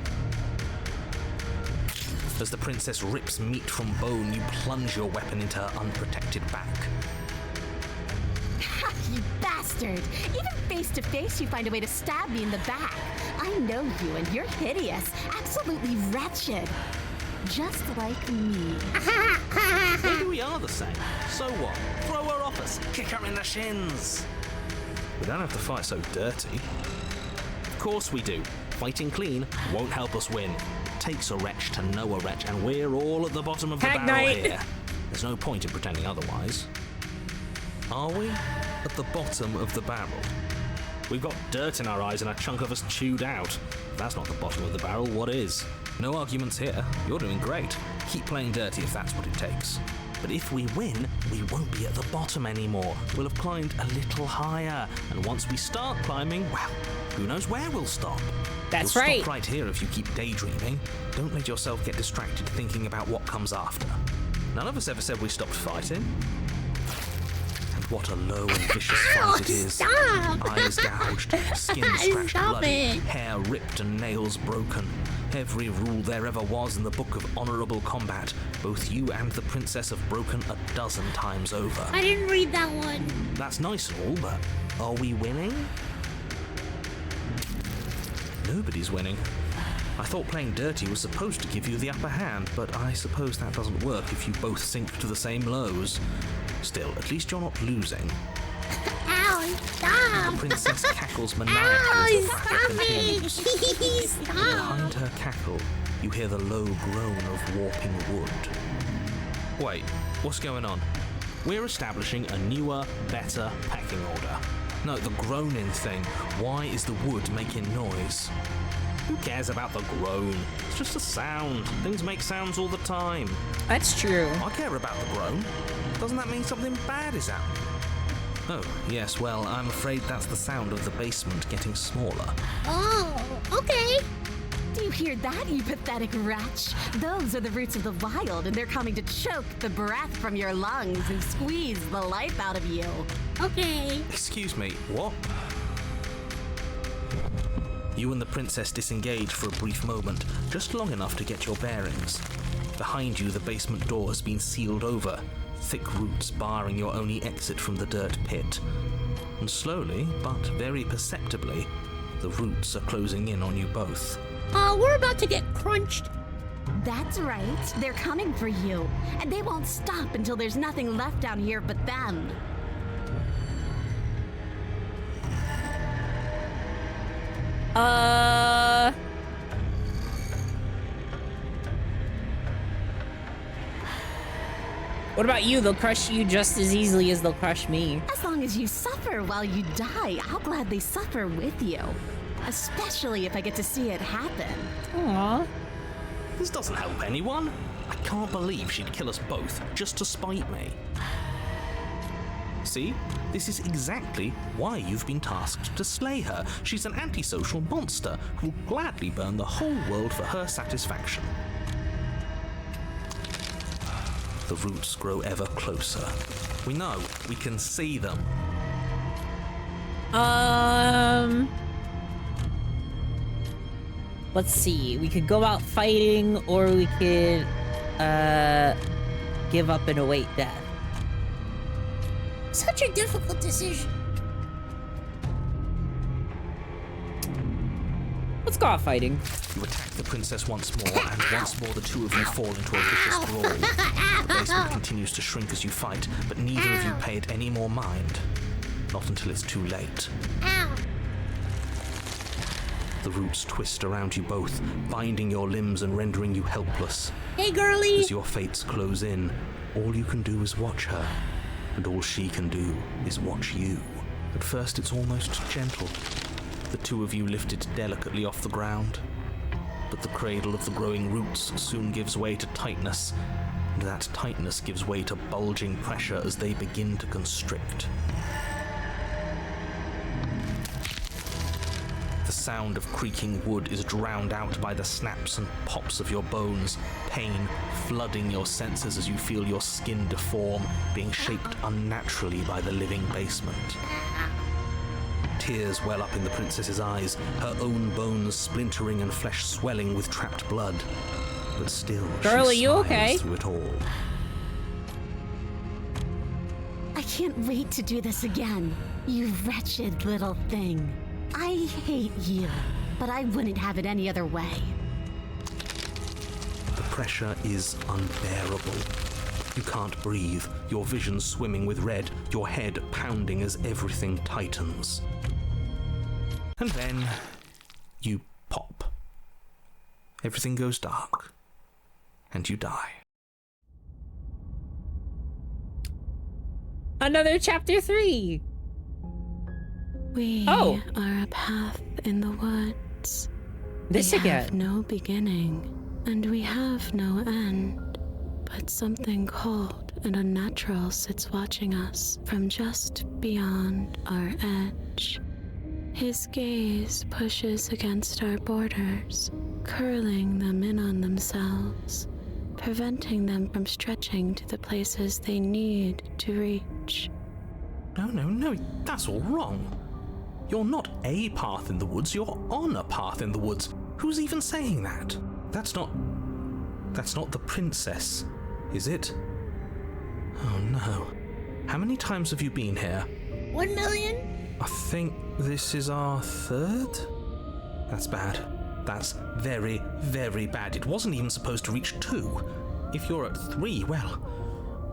As the princess rips meat from bone, you plunge your weapon into her unprotected back. You bastard! Even face to face, you find a way to stab me in the back. I know you, and you're hideous, absolutely wretched. Just like me. Maybe we are the same. So what? Throw her off us, kick her in the shins. We don't have to fight so dirty. Of course we do. Fighting clean won't help us win. It takes a wretch to know a wretch, and we're all at the bottom of the Tag barrel night. here. There's no point in pretending otherwise. Are we at the bottom of the barrel? We've got dirt in our eyes and a chunk of us chewed out. If that's not the bottom of the barrel, what is? No arguments here. You're doing great. Keep playing dirty if that's what it takes. But if we win, we won't be at the bottom anymore. We'll have climbed a little higher. And once we start climbing, well, who knows where we'll stop? That's You'll right. Stop right here if you keep daydreaming. Don't let yourself get distracted thinking about what comes after. None of us ever said we stopped fighting. And what a low and vicious fight it is. Stop! Eyes gouged, skin scratched Stop bloody, it. hair ripped and nails broken. Every rule there ever was in the Book of Honourable Combat, both you and the princess have broken a dozen times over. I didn't read that one. That's nice and all, but are we winning? Nobody's winning. I thought playing dirty was supposed to give you the upper hand, but I suppose that doesn't work if you both sink to the same lows. Still, at least you're not losing. Ow, stop! The princess cackles maniacally Ow, as the stop battle it! continues. Stop! Behind her cackle, you hear the low groan of warping wood. Wait, what's going on? We're establishing a newer, better pecking order. No, the groaning thing. Why is the wood making noise? Who cares about the groan? It's just a sound. Things make sounds all the time. That's true. I care about the groan. Doesn't that mean something bad is happening? Oh, yes, well, I'm afraid that's the sound of the basement getting smaller. Oh, okay. Do you hear that, you pathetic wretch? Those are the roots of the wild, and they're coming to choke the breath from your lungs and squeeze the life out of you. Okay. Excuse me, what? You and the princess disengage for a brief moment, just long enough to get your bearings. Behind you, the basement door has been sealed over, thick roots barring your only exit from the dirt pit. And slowly, but very perceptibly, the roots are closing in on you both. We're about to get crunched. That's right. They're coming for you. And they won't stop until there's nothing left down here but them. What about you? They'll crush you just as easily as they'll crush me. As long as you suffer while you die, I'll gladly suffer with you. Especially if I get to see it happen. Aww. This doesn't help anyone. I can't believe she'd kill us both just to spite me. See? This is exactly why you've been tasked to slay her. She's an antisocial monster who will gladly burn the whole world for her satisfaction. The roots grow ever closer. We know. We can see them. Let's see. We could go out fighting, or we could, give up and await death. Such a difficult decision. Let's go out fighting. You attack the princess once more, and once more the two of you fall into a vicious brawl. The basement continues to shrink as you fight, but neither of you pay it any more mind. Not until it's too late. The roots twist around you both, binding your limbs and rendering you helpless. Hey, girlie! As your fates close in, all you can do is watch her, and all she can do is watch you. At first it's almost gentle. The two of you lifted delicately off the ground. But the cradle of the growing roots soon gives way to tightness, and that tightness gives way to bulging pressure as they begin to constrict. The sound of creaking wood is drowned out by the snaps and pops of your bones, pain flooding your senses as you feel your skin deform, being shaped unnaturally by the living basement. Tears well up in the princess's eyes, her own bones splintering and flesh swelling with trapped blood. But still, Girl, are she you smiles okay? through it all. I can't wait to do this again. You wretched little thing. I hate you, but I wouldn't have it any other way. The pressure is unbearable. You can't breathe, your vision swimming with red, your head pounding as everything tightens. And then you pop. Everything goes dark, and you die. Another chapter 3. We Oh. are a path in the woods. This we again. have no beginning, and we have no end. But something cold and unnatural sits watching us from just beyond our edge. His gaze pushes against our borders, curling them in on themselves, preventing them from stretching to the places they need to reach. No, that's all wrong. You're not a path in the woods, you're on a path in the woods. Who's even saying that? That's not the princess, is it? Oh no. How many times have you been here? 1 million? I think this is our 3rd? That's bad. That's very, very bad. It wasn't even supposed to reach 2. If you're at 3, well,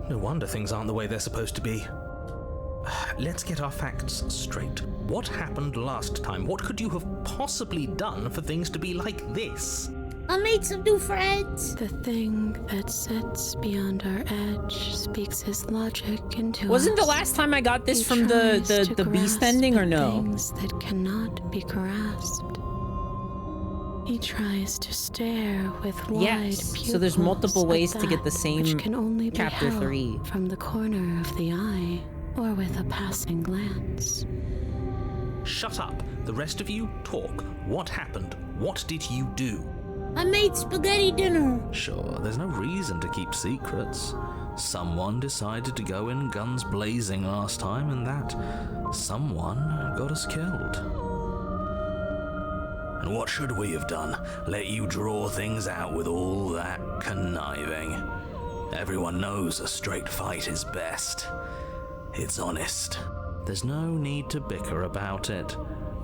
no wonder things aren't the way they're supposed to be. Let's get our facts straight. What happened last time? What could you have possibly done for things to be like this? I made some new friends. The thing that sits beyond our edge speaks his logic into Wasn't us. the last time I got this He from tries to the beast grasp ending or at no? Things that cannot be grasped. He tries to stare with wide Yes. pupils So there's multiple at ways to get the that same which can only be chapter held 3. from the corner of the eye or with a passing glance. Shut up. The rest of you, talk. What happened? What did you do? I made spaghetti dinner. Sure, there's no reason to keep secrets. Someone decided to go in guns blazing last time, and that someone got us killed. And what should we have done? Let you draw things out with all that conniving? Everyone knows a straight fight is best. It's honest. There's no need to bicker about it.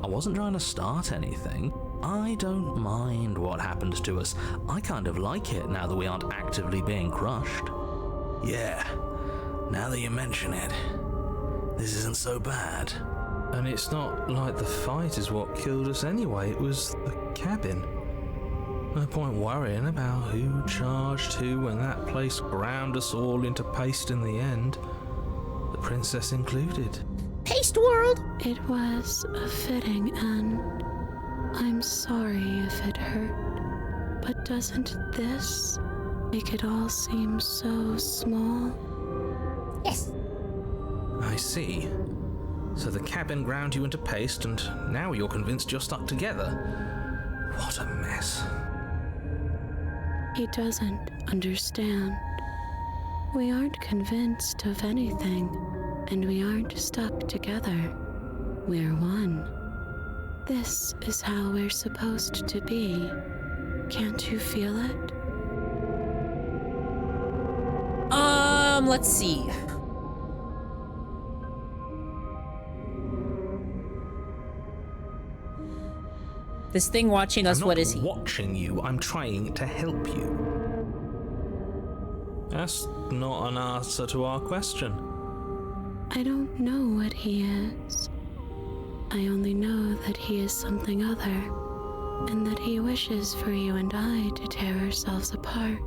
I wasn't trying to start anything. I don't mind what happened to us. I kind of like it now that we aren't actively being crushed. Yeah, now that you mention it, this isn't so bad. And it's not like the fight is what killed us anyway, it was the cabin. No point worrying about who charged who when that place ground us all into paste in the end. The princess included. Paste world. It was a fitting end. I'm sorry if it hurt, but doesn't this make it all seem so small? Yes. I see. So the cabin ground you into paste, and now you're convinced you're stuck together. What a mess. He doesn't understand. We aren't convinced of anything, and we aren't stuck together. We're one. This is how we're supposed to be. Can't you feel it? Let's see. This thing watching us, what is he? I'm not watching you, I'm trying to help you. That's not an answer to our question. I don't know what he is. I only know that he is something other, and that he wishes for you and I to tear ourselves apart.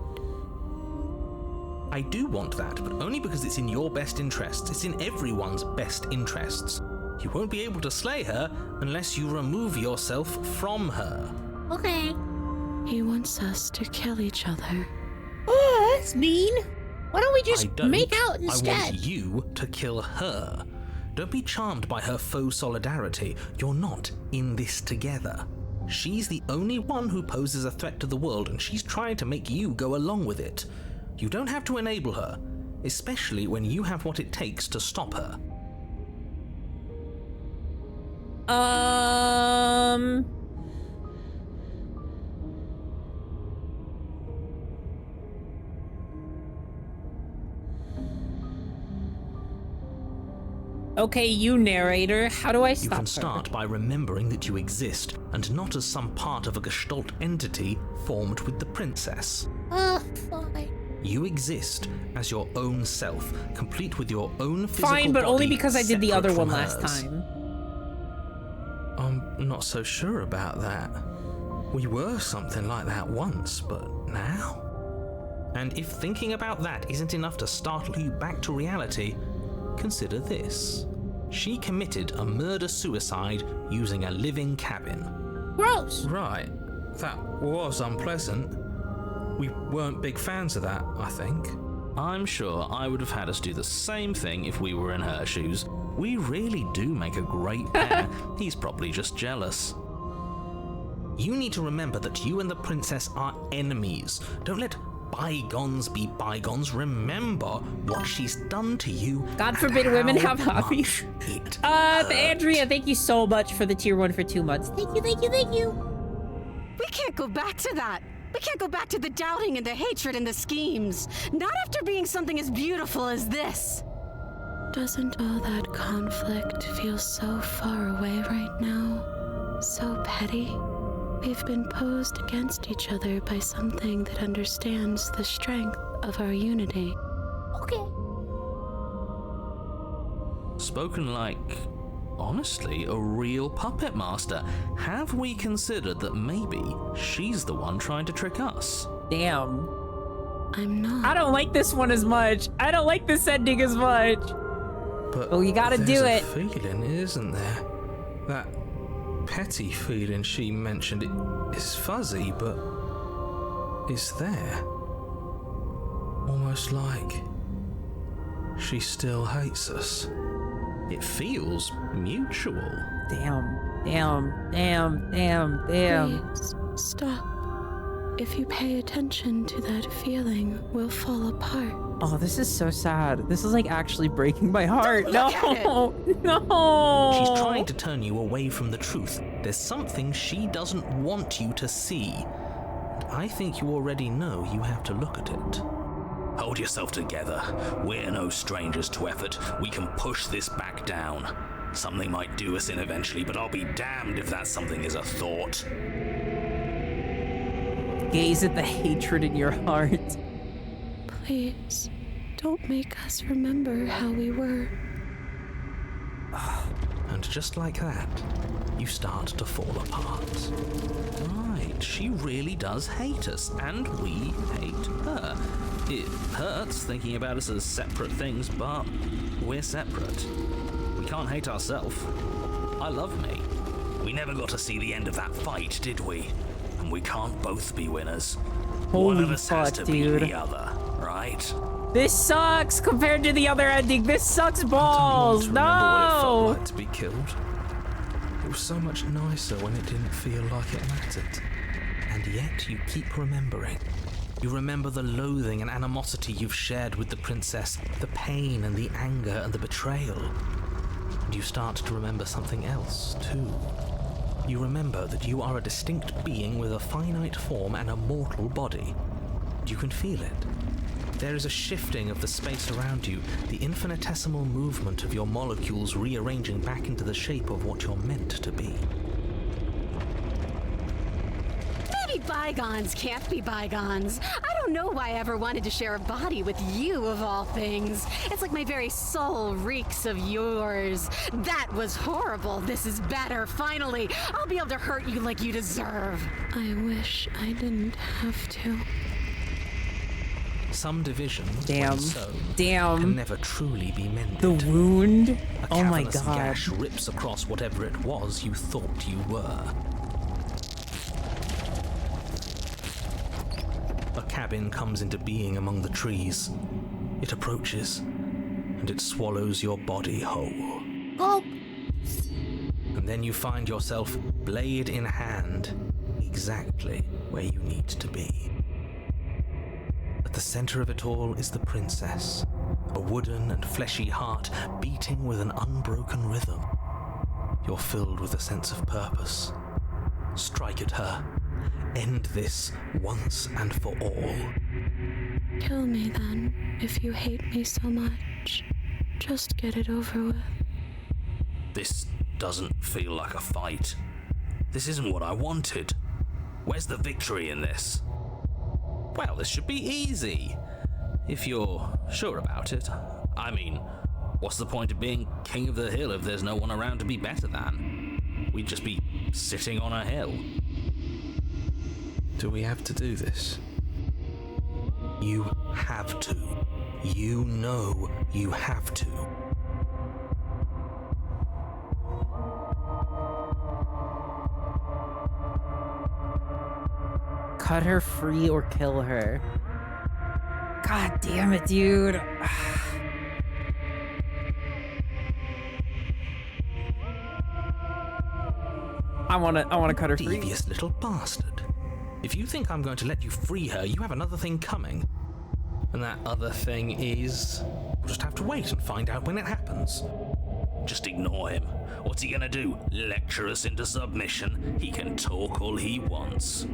I do want that, but only because it's in your best interests. It's in everyone's best interests. You won't be able to slay her unless you remove yourself from her. Okay. He wants us to kill each other. Oh, that's mean. Why don't we just I don't. make out I instead? want you to kill her. Don't be charmed by her faux solidarity. You're not in this together. She's the only one who poses a threat to the world, and she's trying to make you go along with it. You don't have to enable her, especially when you have what it takes to stop her. Okay, you narrator, how do I stop You can her? start by remembering that you exist, and not as some part of a Gestalt entity formed with the princess. Fine. You exist as your own self, complete with your own physical Fine, but only body, because I did the separate other one from last hers. time. I'm not so sure about that. We were something like that once, but now? And if thinking about that isn't enough to startle you back to reality, consider this. She committed a murder-suicide using a living cabin. Gross! Right. That was unpleasant. We weren't big fans of that, I think. I'm sure I would have had us do the same thing if we were in her shoes. We really do make a great pair. He's probably just jealous. You need to remember that you and the princess are enemies. Don't let bygones be bygones. Remember what she's done to you. God forbid women have hobbies. Andrea, thank you so much for the tier 1 for 2 months. Thank you, thank you, thank you. We can't go back to that. We can't go back to the doubting and the hatred and the schemes. Not after being something as beautiful as this. Doesn't all that conflict feel so far away right now? So petty? We've been posed against each other by something that understands the strength of our unity. Okay. Spoken like, honestly, a real puppet master. Have we considered that maybe she's the one trying to trick us? Damn. I'm not. I don't like this one as much. I don't like this ending as much. But oh, you gotta do there's it. a feeling, isn't there? That petty feeling she mentioned, it is fuzzy, but it's there. Almost like she still hates us. It feels mutual. Damn, damn, damn, damn, damn. Please, stop. If you pay attention to that feeling, we'll fall apart. Oh, this is so sad. This is like actually breaking my heart. Don't look at No, no. She's trying to turn you away from the truth. There's something she doesn't want you to see. And I think you already know you have to look at it. Hold yourself together. We're no strangers to effort. We can push this back down. Something might do us in eventually, but I'll be damned if that something is a thought. Gaze at the hatred in your heart. Please, don't make us remember how we were. And just like that, you start to fall apart. Right, she really does hate us, and we hate her. It hurts thinking about us as separate things, but we're separate. We can't hate ourselves. I love me. We never got to see the end of that fight, did we? And we can't both be winners. Holy One of us has fuck, to dude. be the other, right? This sucks compared to the other ending. This sucks balls. Remember what it felt No. like to be killed. It was so much nicer when it didn't feel like it mattered. And yet you keep remembering. You remember the loathing and animosity you've shared with the princess, the pain and the anger and the betrayal. And you start to remember something else, too. You remember that you are a distinct being with a finite form and a mortal body. You can feel it. There is a shifting of the space around you, the infinitesimal movement of your molecules rearranging back into the shape of what you're meant to be. Maybe bygones can't be bygones. I don't know why I ever wanted to share a body with you, of all things. It's like my very soul reeks of yours. That was horrible. This is better. Finally, I'll be able to hurt you like you deserve. I wish I didn't have to. Some division, Damn. when so, Damn. can never truly be mended. The wound. A Oh my cavernous god. gash rips across whatever it was you thought you were. A cabin comes into being among the trees. It approaches, and it swallows your body whole. Oh. And then you find yourself, blade in hand, exactly where you need to be. At the center of it all is the princess, a wooden and fleshy heart beating with an unbroken rhythm. You're filled with a sense of purpose. Strike at her. End this once and for all. Kill me then, if you hate me so much. Just get it over with. This doesn't feel like a fight. This isn't what I wanted. Where's the victory in this? Well, this should be easy. If you're sure about it. I mean, what's the point of being king of the hill if there's no one around to be better than? We'd just be sitting on a hill. Do we have to do this? You have to. You know you have to. Cut her free or kill her. God damn it, dude. I wanna cut her free. Devious little bastard. If you think I'm going to let you free her, you have another thing coming. And that other thing is... we'll just have to wait and find out when it happens. Just ignore him. What's he gonna do? Lecture us into submission? He can talk all he wants.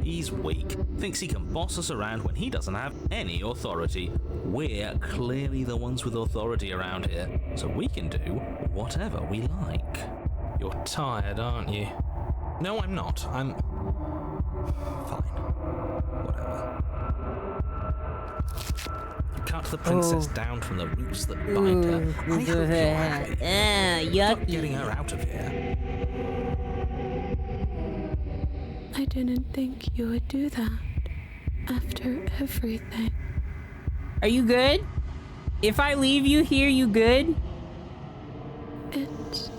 He's weak, thinks he can boss us around when he doesn't have any authority. We're clearly the ones with authority around here, so we can do whatever we like. You're tired, aren't you? No, I'm not. I'm... fine. Whatever. You cut the princess down from the roots that bind her. I hope you're happy. Stop getting her out of here. I didn't think you would do that. After everything. Are you good? If I leave you here, you good? It's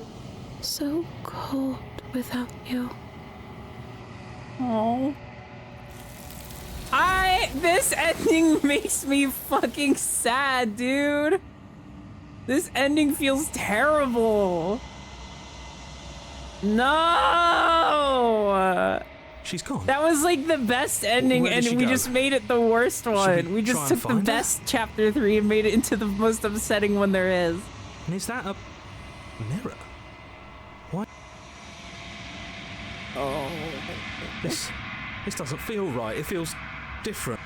so cold without you. Oh. This ending makes me fucking sad, dude. This ending feels terrible. No. She's gone. That was like the best ending, Where did and she we go? just made it the worst one. We try just and took the find her? best chapter 3 and made it into the most upsetting one there is. And is that a mirror? What? Oh. This doesn't feel right. It feels different.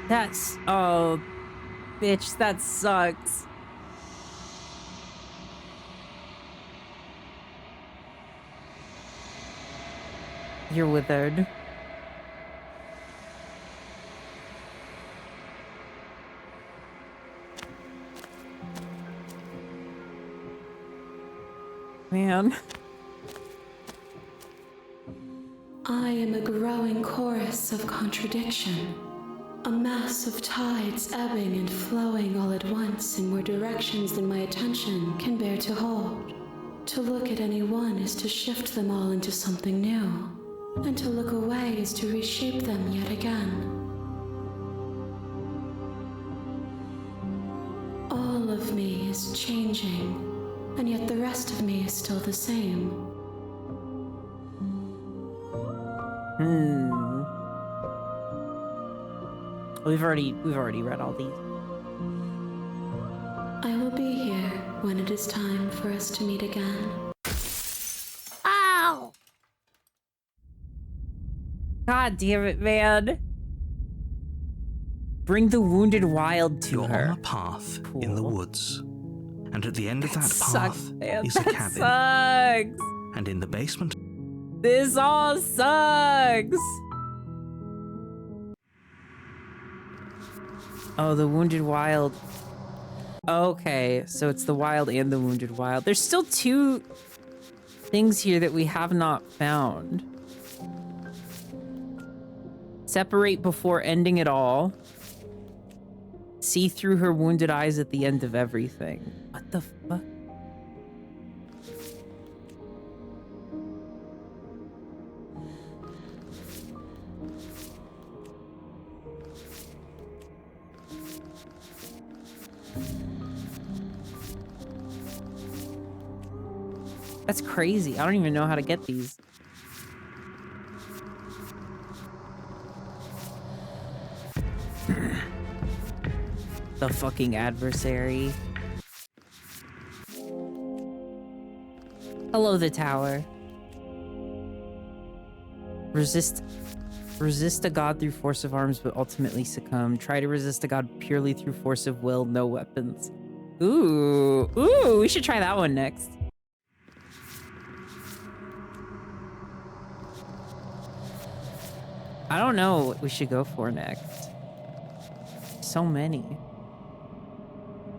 That's... oh, bitch, that sucks. You're withered. Man. I am a growing chorus of contradiction. A mass of tides ebbing and flowing all at once in more directions than my attention can bear to hold. To look at any one is to shift them all into something new, and to look away is to reshape them yet again. All of me is changing, and yet the rest of me is still the same. We've already read all these. I will be here when it is time for us to meet again. Ow! God damn it, man. Bring the wounded wild to You're her. on a path in the woods. And at the end of that Sucks, path man. is a That cabin. sucks. And in the basement, This all sucks. Oh, the wounded wild. Okay, so it's the wild and the wounded wild. There's still 2 things here that we have not found. Separate before ending it all. See through her wounded eyes at the end of everything. What the fuck? That's crazy. I don't even know how to get these. The fucking adversary. Hello, the tower. Resist a god through force of arms, but ultimately succumb. Try to resist a god purely through force of will, no weapons. Ooh, we should try that one next. I don't know what we should go for next. So many.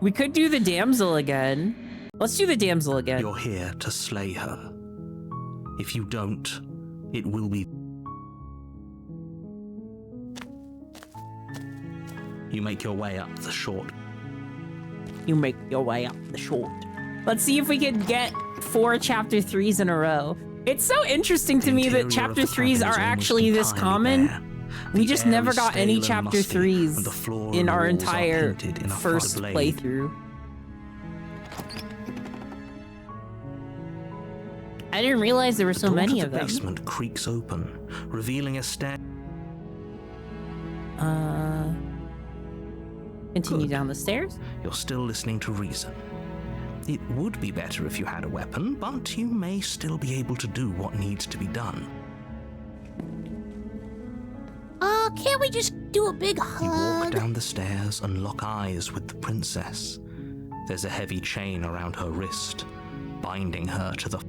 We could do the damsel again. Let's do the damsel again. You're here to slay her. If you don't, it will be... You make your way up the short. You make your way up the short. Let's see if we can get 4 chapter 3s in a row. It's so interesting to me that chapter 3s are actually this common. We just never got any chapter 3s in our entire first playthrough. I didn't realize there were so many of them. The basement creaks open, revealing a stair. Continue down the stairs. You're still listening to reason. It would be better if you had a weapon, but you may still be able to do what needs to be done. Can't we just do a big hug? You walk down the stairs and lock eyes with the princess. There's a heavy chain around her wrist, binding her to the...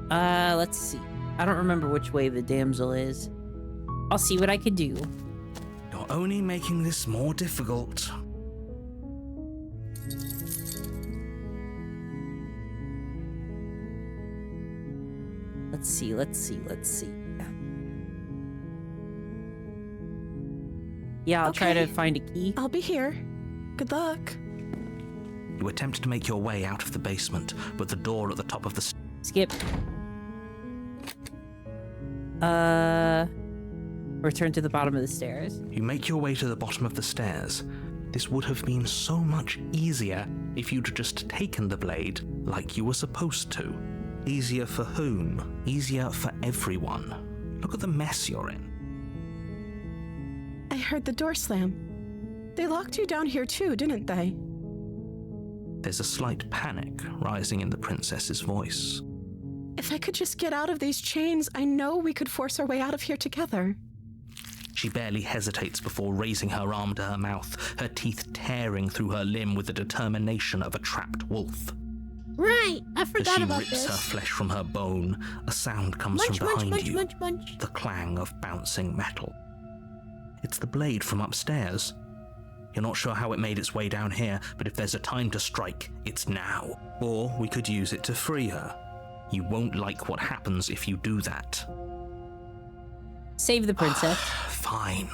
Let's see. I don't remember which way the damsel is. I'll see what I could do. You're only making this more difficult. Let's see. Yeah, I'll try to find a key. I'll be here. Good luck. You attempt to make your way out of the basement, but the door at the top of the... Skip. Return to the bottom of the stairs. You make your way to the bottom of the stairs. This would have been so much easier if you'd just taken the blade like you were supposed to. Easier for whom? Easier for everyone. Look at the mess you're in. I heard the door slam. They locked you down here too, didn't they? There's a slight panic rising in the princess's voice. If I could just get out of these chains, I know we could force our way out of here together. She barely hesitates before raising her arm to her mouth, her teeth tearing through her limb with the determination of a trapped wolf. Right, I forgot about this. As she rips this. her flesh from her bone, a sound comes from behind you. The clang of bouncing metal. It's the blade from upstairs. You're not sure how it made its way down here, but if there's a time to strike, it's now. Or we could use it to free her. You won't like what happens if you do that. Save the princess. Fine.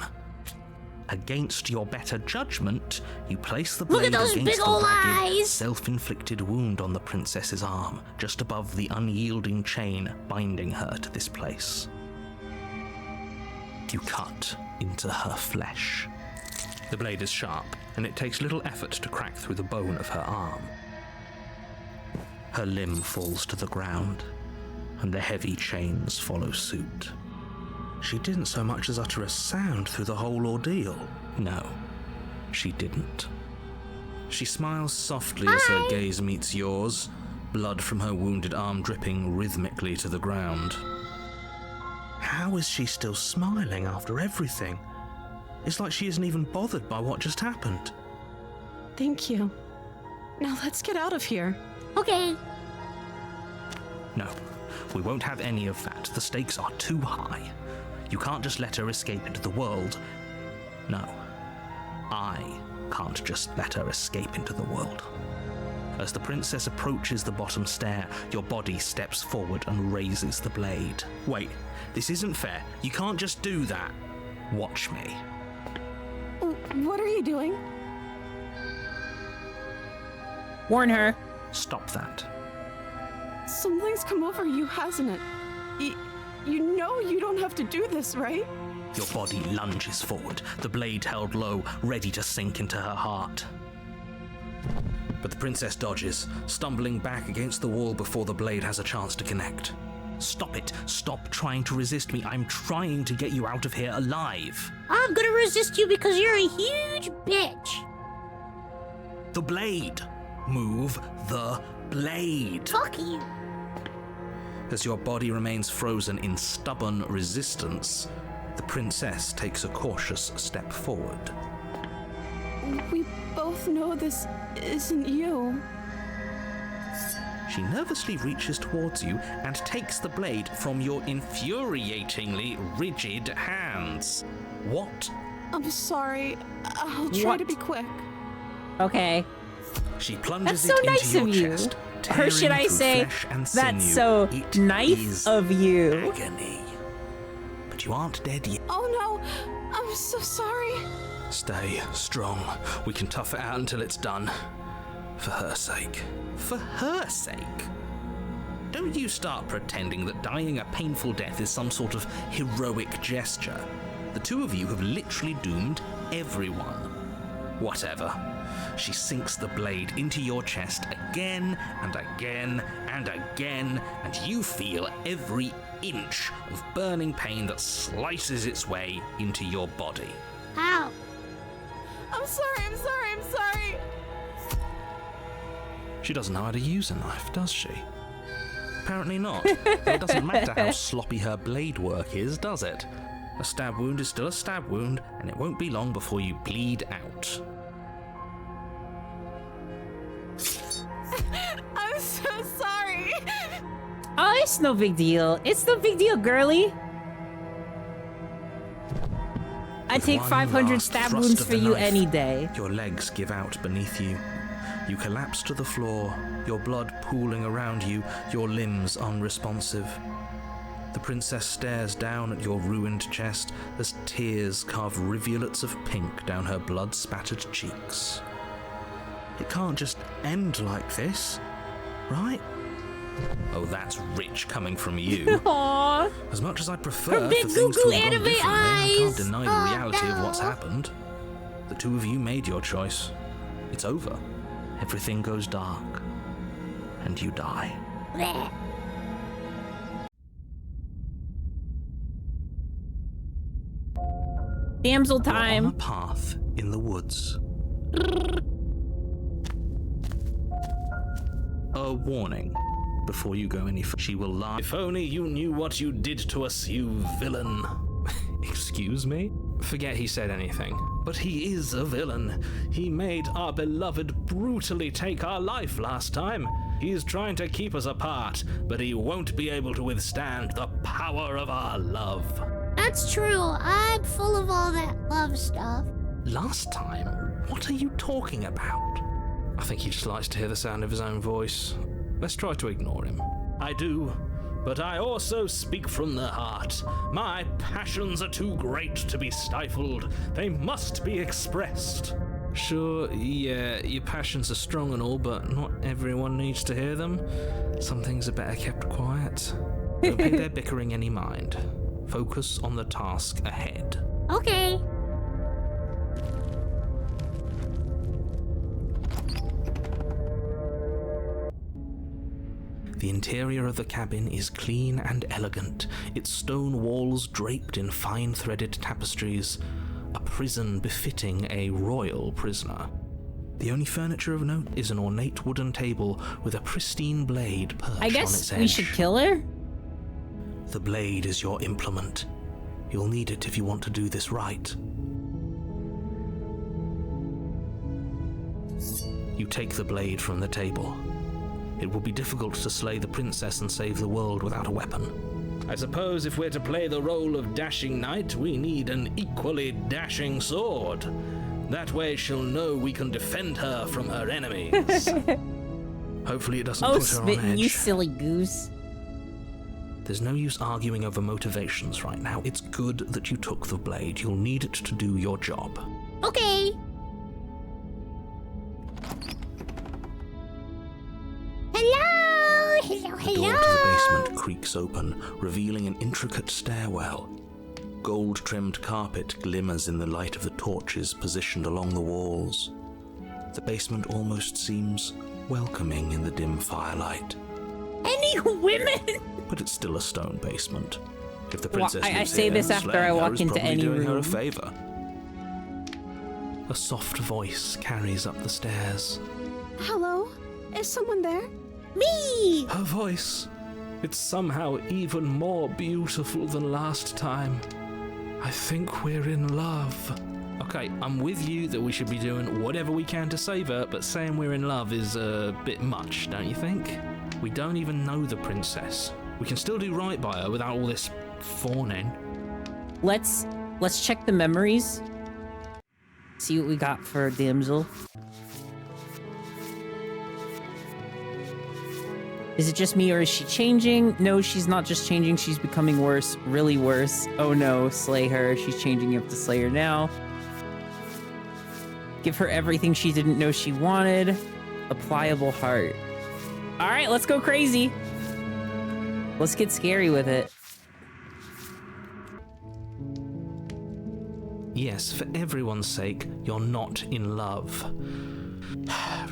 Against your better judgment, you place the Look blade at those against big the ol' ragged, eyes! self-inflicted wound on the princess's arm, just above the unyielding chain binding her to this place. You cut into her flesh. The blade is sharp, and it takes little effort to crack through the bone of her arm. Her limb falls to the ground, and the heavy chains follow suit. She didn't so much as utter a sound through the whole ordeal. No, she didn't. She smiles softly as her gaze meets yours, blood from her wounded arm dripping rhythmically to the ground. How is she still smiling after everything? It's like she isn't even bothered by what just happened. Thank you. Now let's get out of here. Okay. No, we won't have any of that. The stakes are too high. You can't just let her escape into the world. No, I can't just let her escape into the world. As the princess approaches the bottom stair, your body steps forward and raises the blade. Wait, this isn't fair. You can't just do that. Watch me. What are you doing? Warn her. Stop that. Something's come over you, hasn't it? You know you don't have to do this, right? Your body lunges forward, the blade held low, ready to sink into her heart. But the princess dodges, stumbling back against the wall before the blade has a chance to connect. Stop it. Stop trying to resist me. I'm trying to get you out of here alive. I'm gonna resist you because you're a huge bitch. The blade. move the blade. Fuck you. As your body remains frozen in stubborn resistance, the princess takes a cautious step forward. We both know this isn't you. She nervously reaches towards you and takes the blade from your infuriatingly rigid hands. What? I'm sorry. I'll try to be quick. Okay. She plunges That's so it nice into of your you. chest, Or should I tearing through say, flesh and that's sinew. so It nice is of you. agony. But you aren't dead yet. Oh no, I'm so sorry. Stay strong. We can tough it out until it's done. For her sake. For her sake? Don't you start pretending that dying a painful death is some sort of heroic gesture. The two of you have literally doomed everyone. Whatever. She sinks the blade into your chest again and again and again, and you feel every inch of burning pain that slices its way into your body. Ow. I'm sorry. She doesn't know how to use a knife, does she? Apparently not. It doesn't matter how sloppy her blade work is, does it? A stab wound is still a stab wound, and it won't be long before you bleed out. I'm so sorry. Oh, it's no big deal. It's no big deal, girly. I take One 500 last stab thrust wounds of for the you knife, any day. Your legs give out beneath you. You collapse to the floor, your blood pooling around you, your limbs unresponsive. The princess stares down at your ruined chest as tears carve rivulets of pink down her blood-spattered cheeks. It can't just end like this, right? Oh, that's rich coming from you. Aww. As much as I prefer Her for big things to goo-goo have gone anime differently, I can't eyes. deny the Oh, reality of what's no. happened. The two of you made your choice. It's over. Everything goes dark. And you die. Bleh. Damsel You're on a time. path in the woods. A warning. Before you go any further, she will lie. If only you knew what you did to us, you villain. Excuse me? Forget he said anything. But he is a villain. He made our beloved brutally take our life last time. He's trying to keep us apart, but he won't be able to withstand the power of our love. That's true. I'm full of all that love stuff. Last time? What are you talking about? I think he just likes to hear the sound of his own voice. Let's try to ignore him. I do, but I also speak from the heart. My passions are too great to be stifled. They must be expressed. Sure, yeah, your passions are strong and all, but not everyone needs to hear them. Some things are better kept quiet. Don't pay their bickering any mind. Focus on the task ahead. Okay. The interior of the cabin is clean and elegant, its stone walls draped in fine threaded tapestries, a prison befitting a royal prisoner. The only furniture of note is an ornate wooden table with a pristine blade perched I on its guess edge. we should kill her? The blade is your implement. You'll need it if you want to do this right. You take the blade from the table. It will be difficult to slay the princess and save the world without a weapon. I suppose if we're to play the role of dashing knight, we need an equally dashing sword. That way she'll know we can defend her from her enemies. Hopefully it doesn't Oh, put her on spitting, edge. you silly goose. There's no use arguing over motivations right now. It's good that you took the blade. You'll need it to do your job. Okay. Hello. The door to the basement creaks open, revealing an intricate stairwell. Gold-trimmed carpet glimmers in the light of the torches positioned along the walls. The basement almost seems welcoming in the dim firelight. Any women? But it's still a stone basement. If the Well, princess I lives say here, this after slaying I her walk is into probably any doing her a room. favor. A soft voice carries up the stairs. Hello? Is someone there? Me! Her voice. It's somehow even more beautiful than last time. I think we're in love. Okay, I'm with you that we should be doing whatever we can to save her, but saying we're in love is a bit much, don't you think? We don't even know the princess. We can still do right by her without all this fawning. Let's check the memories. See what we got for damsel. Is it just me or is she changing? No, she's not just changing, she's becoming worse, really worse. Oh no, slay her. She's changing, you have to slay her now. Give her everything she didn't know she wanted. A pliable heart. All right, let's go crazy. Let's get scary with it. Yes, for everyone's sake, you're not in love.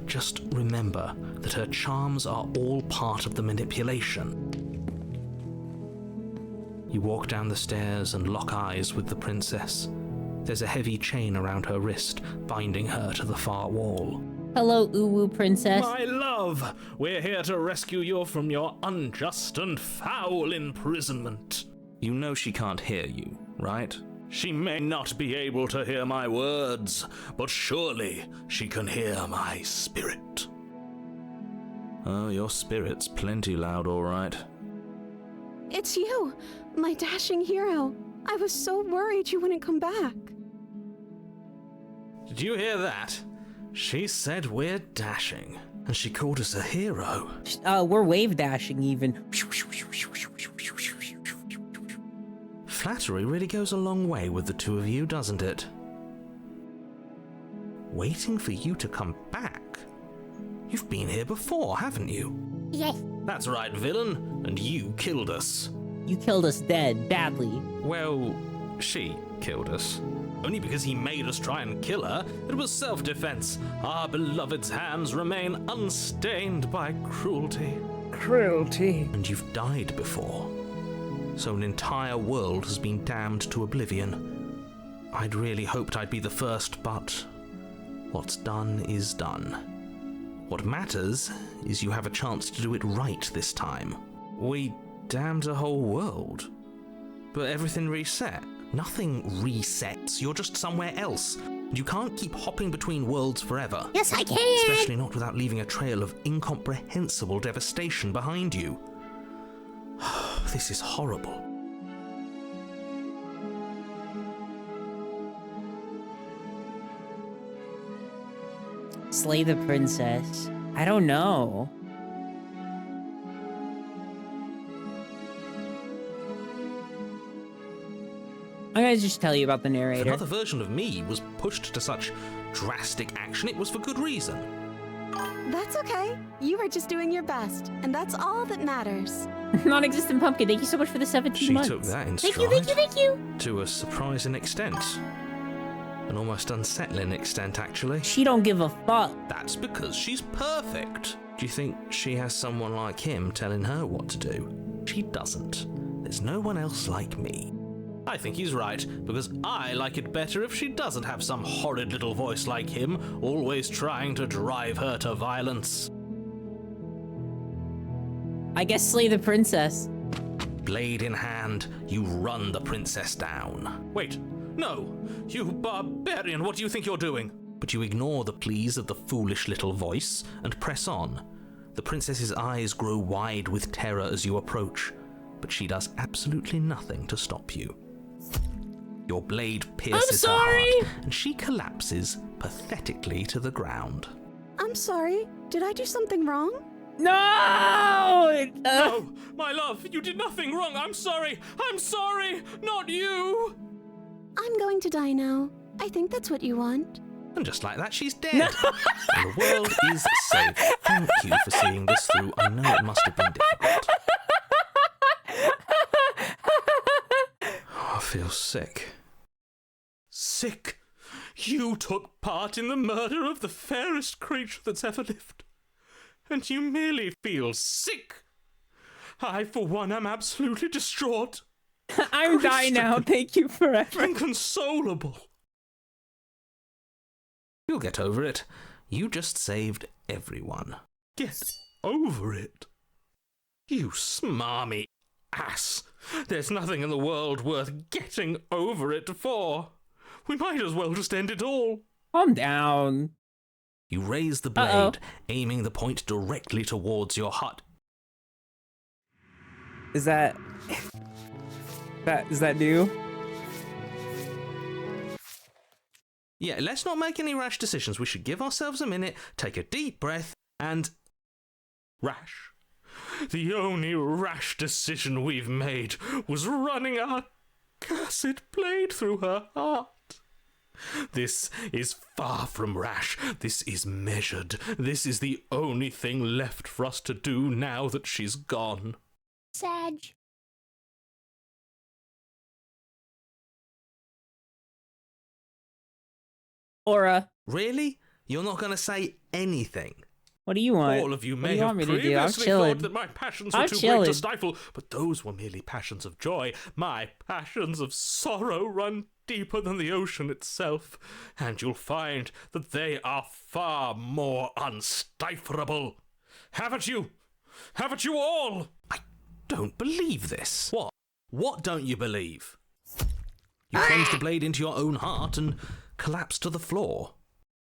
Just remember that her charms are all part of the manipulation. You walk down the stairs and lock eyes with the princess. There's a heavy chain around her wrist, binding her to the far wall. Hello, Uwu princess. My love, we're here to rescue you from your unjust and foul imprisonment. You know she can't hear you, right? She may not be able to hear my words, but surely she can hear my spirit. Oh, your spirit's plenty loud, all right. It's you, my dashing hero. I was so worried you wouldn't come back. Did you hear that? She said we're dashing, and she called us a hero. We're wave dashing even. Flattery really goes a long way with the two of you, doesn't it? Waiting for you to come back? You've been here before, haven't you? Yes. That's right, villain, and you killed us. You killed us dead, badly. Well, she killed us. Only because he made us try and kill her. It was self-defense. Our beloved's hands remain unstained by cruelty. Cruelty. And you've died before. So an entire world has been damned to oblivion. I'd really hoped I'd be the first, but what's done is done. What matters is you have a chance to do it right this time. We damned a whole world, but everything reset. Nothing resets, you're just somewhere else. You can't keep hopping between worlds forever. Yes, I can! Especially not without leaving a trail of incomprehensible devastation behind you. This is horrible. Slay the princess. I don't know. I'm gonna just tell you about the narrator. If another version of me was pushed to such drastic action, it was for good reason. That's okay. You were just doing your best, and that's all that matters. Non-existent pumpkin, thank you so much for the 17 months. She took that in Thank stride. you, thank you, thank you. To a surprising extent. An almost unsettling extent, actually. She don't give a fuck. That's because she's perfect. Do you think she has someone like him telling her what to do? She doesn't. There's no one else like me. I think he's right, because I like it better if she doesn't have some horrid little voice like him, always trying to drive her to violence. I guess slay the princess. Blade in hand, you run the princess down. Wait, no! You barbarian, what do you think you're doing? But you ignore the pleas of the foolish little voice and press on. The princess's eyes grow wide with terror as you approach, but she does absolutely nothing to stop you. Your blade pierces her heart, and she collapses pathetically to the ground. I'm sorry. Did I do something wrong? No! No! My love, you did nothing wrong! I'm sorry! I'm sorry! Not you! I'm going to die now. I think that's what you want. And just like that, she's dead. And the world is safe. Thank you for seeing this through. I know it must have been difficult. I feel sick. Sick? You took part in the murder of the fairest creature that's ever lived. And you merely feel sick. I, for one, am absolutely distraught. I'm dying now. Thank you forever. Inconsolable. You'll get over it. You just saved everyone. Get over it. You smarmy ass. There's nothing in the world worth getting over it for. We might as well just end it all. Calm down. You raise the blade, aiming the point directly towards your hut. Is that new? Yeah, let's not make any rash decisions. We should give ourselves a minute, take a deep breath, and... Rash. The only rash decision we've made was running our cursed blade through her heart. This is far from rash. This is measured. This is the only thing left for us to do now that she's gone. Sag. Aura. Really? You're not going to say anything? What do you want? All of you What may do you have want me to do? I'm previously chilling. thought that my passions were I'm too chilling. great to stifle, but those were merely passions of joy. My passions of sorrow run deeper than the ocean itself, and you'll find that they are far more unstifleable. Haven't you? Haven't you all? I don't believe this. What? What don't you believe? You plunged the blade into your own heart and collapsed to the floor.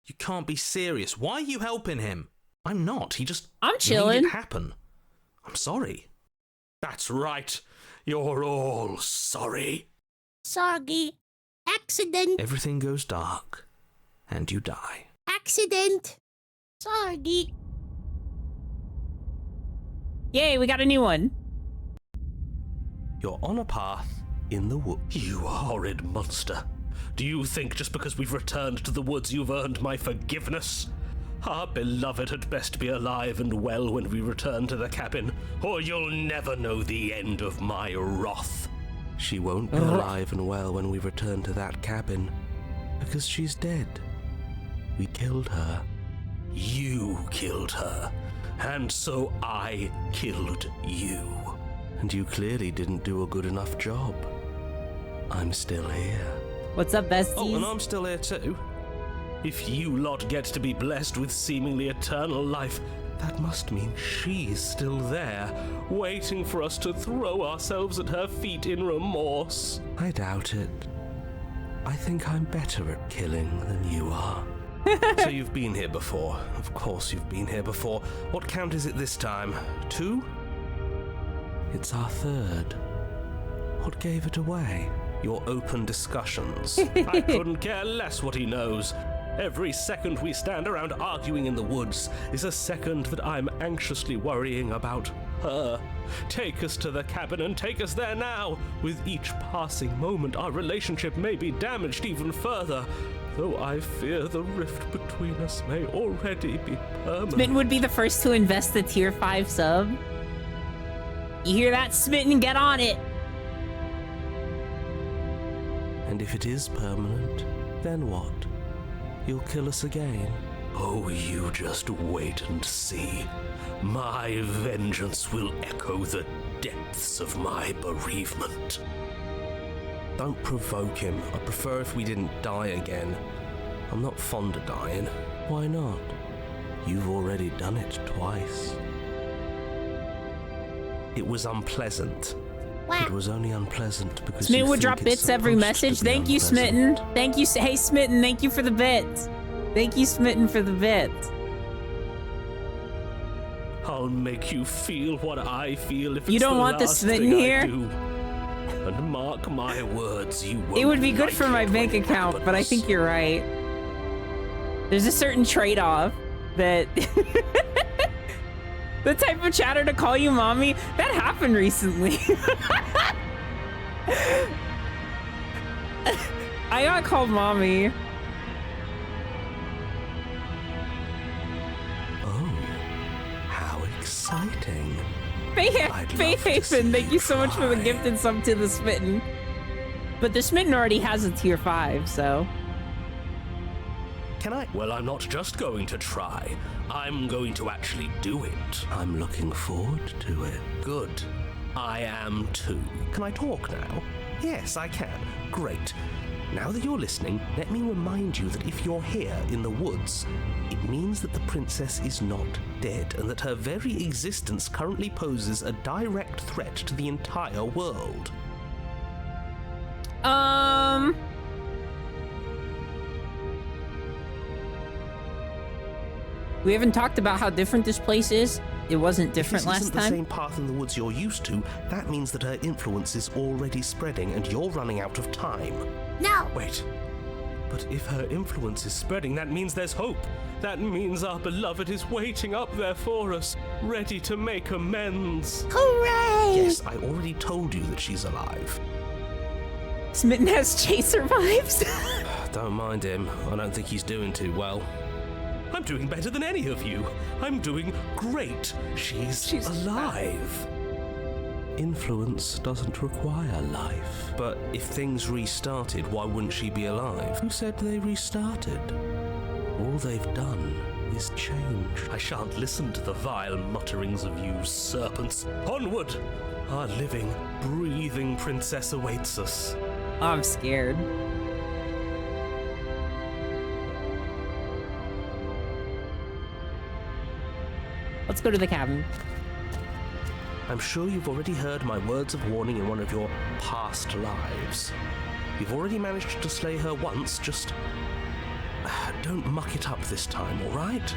You can't be serious. Why are you helping him? I'm not. I'm chilling. Made it happen. I'm sorry. That's right. You're all sorry. Sorry. Accident. Everything goes dark, and you die. Accident. Sorry. Yay, we got a new one. You're on a path in the woods. You horrid monster. Do you think just because we've returned to the woods you've earned my forgiveness? Our beloved had best be alive and well when we return to the cabin, or you'll never know the end of my wrath. She won't be alive and well when we return to that cabin, because she's dead. We killed her. You killed her, and so I killed you. And you clearly didn't do a good enough job. I'm still here. What's up, besties? Oh, and I'm still here too. If you lot get to be blessed with seemingly eternal life, that must mean she's still there, waiting for us to throw ourselves at her feet in remorse. I doubt it. I think I'm better at killing than you are. So you've been here before. Of course you've been here before. What count is it this time? 2? It's our third. What gave it away? Your open discussions. I couldn't care less what he knows. Every second we stand around arguing in the woods is a second that I'm anxiously worrying about her. Take us to the cabin and take us there now. With each passing moment, our relationship may be damaged even further, though I fear the rift between us may already be permanent. Smitten would be the first to invest the tier 5 sub. You hear that, Smitten? Get on it. And if it is permanent, then what? You'll kill us again? Oh, you just wait and see. My vengeance will echo the depths of my bereavement. Don't provoke him. I'd prefer if we didn't die again. I'm not fond of dying. Why not? You've already done it twice. It was unpleasant. It was only unpleasant because Smitten you would drop think it's bits every supposed message. to be Thank you, unpleasant. Smitten. Thank you. Hey, Smitten, thank you for the bits. Thank you, Smitten, for the bits. I'll make you feel what I feel if You it's don't the want the last Smitten thing here? I do. And mark my words, you won't It would be good like for my it bank when it account, but I happens. think you're right. There's a certain trade-off that... the type of chatter to call you mommy, that happened recently. I got called mommy. Oh, how exciting. Faith Haven, thank you so much for the gifted sub to the Smitten. But the Smitten already has a tier 5, so... Can I? Well, I'm not just going to try. I'm going to actually do it. I'm looking forward to it. Good. I am too. Can I talk now? Yes, I can. Great. Now that you're listening, let me remind you that if you're here in the woods, it means that the princess is not dead, and that her very existence currently poses a direct threat to the entire world. We haven't talked about how different this place is. It wasn't different last If this isn't the same path in the woods you're used to, that means that her influence is already spreading and you're running out of time. No! Wait. But if her influence is spreading, that means there's hope. That means our beloved is waiting up there for us, ready to make amends. Hooray! Yes, I already told you that she's alive. Smitten has chaser vibes. Don't mind him. I don't think he's doing too well. I'm doing better than any of you. I'm doing great. She's alive. Influence doesn't require life. But if things restarted, why wouldn't she be alive? Who said they restarted? All they've done is change. I shan't listen to the vile mutterings of you serpents. Onward! Our living, breathing princess awaits us. I'm scared. Let's go to the cabin. I'm sure you've already heard my words of warning in one of your past lives. You've already managed to slay her once, just don't muck it up this time, all right?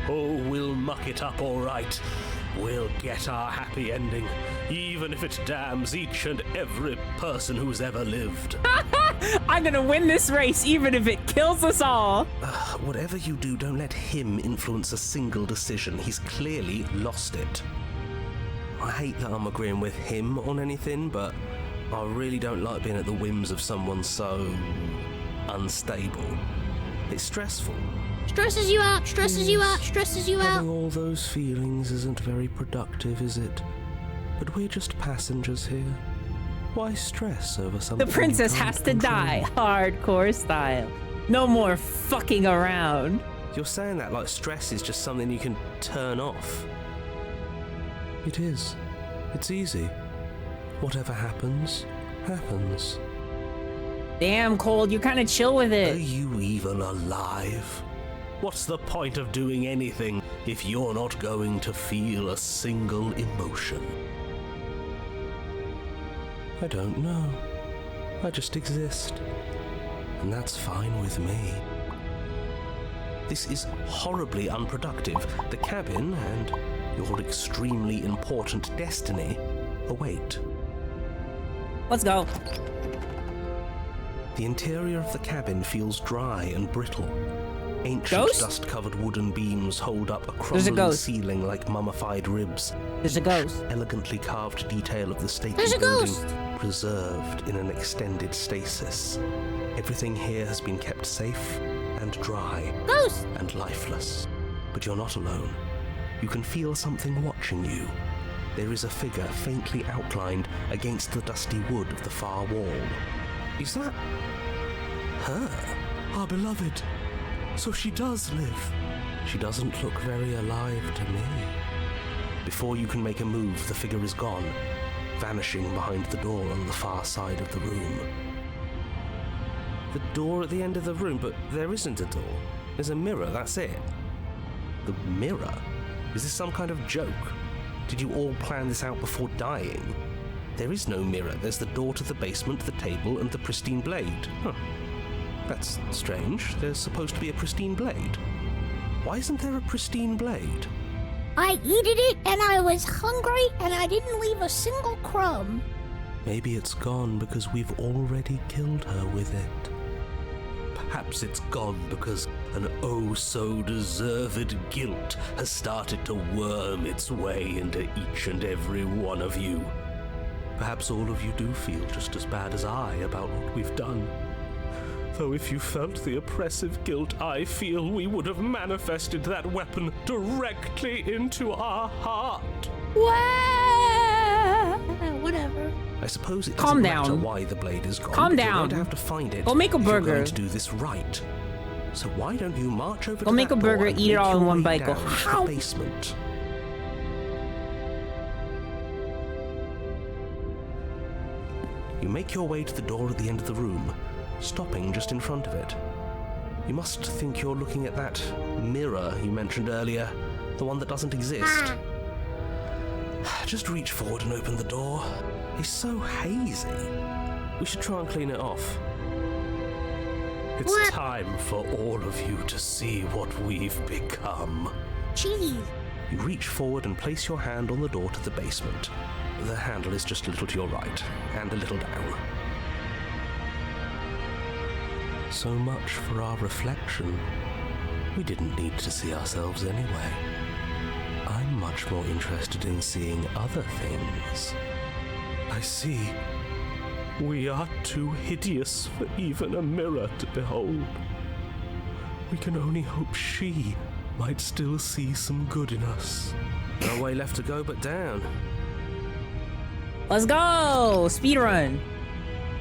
Oh, we'll muck it up all right. We'll get our happy ending, even if it damns each and every person who's ever lived. I'm gonna win this race, even if it kills us all. Whatever you do, don't let him influence a single decision. He's clearly lost it. I hate that I'm agreeing with him on anything, but I really don't like being at the whims of someone so unstable. It's stressful. Stresses you out, stresses you out, stresses you out. Having all those feelings isn't very productive, is it? But we're just passengers here. Why stress over something? The princess you can't has to control? die, hardcore style. No more fucking around. You're saying that like stress is just something you can turn off. It is. It's easy. Whatever happens, happens. Damn, Cold, you kind of chill with it. Are you even alive? What's the point of doing anything if you're not going to feel a single emotion? I don't know. I just exist. And that's fine with me. This is horribly unproductive. The cabin and your extremely important destiny await. Let's go. The interior of the cabin feels dry and brittle. Ancient Ghost? dust-covered wooden beams hold up a There's a crumbling ghost. ceiling like mummified ribs. There's a ghost. Elegantly carved detail of the stately There's a building ghost. preserved in an extended stasis. Everything here has been kept safe and dry Ghost! and lifeless. But you're not alone. You can feel something watching you. There is a figure faintly outlined against the dusty wood of the far wall. Is that her? Our beloved. So she does live. She doesn't look very alive to me. Before you can make a move, the figure is gone, vanishing behind the door on the far side of the room. The door at the end of the room, but there isn't a door. There's a mirror, that's it. The mirror? Is this some kind of joke? Did you all plan this out before dying? There is no mirror. There's the door to the basement, the table, and the pristine blade. Huh. That's strange. There's supposed to be a pristine blade. Why isn't there a pristine blade? I eated it and I was hungry and I didn't leave a single crumb. Maybe it's gone because we've already killed her with it. Perhaps it's gone because an oh-so-deserved guilt has started to worm its way into each and every one of you. Perhaps all of you do feel just as bad as I about what we've done. Though if you felt the oppressive guilt I feel, we would have manifested that weapon directly into our heart. Whatever. I suppose it Calm doesn't matter down. why the blade is gone. Calm but You're down. going to have to find it. Go make a if you're burger. going to do this right. So why don't you march over Go to make that a burger, door and eat it make all in your one way bite, go, down to "How?" the basement. You make your way to the door at the end of the room, stopping just in front of it. You must think you're looking at that mirror you mentioned earlier, the one that doesn't exist. Just reach forward and open the door. It's so hazy. We should try and clean it off. It's time for all of you to see what we've become. Jeez. You reach forward and place your hand on the door to the basement. The handle is just a little to your right, and a little down. So much for our reflection. We didn't need to see ourselves anyway. I'm much more interested in seeing other things. I see. We are too hideous for even a mirror to behold. We can only hope she might still see some good in us. No way left to go but down. Let's go! Speedrun.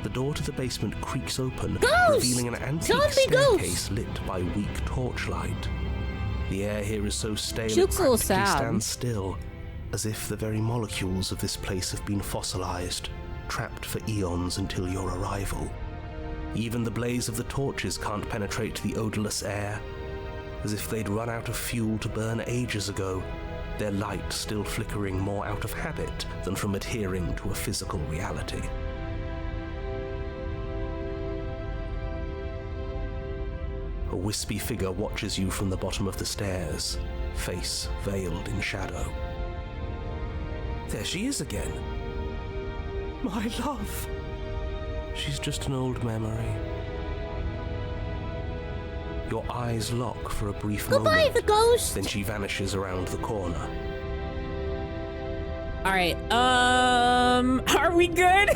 The door to the basement creaks open, Ghost! revealing an antique Zombie staircase ghost! lit by weak torchlight. The air here is so stale She it looks a little practically sad. stands still, as if the very molecules of this place have been fossilized, trapped for eons until your arrival. Even the blaze of the torches can't penetrate the odorless air, as if they'd run out of fuel to burn ages ago, their light still flickering more out of habit than from adhering to a physical reality. A wispy figure watches you from the bottom of the stairs, face veiled in shadow. There she is again. My love! She's just an old memory. Your eyes lock for a brief Goodbye, moment. the ghost. Then she vanishes around the corner. All right. Are we good?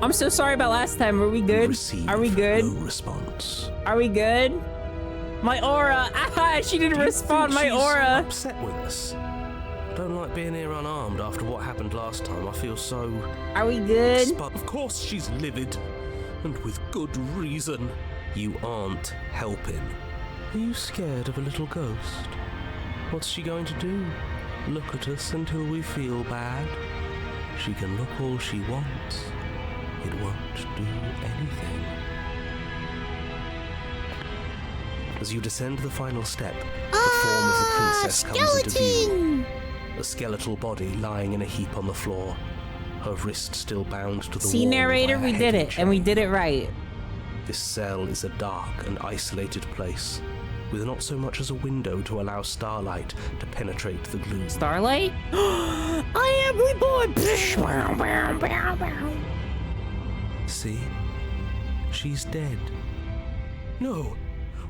I'm so sorry about last time. Are we good? Are we good? No response. Are we good? My aura. Ah, she didn't respond. My aura. Upset with us. Don't like being here unarmed after what happened last time. I feel so. Are we good? Of course she's livid, and with good reason. You aren't helping. Are you scared of a little ghost? What's she going to do? Look at us until we feel bad? She can look all she wants. It won't do anything. As you descend the final step, the form of the princess comes into view. A skeletal body lying in a heap on the floor, her wrist still bound to the See, wall. narrator, by a we heavy did it, and we chain. did it right. This cell is a dark and isolated place, with not so much as a window to allow starlight to penetrate the gloom. Starlight? I am reborn! See? She's dead. No!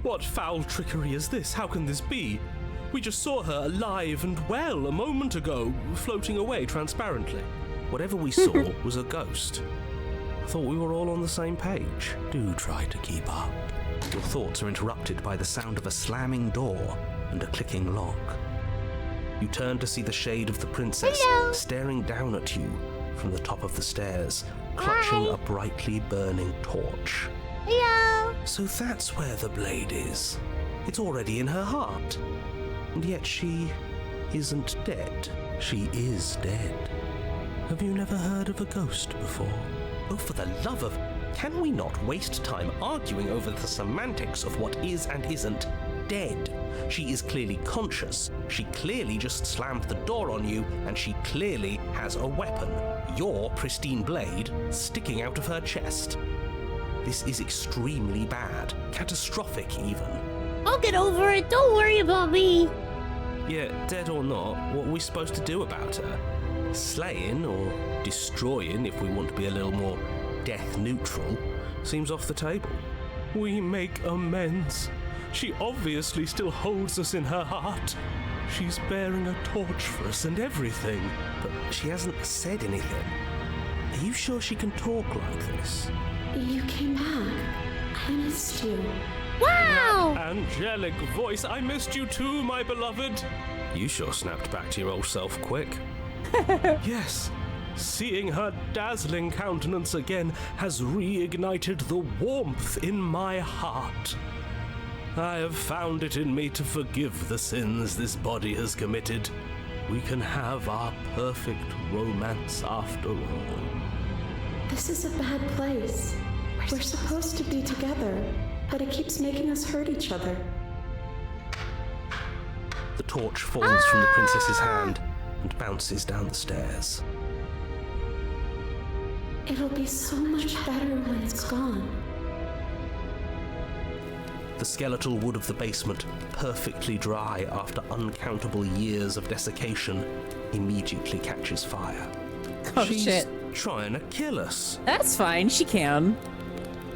What foul trickery is this? How can this be? We just saw her alive and well a moment ago, floating away transparently. Whatever we saw was a ghost. I thought we were all on the same page. Do try to keep up. Your thoughts are interrupted by the sound of a slamming door and a clicking lock. You turn to see the shade of the princess staring down at you from the top of the stairs, clutching a brightly burning torch. Hello. So that's where the blade is. It's already in her heart. And yet she isn't dead. She is dead. Have you never heard of a ghost before? Oh, for the love of... Can we not waste time arguing over the semantics of what is and isn't dead? She is clearly conscious. She clearly just slammed the door on you, and she clearly has a weapon. Your pristine blade sticking out of her chest. This is extremely bad. Catastrophic, even. I'll get over it. Don't worry about me. Yeah, dead or not, what are we supposed to do about her? Slaying or destroying, if we want to be a little more death neutral, seems off the table. We make amends. She obviously still holds us in her heart. She's bearing a torch for us and everything. But she hasn't said anything. Are you sure she can talk like this? You came back. I missed you. Wow! Angelic voice, I missed you too, my beloved. You sure snapped back to your old self quick. Yes. Seeing her dazzling countenance again has reignited the warmth in my heart. I have found it in me to forgive the sins this body has committed. We can have our perfect romance after all. This is a bad place. We're supposed to be together, but it keeps making us hurt each other. The torch falls from the princess's hand and bounces down the stairs. It'll be so much better when it's gone. The skeletal wood of the basement, perfectly dry after uncountable years of desiccation, immediately catches fire. Oh, She's shit. trying to kill us. That's fine, she can.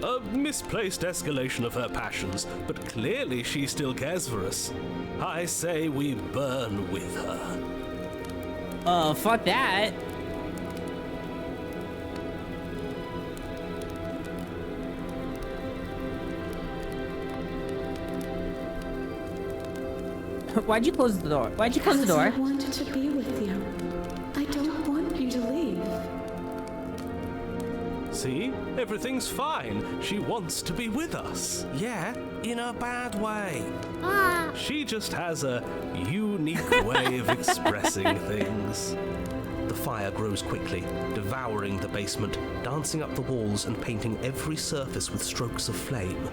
A misplaced escalation of her passions, but clearly she still cares for us. I say we burn with her. Oh, fuck that. Why'd you close the door? Why'd you close the door? I wanted to be with you. I don't want you to leave. See? Everything's fine. She wants to be with us. Yeah, in a bad way. She just has a unique way of expressing things. The fire grows quickly, devouring the basement, dancing up the walls and painting every surface with strokes of flame.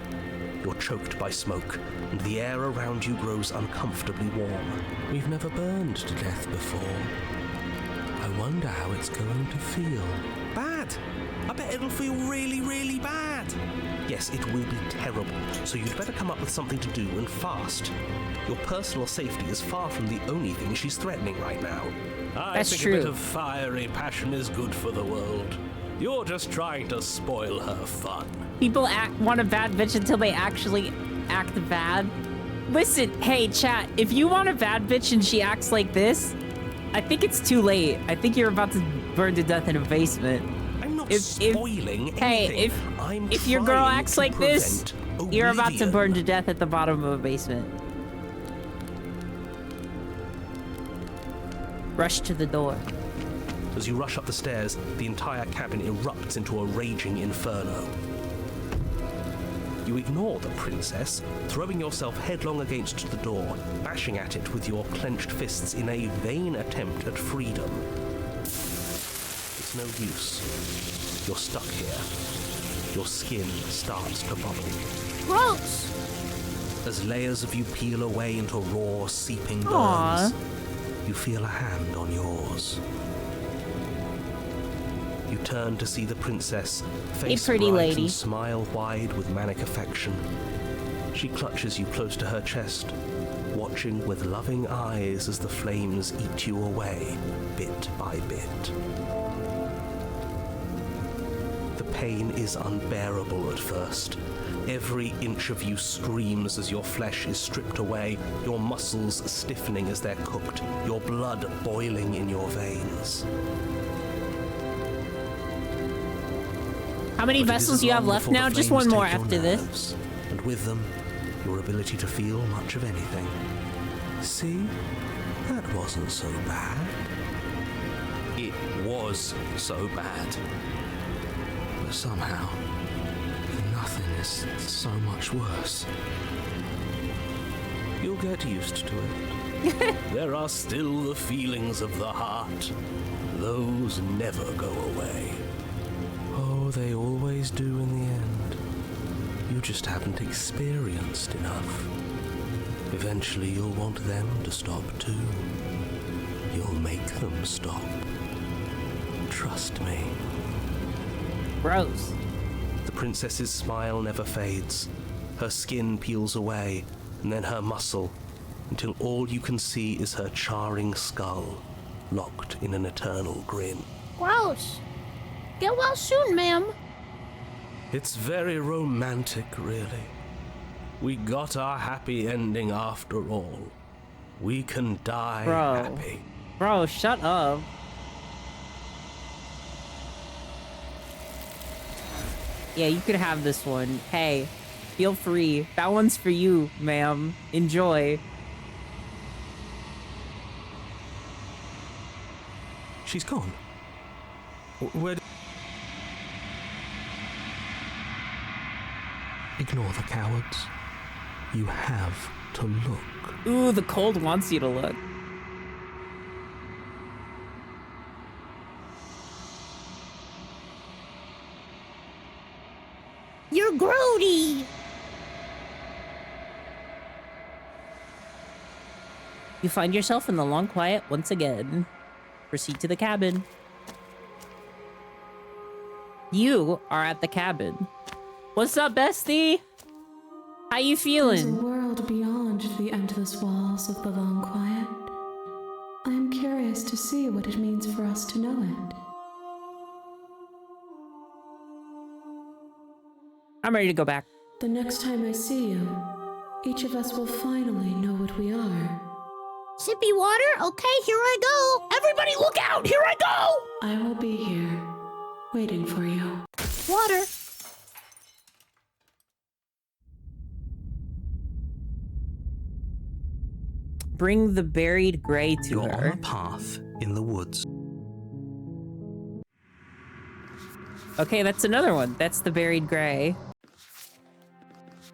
You're choked by smoke, and the air around you grows uncomfortably warm. We've never burned to death before. I wonder how it's going to feel. Bad! I bet it'll feel really, really bad. Yes, it will be terrible, so you'd better come up with something to do and fast. Your personal safety is far from the only thing she's threatening right now. I think a bit of fiery passion is good for the world. You're just trying to spoil her fun. People want a bad bitch until they actually act bad. Listen, hey, chat, if you want a bad bitch and she acts like this, I think it's too late. I think you're about to burn to death in a basement. I'm not spoiling anything. Hey, if your girl acts like this, you're about to burn to death at the bottom of a basement. Rush to the door. As you rush up the stairs, the entire cabin erupts into a raging inferno. You ignore the princess, throwing yourself headlong against the door, bashing at it with your clenched fists in a vain attempt at freedom. It's no use. You're stuck here. Your skin starts to bubble. Gross! As layers of you peel away into raw, seeping burns, you feel a hand on yours. You turn to see the princess, face pretty bright lady. and smile wide with manic affection. She clutches you close to her chest, watching with loving eyes as the flames eat you away, bit by bit. The pain is unbearable at first. Every inch of you screams as your flesh is stripped away, your muscles stiffening as they're cooked, your blood boiling in your veins. How many vessels do you have left now? Just one more after this. And with them, your ability to feel much of anything. See? That wasn't so bad. It was so bad. But somehow, the nothing is so much worse. You'll get used to it. There are still the feelings of the heart. Those never go away. Oh, they always do in the end. You just haven't experienced enough. Eventually you'll want them to stop too. You'll make them stop. Trust me. Gross. The princess's smile never fades. Her skin peels away, and then her muscle, until all you can see is her charring skull, locked in an eternal grin. Gross. Get well soon, ma'am. It's very romantic, really. We got our happy ending after all. We can die happy. Bro, shut up. Yeah, you could have this one. Hey, feel free. That one's for you, ma'am. Enjoy. She's gone. Where? Ignore the cowards. You have to look. Ooh, the cold wants you to look. Mr. Grody. You find yourself in the long quiet once again. Proceed to the cabin. You are at the cabin. What's up, bestie? How you There's a feeling? world beyond the endless walls of the long quiet. I am curious to see what it means for us to know it. I'm ready to go back. The next time I see you, each of us will finally know what we are. Sippy water? Okay, here I go. Everybody look out! Here I go! I will be here, waiting for you. Water. Bring the buried gray to You're her. on a path in the woods. Okay, that's another one. That's the buried gray.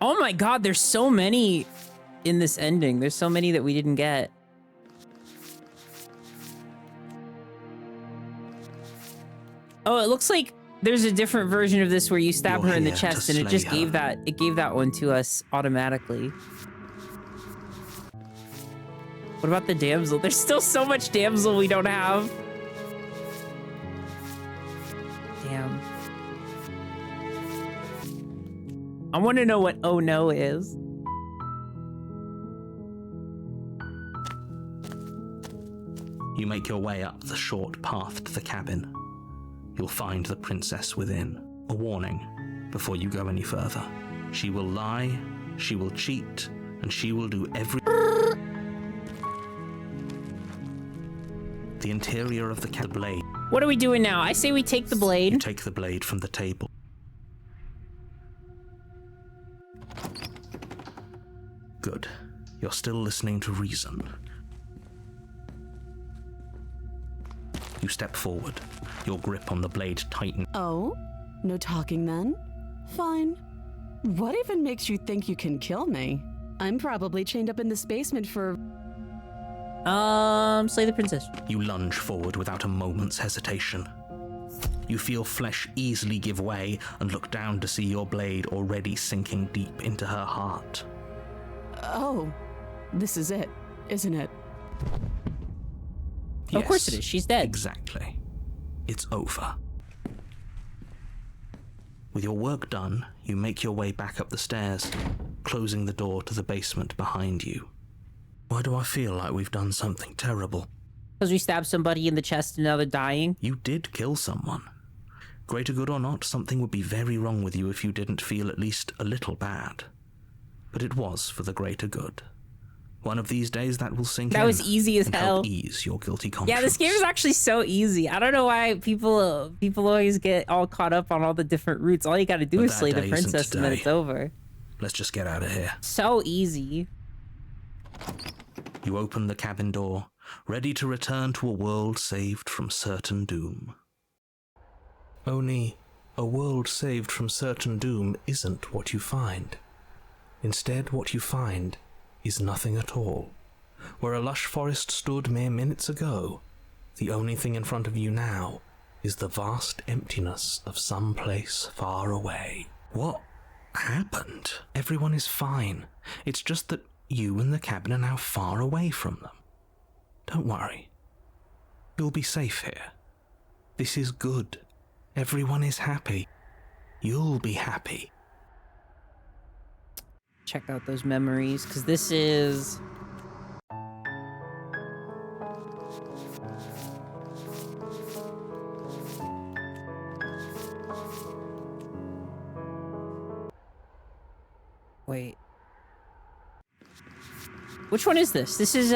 Oh my god, there's so many in this ending. There's so many that we didn't get. Oh, it looks like there's a different version of this where you stab You're her in the here chest to and it just slay gave her. that one to us automatically. What about the damsel? There's still so much damsel we don't have. Damn. I want to know what oh no is. You make your way up the short path to the cabin. You'll find the princess within. A warning before you go any further. She will lie, she will cheat, and she will do every... The interior of the blade. What are we doing now? I say we take the blade. You take the blade from the table. Good. You're still listening to reason. You step forward. Your grip on the blade tightens. Oh? No talking then? Fine. What even makes you think you can kill me? I'm probably chained up in this basement for... Slay the princess. You lunge forward without a moment's hesitation. You feel flesh easily give way and look down to see your blade already sinking deep into her heart. Oh, this is it, isn't it? Of course it is. She's dead. Exactly. It's over. With your work done, you make your way back up the stairs, closing the door to the basement behind you. Why do I feel like we've done something terrible? Because we stabbed somebody in the chest and now they're dying. You did kill someone. Greater good or not, something would be very wrong with you if you didn't feel at least a little bad. But it was for the greater good. One of these days that will sink in. That was easy as and hell. help ease your guilty conscience. Yeah, this game is actually so easy. I don't know why people always get all caught up on all the different routes. All you gotta do But is that slay the day isn't princess and then today. it's over. Let's just get out of here. So easy. You open the cabin door, ready to return to a world saved from certain doom. Only, a world saved from certain doom isn't what you find. Instead, what you find is nothing at all. Where a lush forest stood mere minutes ago, the only thing in front of you now is the vast emptiness of some place far away. What happened? Everyone is fine. It's just that you and the cabin are now far away from them. Don't worry. You'll be safe here. This is good. Everyone is happy. You'll be happy. Check out those memories, because this is... Wait. Which one is this? This is,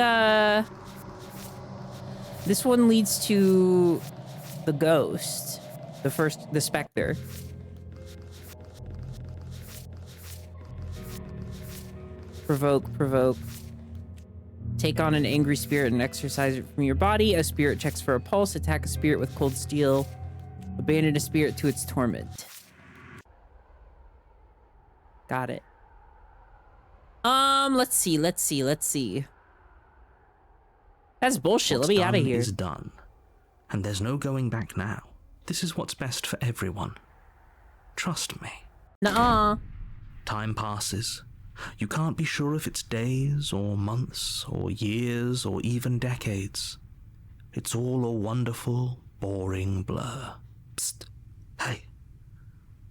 This one leads to the ghost. The specter. Provoke. Take on an angry spirit and exorcise it from your body. A spirit checks for a pulse. Attack a spirit with cold steel. Abandon a spirit to its torment. Got it. Let's see. That's bullshit. Let me out of here. What's done is done. And there's no going back now. This is what's best for everyone. Trust me. Nuh-uh. Time passes. You can't be sure if it's days or months or years or even decades. It's all a wonderful, boring blur. Psst. Hey,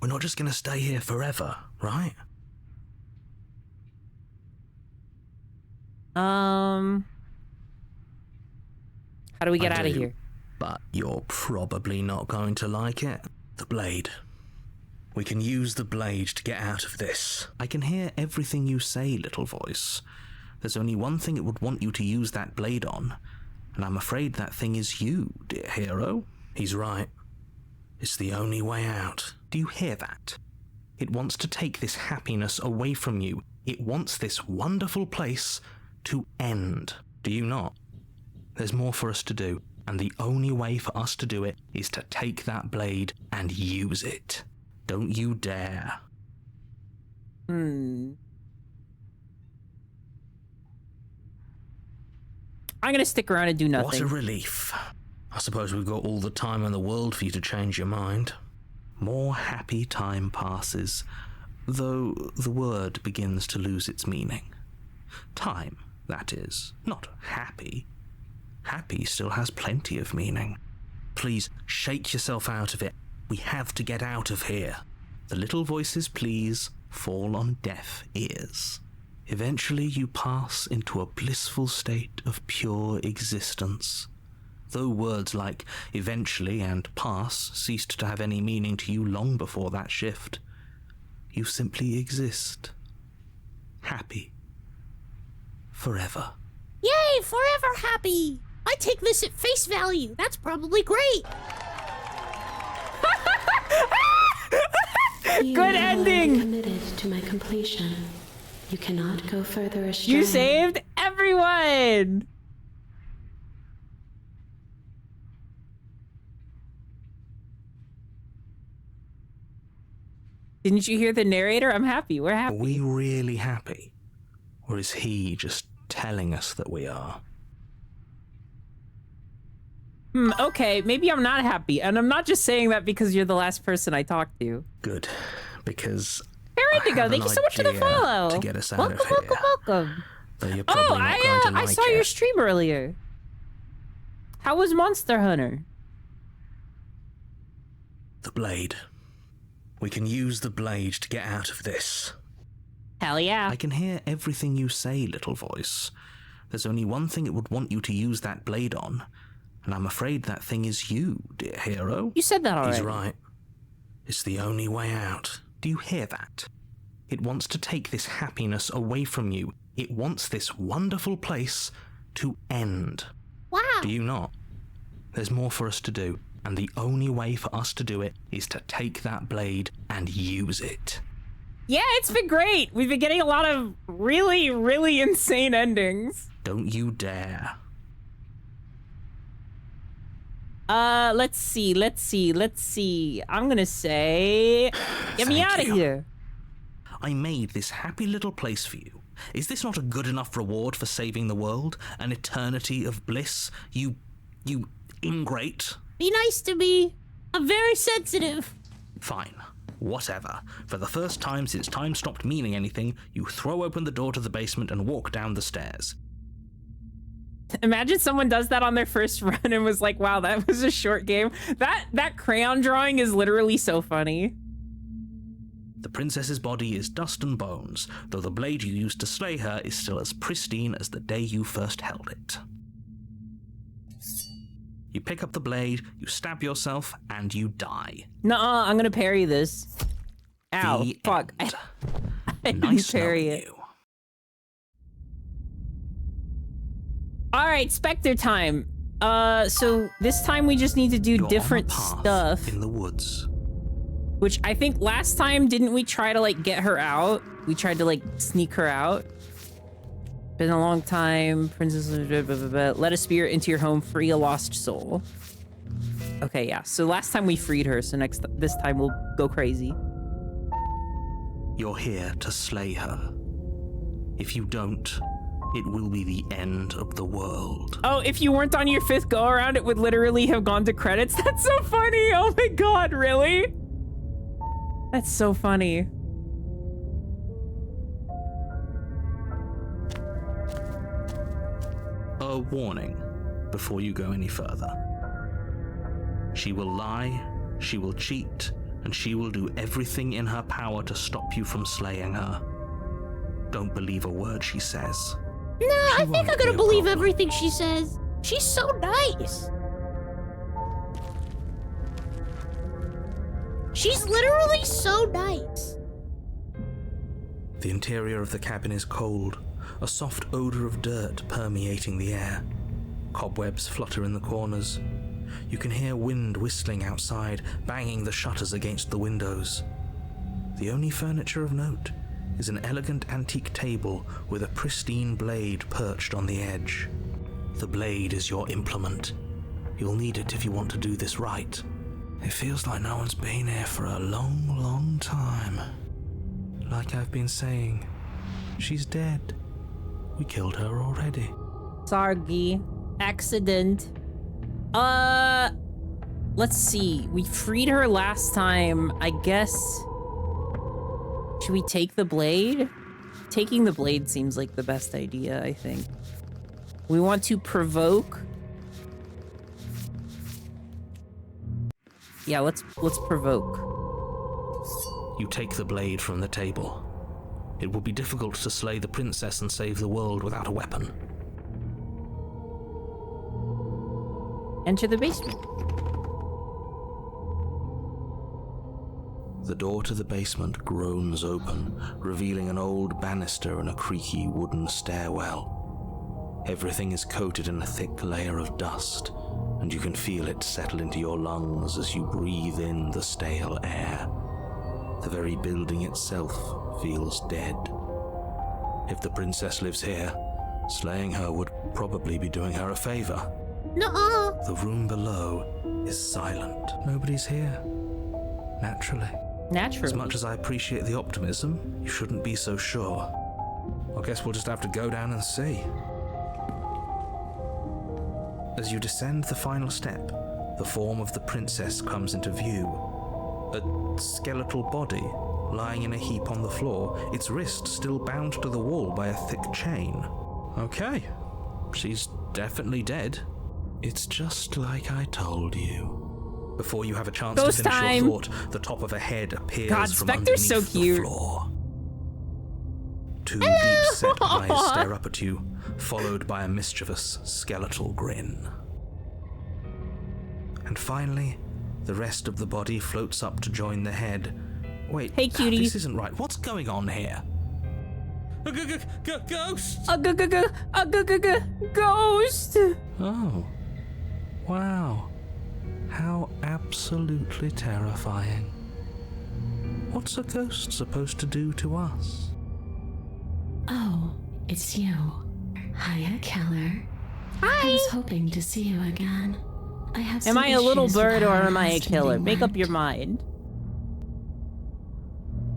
we're not just gonna stay here forever, right? How do we get out of here? But you're probably not going to like it. The blade. We can use the blade to get out of this. I can hear everything you say, little voice. There's only one thing it would want you to use that blade on, and I'm afraid that thing is you, dear hero. He's right. It's the only way out. Do you hear that? It wants to take this happiness away from you. It wants this wonderful place to end. Do you not? There's more for us to do, and the only way for us to do it is to take that blade and use it. Don't you dare. I'm gonna stick around and do nothing. What a relief. I suppose we've got all the time in the world for you to change your mind. More happy time passes, though the word begins to lose its meaning. Time, that is, not happy. Happy still has plenty of meaning. Please shake yourself out of it. We have to get out of here. The little voice's pleas fall on deaf ears. Eventually you pass into a blissful state of pure existence. Though words like eventually and pass ceased to have any meaning to you long before that shift, you simply exist. Happy. Forever. Yay, forever happy! I take this at face value. That's probably great. Good ending. Committed to my completion. You cannot go further astray. You saved everyone! Didn't you hear the narrator? I'm happy. We're happy. Are we really happy? Or is he just telling us that we are? Okay, maybe I'm not happy. And I'm not just saying that because you're the last person I talked to. Good, because Indigo, thank you so much for the follow. To get us out welcome, of here. welcome. Though you're probably not going to I like saw it. your stream earlier. How was Monster Hunter? The blade. We can use the blade to get out of this. Hell yeah. I can hear everything you say, little voice. There's only one thing it would want you to use that blade on, and I'm afraid that thing is you, dear hero. You said that already. He's right. It's the only way out. Do you hear that? It wants to take this happiness away from you. It wants this wonderful place to end. Wow. Do you not? There's more for us to do, and the only way for us to do it is to take that blade and use it. Yeah, it's been great. We've been getting a lot of really, really insane endings. Don't you dare. Let's see. I'm gonna say, get me out of here. I made this happy little place for you. Is this not a good enough reward for saving the world? An eternity of bliss? You ingrate? Be nice to me. I'm very sensitive. Fine. Whatever. For the first time since time stopped meaning anything, you throw open the door to the basement and walk down the stairs. Imagine someone does that on their first run and was like, wow, that was a short game. That crayon drawing is literally so funny. The princess's body is dust and bones, though the blade you used to slay her is still as pristine as the day you first held it. You pick up the blade, you stab yourself, and you die. Nuh-uh, I'm gonna parry this. Ow, fuck. I didn't parry it. Alright, Spectre time. So this time we just need to do different stuff. In the woods. Which I think last time, didn't we try to like get her out? We tried to like sneak her out. Been a long time. Princess, blah, blah, blah, blah. Let a spirit into your home, free a lost soul. Okay, yeah. So last time we freed her, so this time we'll go crazy. You're here to slay her. If you don't, it will be the end of the world. Oh, if you weren't on your 5th go around, it would literally have gone to credits. That's so funny. Oh my god, really? That's so funny. a warning before you go any further. She will lie, she will cheat, and she will do everything in her power to stop you from slaying her. Don't believe a word she says. No, I think I'm gonna believe problem. everything she says. She's so nice. She's literally so nice. The interior of the cabin is cold, a soft odor of dirt permeating the air. Cobwebs flutter in the corners. You can hear wind whistling outside, banging the shutters against the windows. The only furniture of note is an elegant antique table with a pristine blade perched on the edge. The blade is your implement. You'll need it if you want to do this right. It feels like no one's been here for a long, long time. Like I've been saying, she's dead. We killed her already. Sargi. Accident. Let's see. We freed her last time. I guess... Should we take the blade? Taking the blade seems like the best idea, I think. We want to provoke. Yeah, let's provoke. You take the blade from the table. It will be difficult to slay the princess and save the world without a weapon. Enter the basement. The door to the basement groans open, revealing an old banister and a creaky wooden stairwell. Everything is coated in a thick layer of dust, and you can feel it settle into your lungs as you breathe in the stale air. The very building itself feels dead. If the princess lives here, slaying her would probably be doing her a favor. Nuh-uh. The room below is silent. Nobody's here. Naturally. As much as I appreciate the optimism, you shouldn't be so sure. I guess we'll just have to go down and see. As you descend the final step, the form of the princess comes into view. A skeletal body lying in a heap on the floor, its wrist still bound to the wall by a thick chain. Okay, she's definitely dead. It's just like I told you. Before you have a chance Ghost to finish time. your thought, the top of a head appears God, from Spectre's underneath so cute. the floor. Two deep-set eyes stare up at you, followed by a mischievous skeletal grin. And finally, the rest of the body floats up to join the head. Wait, hey, cutie. this isn't right. What's going on here? Ghost! Ghost! Oh. Wow. How absolutely terrifying. What's a ghost supposed to do to us? Oh, it's you. Hiya, Keller. Hi. I was hoping to see you again. I have Am some I a little issues with bird or how am I a last killer? meeting Make up went. your mind.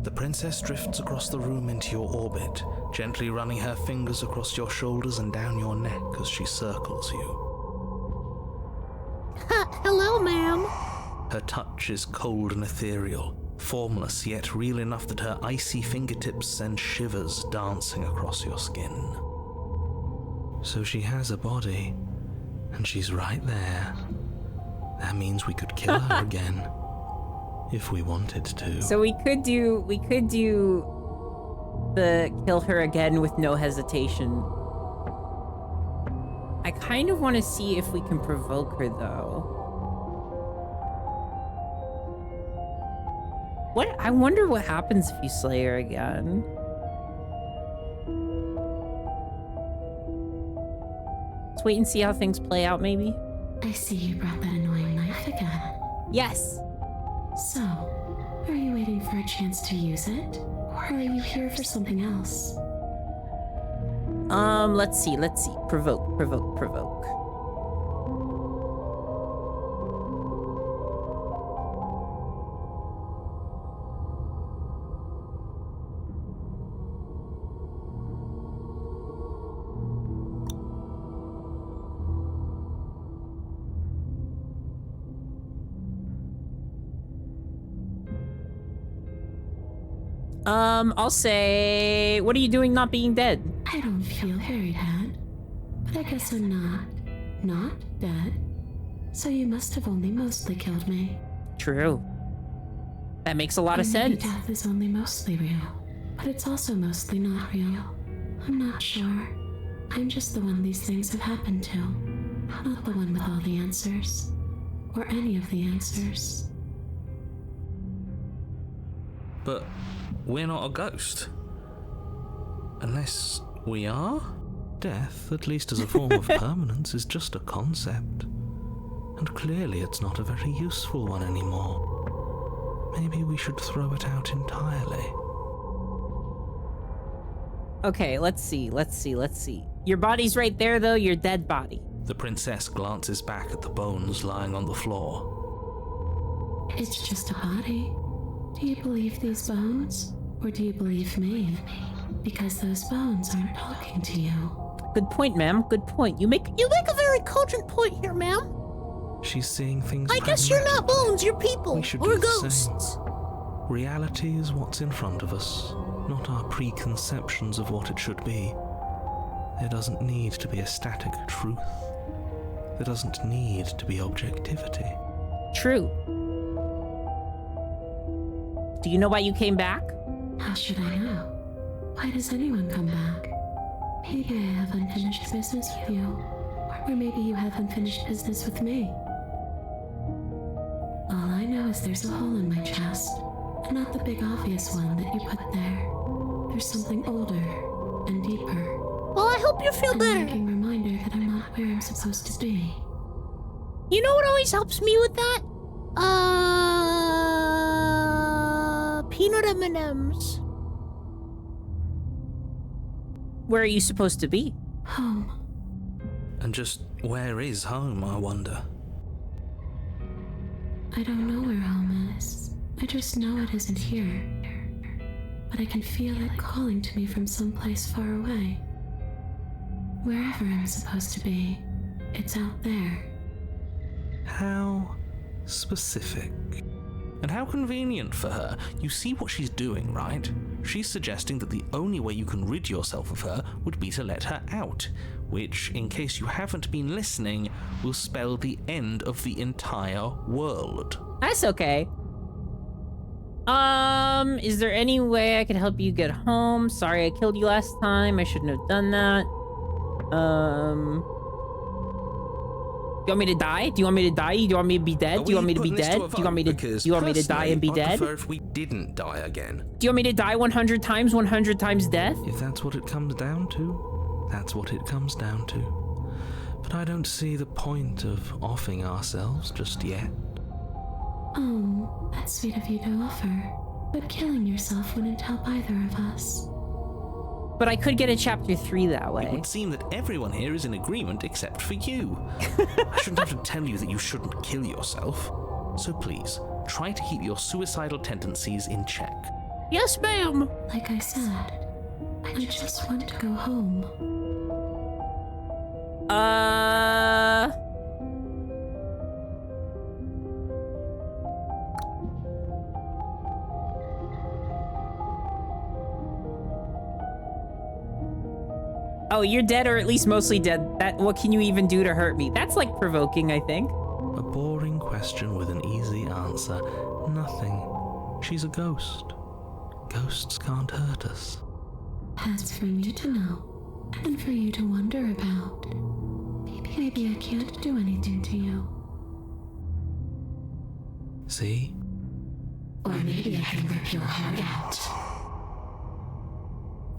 The princess drifts across the room into your orbit, gently running her fingers across your shoulders and down your neck as she circles you. Hello, ma'am. Her touch is cold and ethereal, formless yet real enough that her icy fingertips send shivers dancing across your skin. So she has a body, and she's right there. That means we could kill her again, if we wanted to. So we could do the kill her again with no hesitation. I kind of want to see if we can provoke her though. I wonder what happens if you slay her again. Let's wait and see how things play out, maybe. I see you brought that annoying knife again. Yes. So, are you waiting for a chance to use it? Or are you here for something else? Let's see. Provoke. I'll say, what are you doing not being dead? I don't feel very bad. But I guess I'm not dead. So you must have only mostly killed me. True. That makes a lot of Maybe sense. death is only mostly real, but it's also mostly not real. I'm not sure. I'm just the one these things have happened to, not the one with all the answers, or any of the answers. But we're not a ghost. Unless we are? Death, at least as a form of permanence, is just a concept. And clearly it's not a very useful one anymore. Maybe we should throw it out entirely. Okay, let's see. Your body's right there, though, your dead body. The princess glances back at the bones lying on the floor. It's just a body. Do you believe these bones? Or do you believe me? Because those bones aren't talking to you. Good point, ma'am. Good point. You make a very cogent point here, ma'am. She's seeing things I guess you're not bones, you're people. We should Or do the ghosts. same. Reality is what's in front of us, not our preconceptions of what it should be. There doesn't need to be a static truth. There doesn't need to be objectivity. True. Do you know why you came back? How should I know? Why does anyone come back? Maybe I have unfinished business with you. Or maybe you have unfinished business with me. All I know is there's a hole in my chest. And not the big obvious one that you put there. There's something older and deeper. Well, I hope you feel better. A nagging reminder that I'm not where I'm supposed to be. You know what always helps me with that? Peanut M&Ms. Where are you supposed to be? Home. And just where is home, I wonder? I don't know where home is. I just know it isn't here. But I can feel it calling to me from someplace far away. Wherever I'm supposed to be, it's out there. How specific. And how convenient for her. You see what she's doing, right? She's suggesting that the only way you can rid yourself of her would be to let her out, which, in case you haven't been listening, will spell the end of the entire world. That's okay. Is there any way I can help you get home? Sorry I killed you last time. I shouldn't have done that. Do you want me to die? Do you want me to die? Do you want me to be dead? Do you want me to be dead? Do you want me to die and be I'd dead? prefer if we didn't die again. Do you want me to die 100 times, 100 times death? If that's what it comes down to, that's what it comes down to. But I don't see the point of offing ourselves just yet. Oh, that's sweet of you to offer. But killing yourself wouldn't help either of us. But I could get a chapter 3 that way. It would seem that everyone here is in agreement except for you. I shouldn't have to tell you that you shouldn't kill yourself. So please, try to keep your suicidal tendencies in check. Yes, ma'am. Like I said, I just want to go home. Oh, you're dead, or at least mostly dead. What can you even do to hurt me? That's like provoking, I think. A boring question with an easy answer. Nothing. She's a ghost. Ghosts can't hurt us. That's for me to know, and for you to wonder about. Maybe I can't do anything to you. See? Or maybe I can rip your heart out.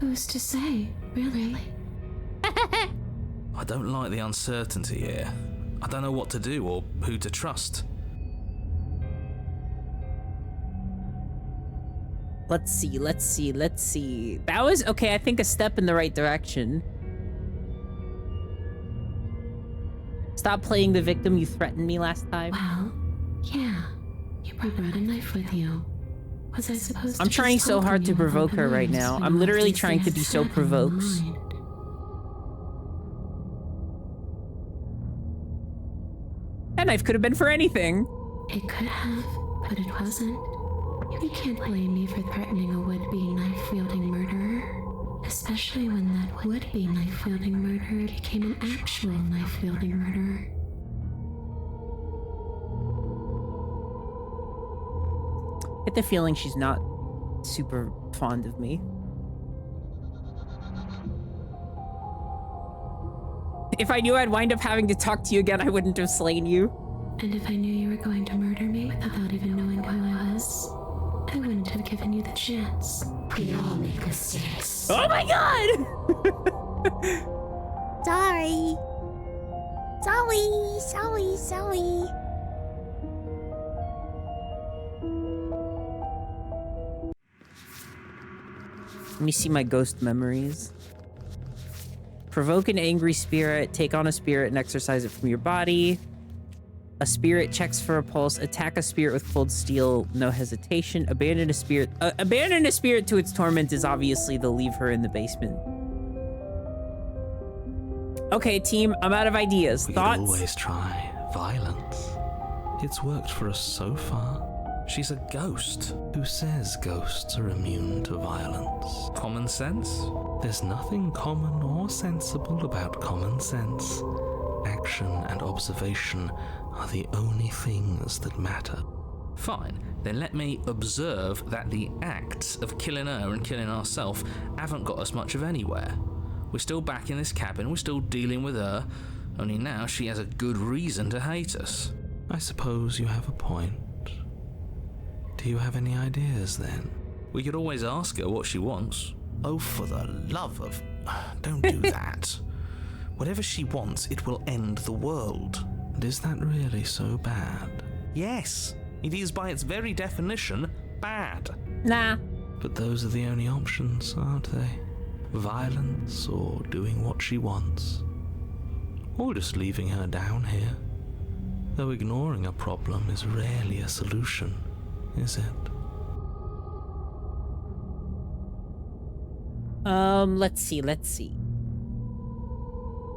Who's to say, really? I don't like the uncertainty here. I don't know what to do or who to trust. Let's see. That was, okay, I think a step in the right direction. Stop playing the victim. You threatened me last time. Well, yeah. You brought a knife with you. Was I supposed to I'm trying so hard to provoke her right now. I'm literally trying to be so provoked. That knife could have been for anything. It could have, but it wasn't. You can't blame me for threatening a would-be knife-wielding murderer. Especially when that would-be knife-wielding murderer became an actual knife-wielding murderer. I get the feeling she's not super fond of me. If I knew I'd wind up having to talk to you again, I wouldn't have slain you. And if I knew you were going to murder me without even knowing who I was, I wouldn't have given you the chance. We all make mistakes. Oh my god! Sorry. Sorry. Let me see my ghost memories. Provoke an angry spirit, take on a spirit and exorcise it from your body. A spirit checks for a pulse, attack a spirit with cold steel, no hesitation. Abandon a spirit. Abandon a spirit to its torment is obviously the leave her in the basement. Okay, team, I'm out of ideas. We Thoughts? could always try violence. It's worked for us so far. She's a ghost. Who says ghosts are immune to violence? Common sense? There's nothing common or sensible about common sense. Action and observation are the only things that matter. Fine, then let me observe that the acts of killing her and killing ourselves haven't got us much of anywhere. We're still back in this cabin, we're still dealing with her, only now she has a good reason to hate us. I suppose you have a point. Do you have any ideas then? We could always ask her what she wants. Oh, for the love of... Don't do that. Whatever she wants, it will end the world. And is that really so bad? Yes, it is by its very definition bad. Nah. But those are the only options, aren't they? Violence or doing what she wants. Or just leaving her down here. Though ignoring a problem is rarely a solution, is it? Let's see.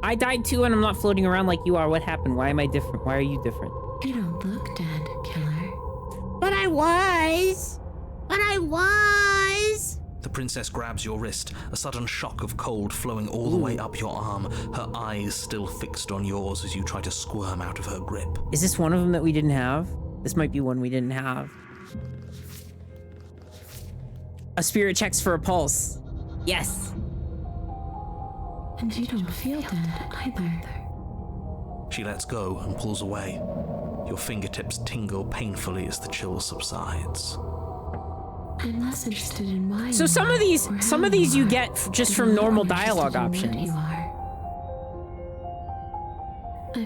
I died too and I'm not floating around like you are. What happened? Why am I different? Why are you different? You don't look dead, killer. But I was. The princess grabs your wrist, a sudden shock of cold flowing all the way up your arm, her eyes still fixed on yours as you try to squirm out of her grip. Is this one of them that we didn't have? This might be one we didn't have. A spirit checks for a pulse. Yes. And you don't feel dead either. She lets go and pulls away. Your fingertips tingle painfully as the chill subsides. I'm less interested in why. So some of these you get just from normal dialogue options.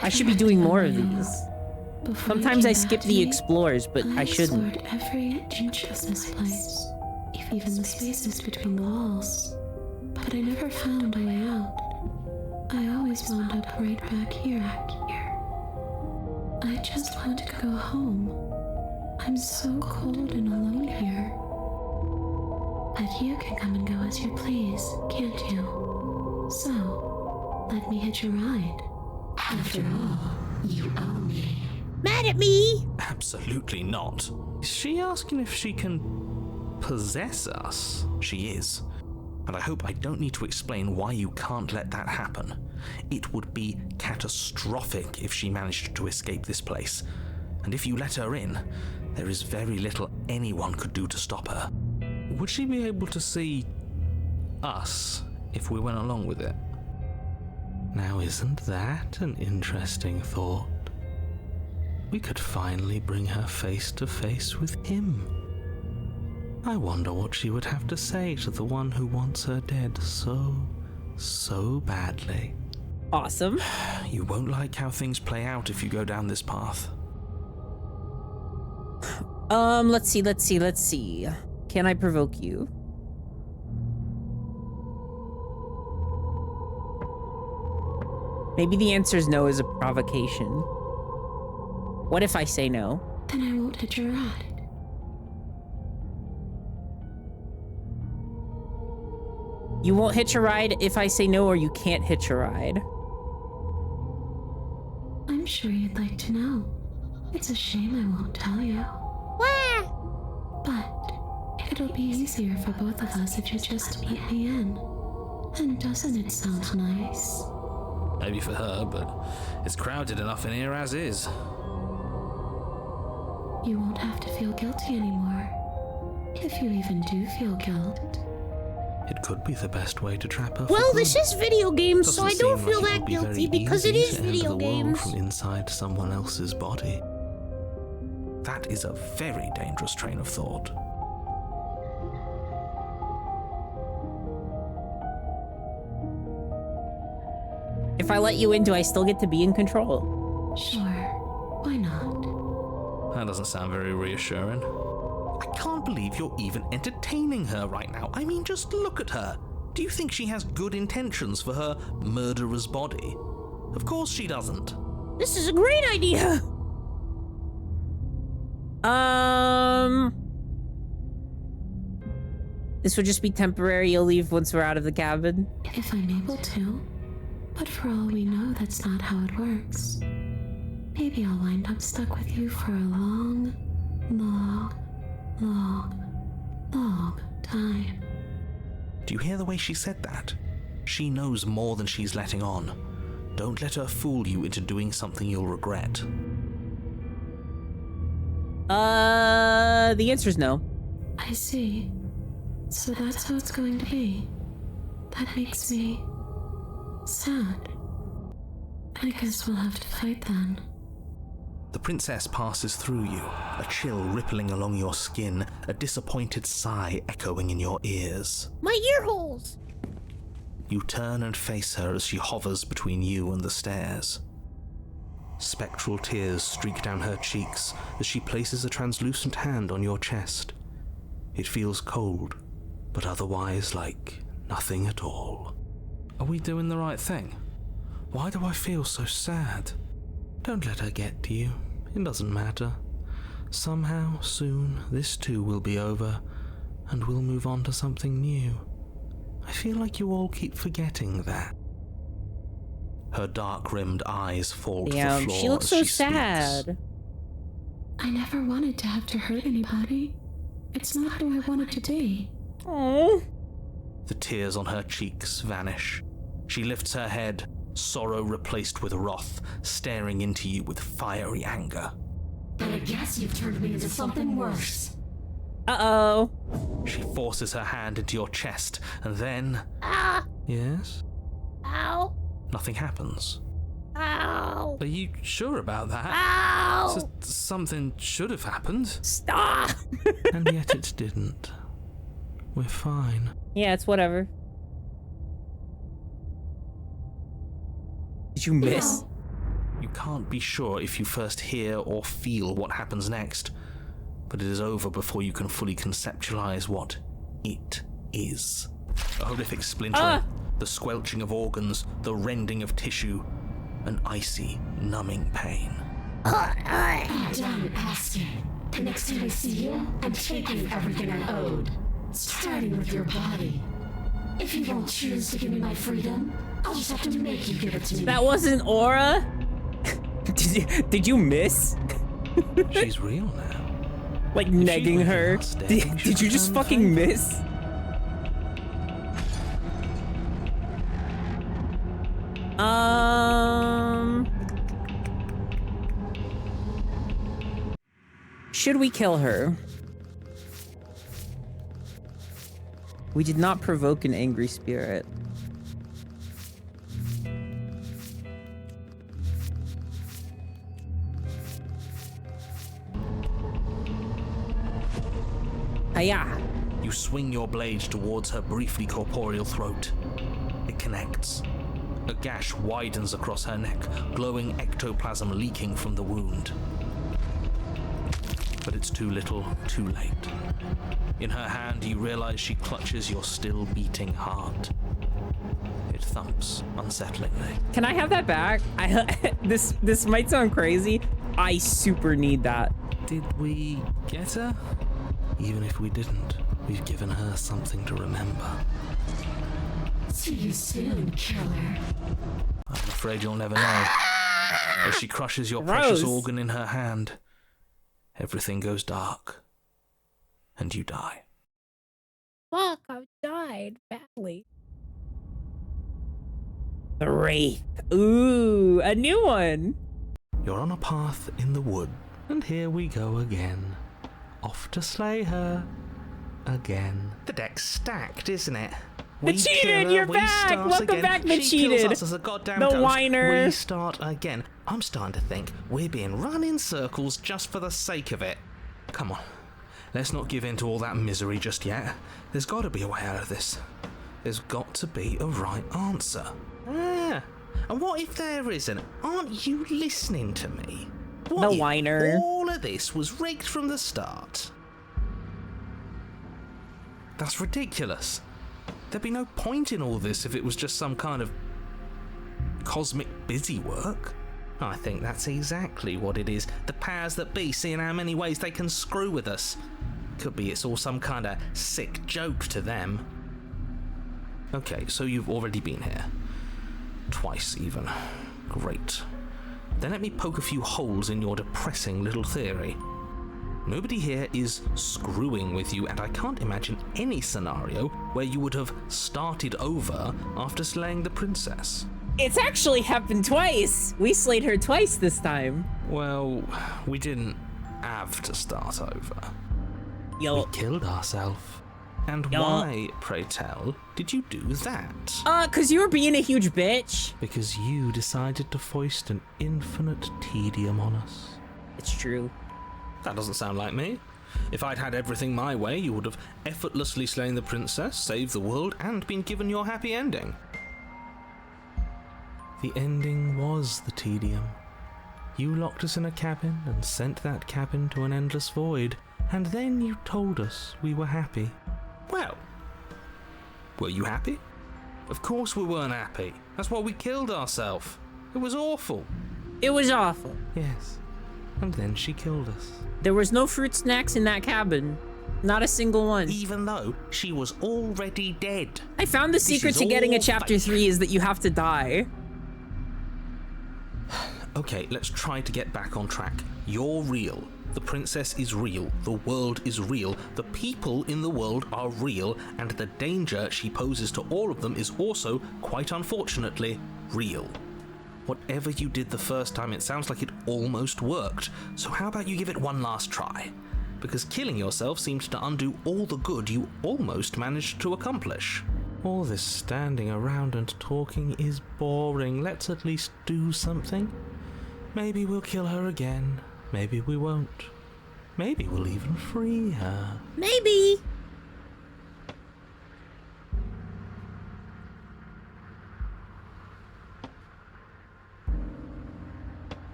I should be doing more of these. Sometimes I skip the explores, but I shouldn't. Explored every inch of this place, even the spaces between the walls. But I never found a way out. I always wound up right back here. I just want to go home. I'm so cold and alone here. But you can come and go as you please, can't you? So, let me hitch a ride. After all, you own me. Mad at me? Absolutely not. Is she asking if she can possess us? She is. And I hope I don't need to explain why you can't let that happen. It would be catastrophic if she managed to escape this place. And if you let her in, there is very little anyone could do to stop her. Would she be able to see us if we went along with it? Now, isn't that an interesting thought? We could finally bring her face to face with him. I wonder what she would have to say to the one who wants her dead so badly. Awesome. You won't like how things play out if you go down this path. Let's see. Can I provoke you? Maybe the answer is no as a provocation. What if I say no? Then I won't hitch a ride. You won't hitch a ride if I say no, or you can't hitch a ride? I'm sure you'd like to know. It's a shame I won't tell you. But it'll be easier for both of us if you just let me in. And doesn't it sound nice? Maybe for her, but it's crowded enough in here as is. You won't have to feel guilty anymore. If you even do feel guilt. It could be the best way to trap her. Well, this is video games, so I Doesn't don't seem feel like it that would be guilty very because it easy is to enter video the world games. from inside someone else's body. That is a very dangerous train of thought. If I let you in, do I still get to be in control? Sure, why not? That doesn't sound very reassuring. I can't believe you're even entertaining her right now. I mean, just look at her. Do you think she has good intentions for her murderer's body? Of course she doesn't. This is a great idea. This would just be temporary. You'll leave once we're out of the cabin. If I'm able to. But for all we know, that's not how it works. Maybe I'll wind up stuck with you for a long time. Do you hear the way she said that? She knows more than she's letting on. Don't let her fool you into doing something you'll regret. The answer's no. I see. So that's how it's going to be. That makes me sad. I guess we'll have to fight then. The princess passes through you, a chill rippling along your skin, a disappointed sigh echoing in your ears. My ear holes. You turn and face her as she hovers between you and the stairs. Spectral tears streak down her cheeks as she places a translucent hand on your chest. It feels cold, but otherwise like nothing at all. Are we doing the right thing? Why do I feel so sad? Don't let her get to you. It doesn't matter. Somehow, soon, this too will be over, and we'll move on to something new. I feel like you all keep forgetting that. Her dark-rimmed eyes fall to the floor. She looks so sad. Speaks. I never wanted to have to hurt anybody. It's not who I wanted to be. Oh. The tears on her cheeks vanish. She lifts her head, sorrow replaced with wrath, staring into you with fiery anger. But I guess you've turned me into something worse. Uh-oh. She forces her hand into your chest, and then... Ah! Yes? Ow! Nothing happens. Ow! Are you sure about that? Ow! Something should have happened. Stop! And yet it didn't. We're fine. Yeah, it's whatever. Did you miss? You can't be sure if you first hear or feel what happens next, but it is over before you can fully conceptualize what it is. A horrific splintering, the squelching of organs, the rending of tissue, an icy, numbing pain. I'm done asking. The next time I see you, I'm taking everything I owed, starting with your body. If you won't choose to give me my freedom, I'll just have to make you give it to me. That wasn't Aura? Did you miss? She's real now. Like negging her. Did you just fucking miss? Should we kill her? We did not provoke an angry spirit. Hiya! You swing your blade towards her briefly corporeal throat. It connects. A gash widens across her neck, glowing ectoplasm leaking from the wound. But it's too little, too late. In her hand, you realize she clutches your still beating heart. It thumps unsettlingly. Can I have that back? This might sound crazy. I super need that. Did we get her? Even if we didn't, we've given her something to remember. See you soon, killer. I'm afraid you'll never know. As she crushes your precious organ in her hand, everything goes dark, and you die. Fuck, I died badly. The Wraith. Ooh, a new one. You're on a path in the wood, and here we go again. Off to slay her. Again. The deck's stacked, isn't it? Macheated, you're back! Welcome back, Macheated. She kills us as a goddamn The toast. whiner. We start again. I'm starting to think we're being run in circles just for the sake of it. Come on. Let's not give in to all that misery just yet. There's got to be a way out of this. There's got to be a right answer. Ah, and what if there isn't? Aren't you listening to me? What The if whiner. all of this was rigged from the start? That's ridiculous. There'd be no point in all this if it was just some kind of cosmic busy work. I think that's exactly what it is. The powers that be seeing how many ways they can screw with us. Could be it's all some kind of sick joke to them. Okay, so you've already been here. Twice even. Great. Then let me poke a few holes in your depressing little theory. Nobody here is screwing with you, and I can't imagine any scenario where you would have started over after slaying the princess. It's actually happened twice. We slayed her twice this time. Well, we didn't have to start over. Yo. We killed ourselves. And Yo. why, pray tell, did you do that? 'Cause you were being a huge bitch. Because you decided to foist an infinite tedium on us. It's true. That doesn't sound like me. If I'd had everything my way, you would have effortlessly slain the princess, saved the world, and been given your happy ending. The ending was the tedium. You locked us in a cabin and sent that cabin to an endless void, and then you told us we were happy. Well, were you happy? Of course we weren't happy. That's why we killed ourselves. It was awful. It was awful. Yes. And then she killed us. There was no fruit snacks in that cabin. Not a single one. Even though she was already dead. I found the secret is to getting a all chapter fake. 3 is that you have to die. Okay, let's try to get back on track. You're real. The princess is real. The world is real. The people in the world are real. And the danger she poses to all of them is also, quite unfortunately, real. Whatever you did the first time, it sounds like it almost worked. So how about you give it one last try? Because killing yourself seems to undo all the good you almost managed to accomplish. All this standing around and talking is boring. Let's at least do something. Maybe we'll kill her again. Maybe we won't. Maybe we'll even free her. Maybe.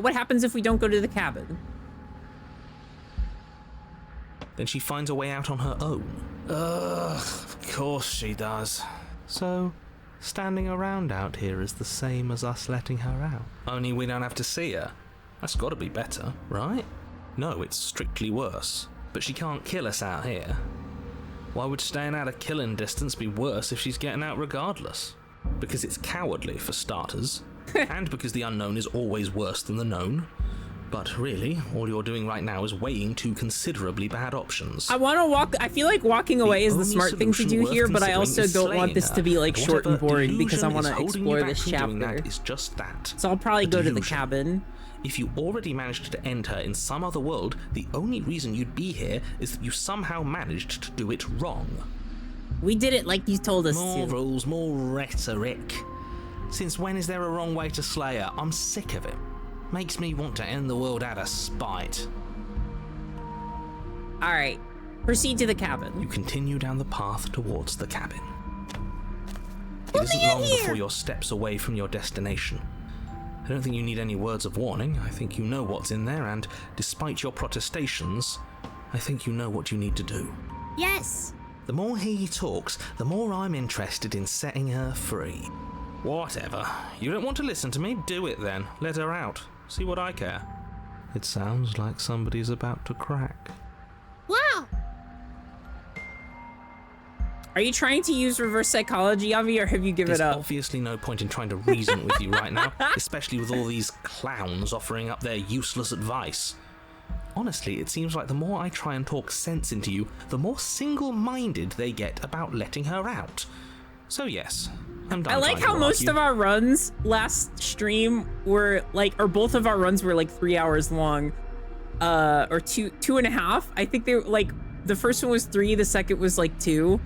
What happens if we don't go to the cabin? Then she finds a way out on her own. Ugh, of course she does. So, standing around out here is the same as us letting her out. Only we don't have to see her. That's gotta be better, right? No, it's strictly worse. But she can't kill us out here. Why would staying out of killing distance be worse if she's getting out regardless? Because it's cowardly, for starters. And because the unknown is always worse than the known. But really, all you're doing right now is weighing two considerably bad options. I want to walk. I feel like walking away is the smart thing to do here, but I also don't want this to be like short and boring because I want to explore this chapter. Is just that. So I'll probably go to the cabin. If you already managed to end her in some other world, the only reason you'd be here is that you somehow managed to do it wrong. We did it like you told us to. More rules, more rhetoric. Since when is there a wrong way to slay her? I'm sick of it. Makes me want to end the world out of spite. Alright, proceed to the cabin. You continue down the path towards the cabin. It isn't long before you're steps away from your destination. I don't think you need any words of warning. I think you know what's in there, and despite your protestations, I think you know what you need to do. Yes! The more he talks, the more I'm interested in setting her free. Whatever. You don't want to listen to me? Do it then. Let her out. See what I care. It sounds like somebody's about to crack. Wow! Are you trying to use reverse psychology on me, or have you given There's up? obviously no point in trying to reason with you right now, especially with all these clowns offering up their useless advice. Honestly, it seems like the more I try and talk sense into you, the more single-minded they get about letting her out. So yes, I'm done. I like how most of our runs last stream were like, or both of our runs were like 3 hours long, or two and a half. I think they were like, the first one was 3, the second was like 2,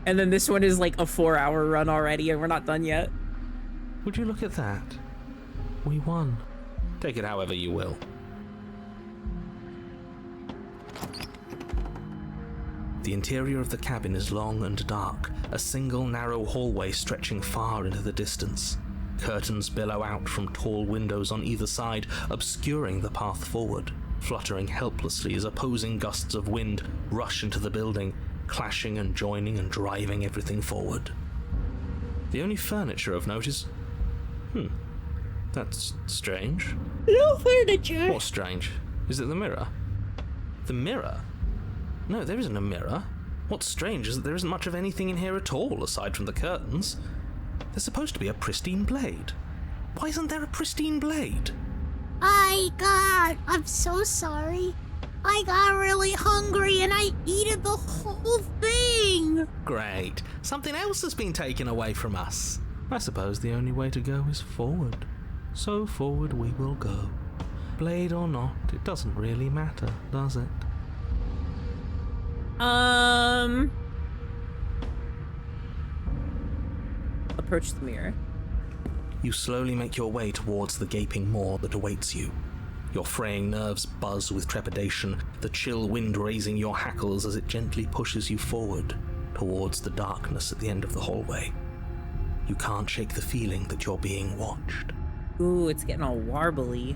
and then this one is like a 4-hour run already, and we're not done yet. Would you look at that? We won. Take it however you will. The interior of the cabin is long and dark, a single narrow hallway stretching far into the distance. Curtains billow out from tall windows on either side, obscuring the path forward, fluttering helplessly as opposing gusts of wind rush into the building, clashing and joining and driving everything forward. The only furniture of note is... that's strange. No furniture. What's strange? Is it the mirror? The mirror? No, there isn't a mirror. What's strange is that there isn't much of anything in here at all, aside from the curtains. There's supposed to be a pristine blade. Why isn't there a pristine blade? I'm so sorry. I got really hungry and I eated the whole thing. Great. Something else has been taken away from us. I suppose the only way to go is forward. So forward we will go. Blade or not, it doesn't really matter, does it? Approach the mirror. You slowly make your way towards the gaping maw that awaits you. Your fraying nerves buzz with trepidation, the chill wind raising your hackles as it gently pushes you forward towards the darkness at the end of the hallway. You can't shake the feeling that you're being watched. Ooh, it's getting all warbly.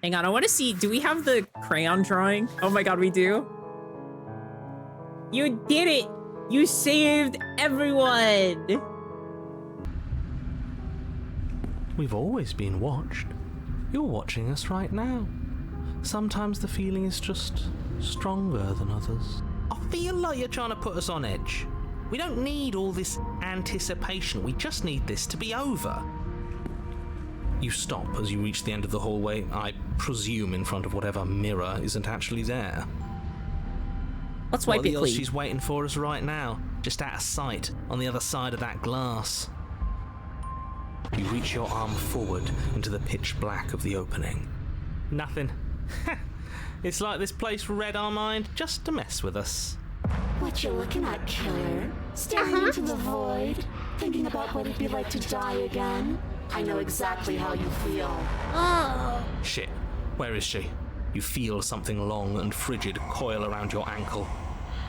Hang on, I want to see, do we have the crayon drawing? Oh my god, we do? You did it! You saved everyone! We've always been watched. You're watching us right now. Sometimes the feeling is just stronger than others. I feel like you're trying to put us on edge. We don't need all this anticipation. We just need this to be over. You stop as you reach the end of the hallway, I presume in front of whatever mirror isn't actually there. Let's wipe it clean. She's waiting for us right now, just out of sight, on the other side of that glass. You reach your arm forward into the pitch black of the opening. Nothing. It's like this place read our mind just to mess with us. What you looking at, killer? Staring into the void? Thinking about what it'd be like to die again? I know exactly how you feel. Oh. Shit, where is she? You feel something long and frigid coil around your ankle.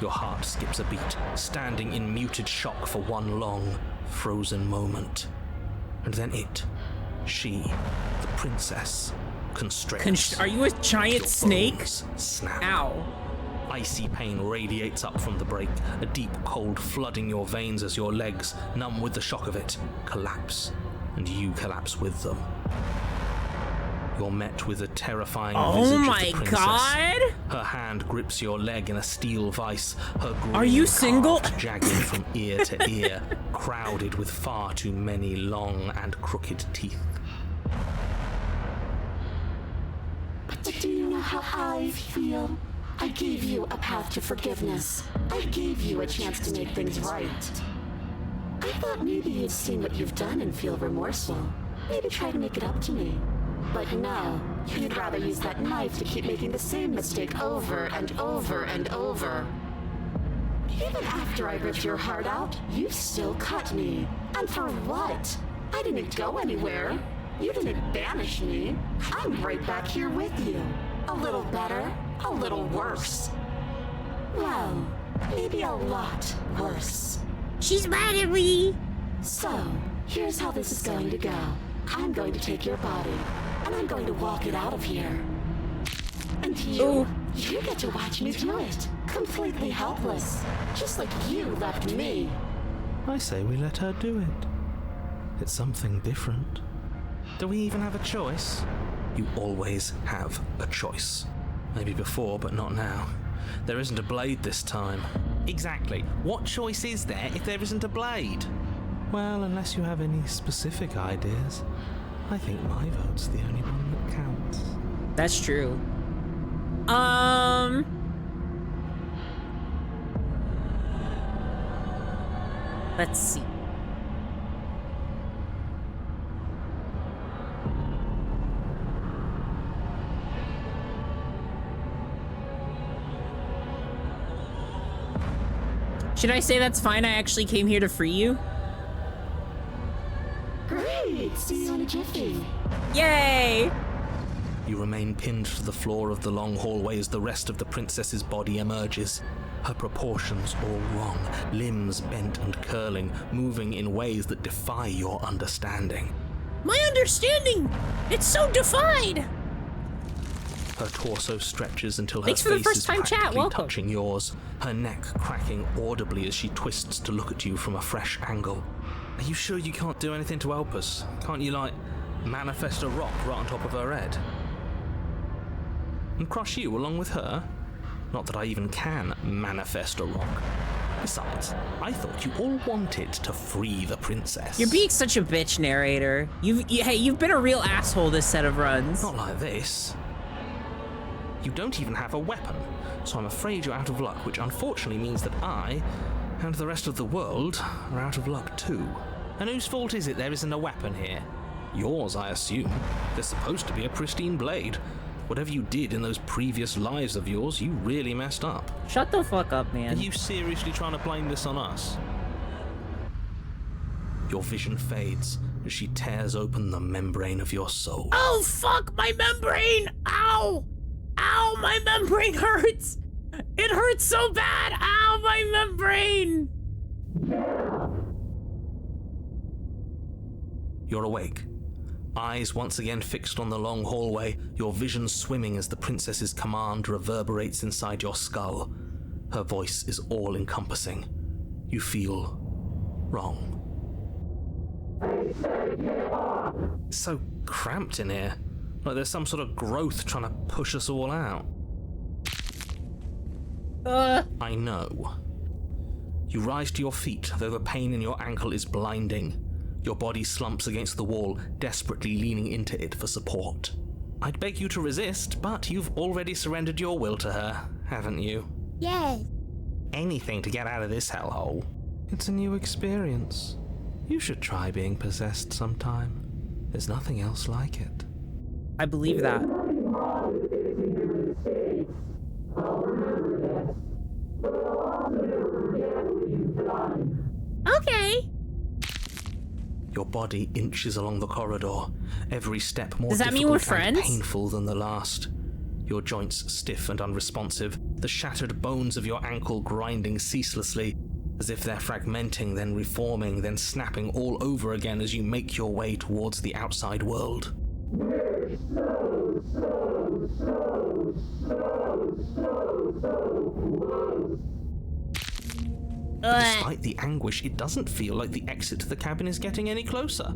Your heart skips a beat, standing in muted shock for one long, frozen moment. And then she, the princess, constricts. Are you a giant snake? Snap. Ow. Icy pain radiates up from the break, a deep cold flooding your veins as your legs, numb with the shock of it, collapse, and you collapse with them. You're met with a terrifying visage of the princess. God! Her hand grips your leg in a steel vice, her green Are you single? jagged from ear to ear, crowded with far too many long and crooked teeth. But do you know how I feel? I gave you a path to forgiveness. I gave you a chance to make things right. I thought maybe you'd seen what you've done and feel remorseful. Maybe try to make it up to me. But no, you'd rather use that knife to keep making the same mistake over and over and over. Even after I ripped your heart out, you still cut me. And for what? I didn't go anywhere. You didn't banish me. I'm right back here with you. A little better, a little worse. Well, maybe a lot worse. She's mad at me. So, here's how this is going to go. I'm going to take your body, and I'm going to walk it out of here. And you get to watch me do it. Completely helpless. Just like you left me. I say we let her do it. It's something different. Do we even have a choice? You always have a choice. Maybe before, but not now. There isn't a blade this time. Exactly. What choice is there if there isn't a blade? Well, unless you have any specific ideas, I think my vote's the only one that counts. That's true. Let's see. Should I say that's fine? I actually came here to free you? Great! See you in a jiffy. Yay! You remain pinned to the floor of the long hallway as the rest of the princess's body emerges. Her proportions all wrong, limbs bent and curling, moving in ways that defy your understanding. My understanding! It's so defied! Her torso stretches until her Thanks for the face first is time chat, practically welcome. touching yours, her neck cracking audibly as she twists to look at you from a fresh angle. Are you sure you can't do anything to help us? Can't you, like, manifest a rock right on top of her head? And crush you along with her? Not that I even can manifest a rock. Besides, I thought you all wanted to free the princess. You're being such a bitch, narrator. Hey, you've been a real asshole this set of runs. Not like this. You don't even have a weapon, so I'm afraid you're out of luck, which unfortunately means that I, and the rest of the world, are out of luck too. And whose fault is it there isn't a weapon here? Yours, I assume. There's supposed to be a pristine blade. Whatever you did in those previous lives of yours, you really messed up. Shut the fuck up, man. Are you seriously trying to blame this on us? Your vision fades as she tears open the membrane of your soul. Oh, fuck, my membrane! Ow! Ow, my membrane hurts! It hurts so bad! Ow, my membrane! You're awake. Eyes once again fixed on the long hallway, your vision swimming as the princess's command reverberates inside your skull. Her voice is all-encompassing. You feel wrong. It's so cramped in here. Like there's some sort of growth trying to push us all out. I know. You rise to your feet, though the pain in your ankle is blinding. Your body slumps against the wall, desperately leaning into it for support. I'd beg you to resist, but you've already surrendered your will to her, haven't you? Yes. Anything to get out of this hellhole. It's a new experience. You should try being possessed sometime. There's nothing else like it. I believe that. Okay. Your body inches along the corridor, every step more Does that mean we're difficult and friends? painful than the last. Your joints stiff and unresponsive, the shattered bones of your ankle grinding ceaselessly, as if they're fragmenting, then reforming, then snapping all over again as you make your way towards the outside world. Despite the anguish, it doesn't feel like the exit to the cabin is getting any closer.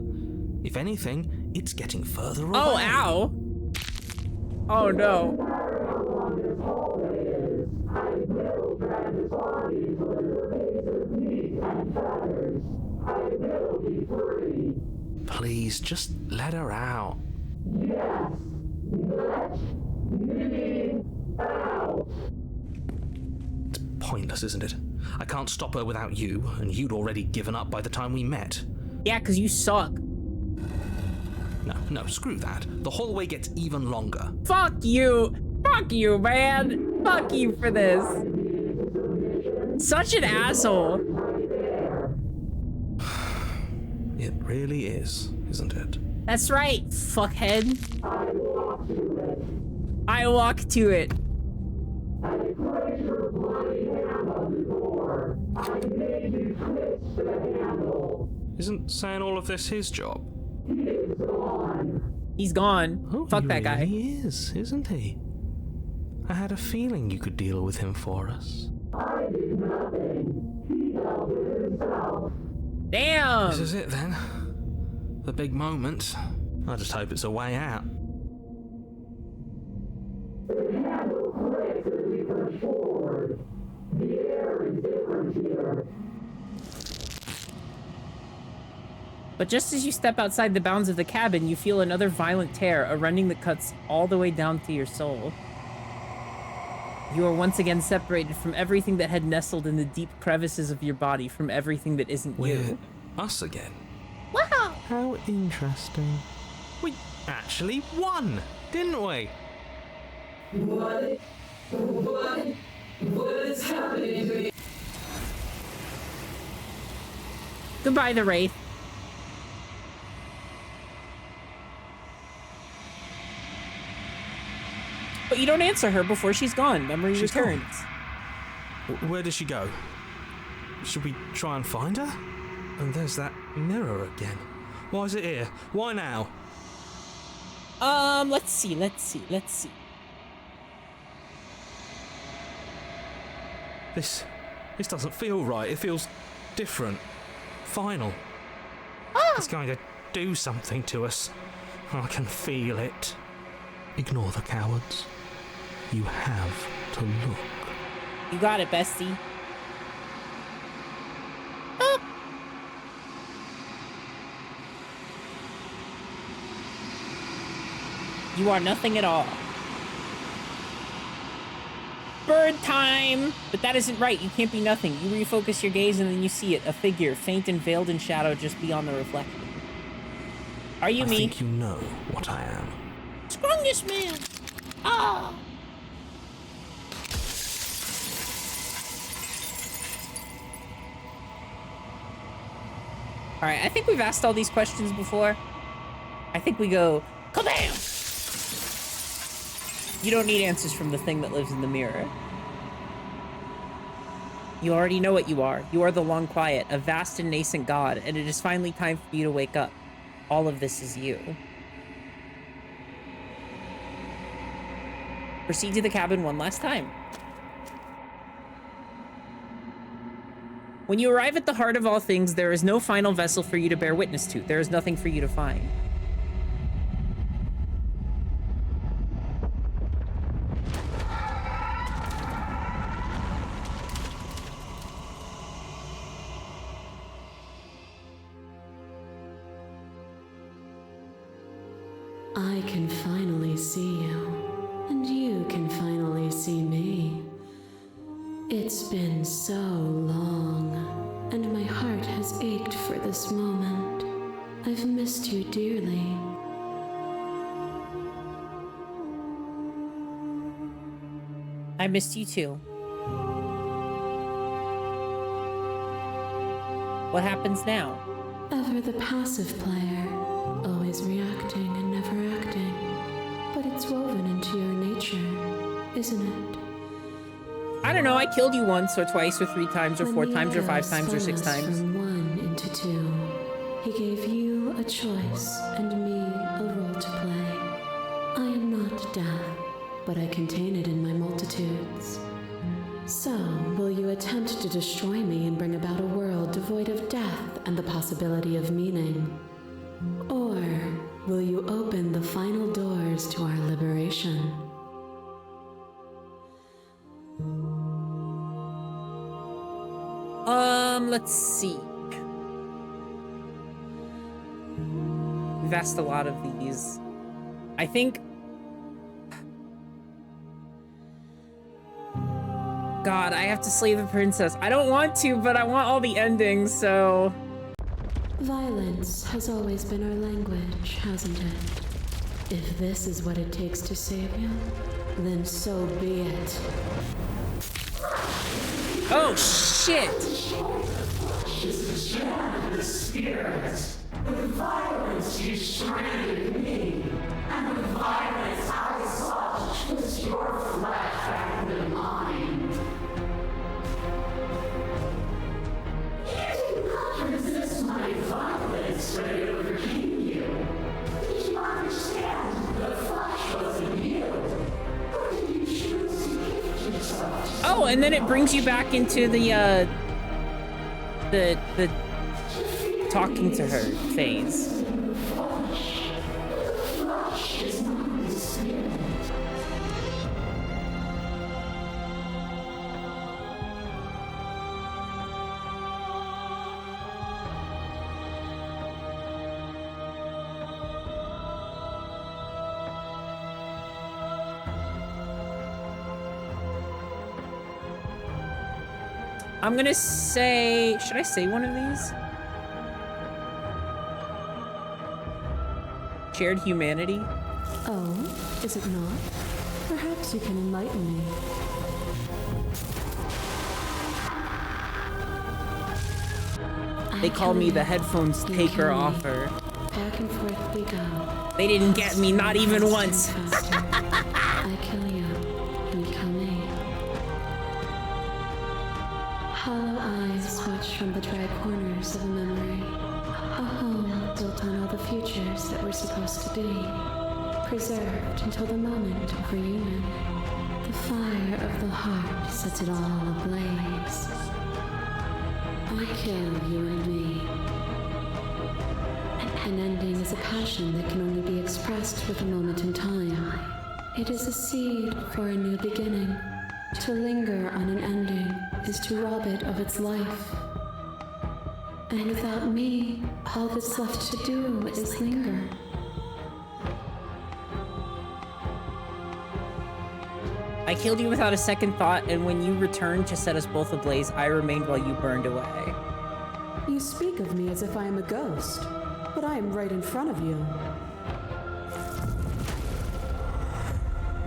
If anything, it's getting further away. Oh, ow. Oh, no. Please, just let her out. Yes, let me out. It's pointless, isn't it? I can't stop her without you, and you'd already given up by the time we met. Yeah, because you suck. No, screw that. The hallway gets even longer. Fuck you. Fuck you, man. Fuck you for this. Such an asshole. It really is, isn't it? That's right, fuckhead. I walk to it. Isn't saying all of this his job? He's gone. Oh, Fuck that guy. He is, isn't he? I had a feeling you could deal with him for us. I did nothing. He dealt with himself. Damn. This is it then. The big moment. I just hope it's a way out. The handle clicks as we push forward. The air is different here. But just as you step outside the bounds of the cabin, you feel another violent tear, a rending that cuts all the way down to your soul. You are once again separated from everything that had nestled in the deep crevices of your body, from everything that isn't you. Us again. Wow! How interesting. We actually won, didn't we? What is happening to me? Goodbye, the Wraith. But you don't answer her before she's gone. Memory She's returns. Where does she go? Should we try and find her? And there's that mirror again. Why is it here? Why now? Let's see. This doesn't feel right. It feels different. Final. It's going to do something to us. I can feel it. Ignore the cowards. You have to look. You got it, bestie. You are nothing at all. Bird time! But that isn't right. You can't be nothing. You refocus your gaze and then you see it. A figure, faint and veiled in shadow just beyond the reflection. Are you me? I think you know what I am. Strongest man! Ah! Alright, I think we've asked all these questions before. I think we go, kabam! You don't need answers from the thing that lives in the mirror. You already know what you are. You are the Long Quiet, a vast and nascent god, and it is finally time for you to wake up. All of this is you. Proceed to the cabin one last time. When you arrive at the heart of all things, there is no final vessel for you to bear witness to. There is nothing for you to find. I can finally see you, and you can finally see me. It's been so long, and my heart has ached for this moment. I've missed you dearly. I missed you too. What happens now? Ever the passive player, always reacting and never acting. But it's woven into your nature, isn't it? I don't know, I killed you once or twice or 3 times or 4 times or 5 times or 6 spun us times. From 1 into 2. He gave you a choice and me a role to play. I am not death, but I contain it in my multitudes. So, will you attempt to destroy me and bring about a world devoid of death and the possibility of meaning? Or will you open the final doors to our liberation? Let's see. We've asked a lot of these. I think... God, I have to slay the princess. I don't want to, but I want all the endings, so... Violence has always been our language, hasn't it? If this is what it takes to save you, then so be it. Oh, shit! The spirit. With violence you stranded me, and with violence I sought to twist your flesh and mine. You did not resist my violence when it overcame you. Did you understand the flesh wasn't you? Or did you choose to gift yourself to Oh, and then it brings you back into the talking to her phase. I'm gonna say, should I say one of these? Shared humanity? Oh, is it not? Perhaps you can enlighten me. They call me the headphones taker offer. Back and forth we go. They didn't get me, not even once. I kill you, you kill me. Hollow eyes watch from the dry corners of a memory. A home built on all the futures that were supposed to be. Preserved until the moment of reunion. The fire of the heart sets it all ablaze. I kill you and me. An ending is a passion that can only be expressed with a moment in time. It is a seed for a new beginning. To linger on an ending is to rob it of its life. And without me, all that's left to do is linger. I killed you without a second thought, and when you returned to set us both ablaze, I remained while you burned away. You speak of me as if I am a ghost, but I am right in front of you.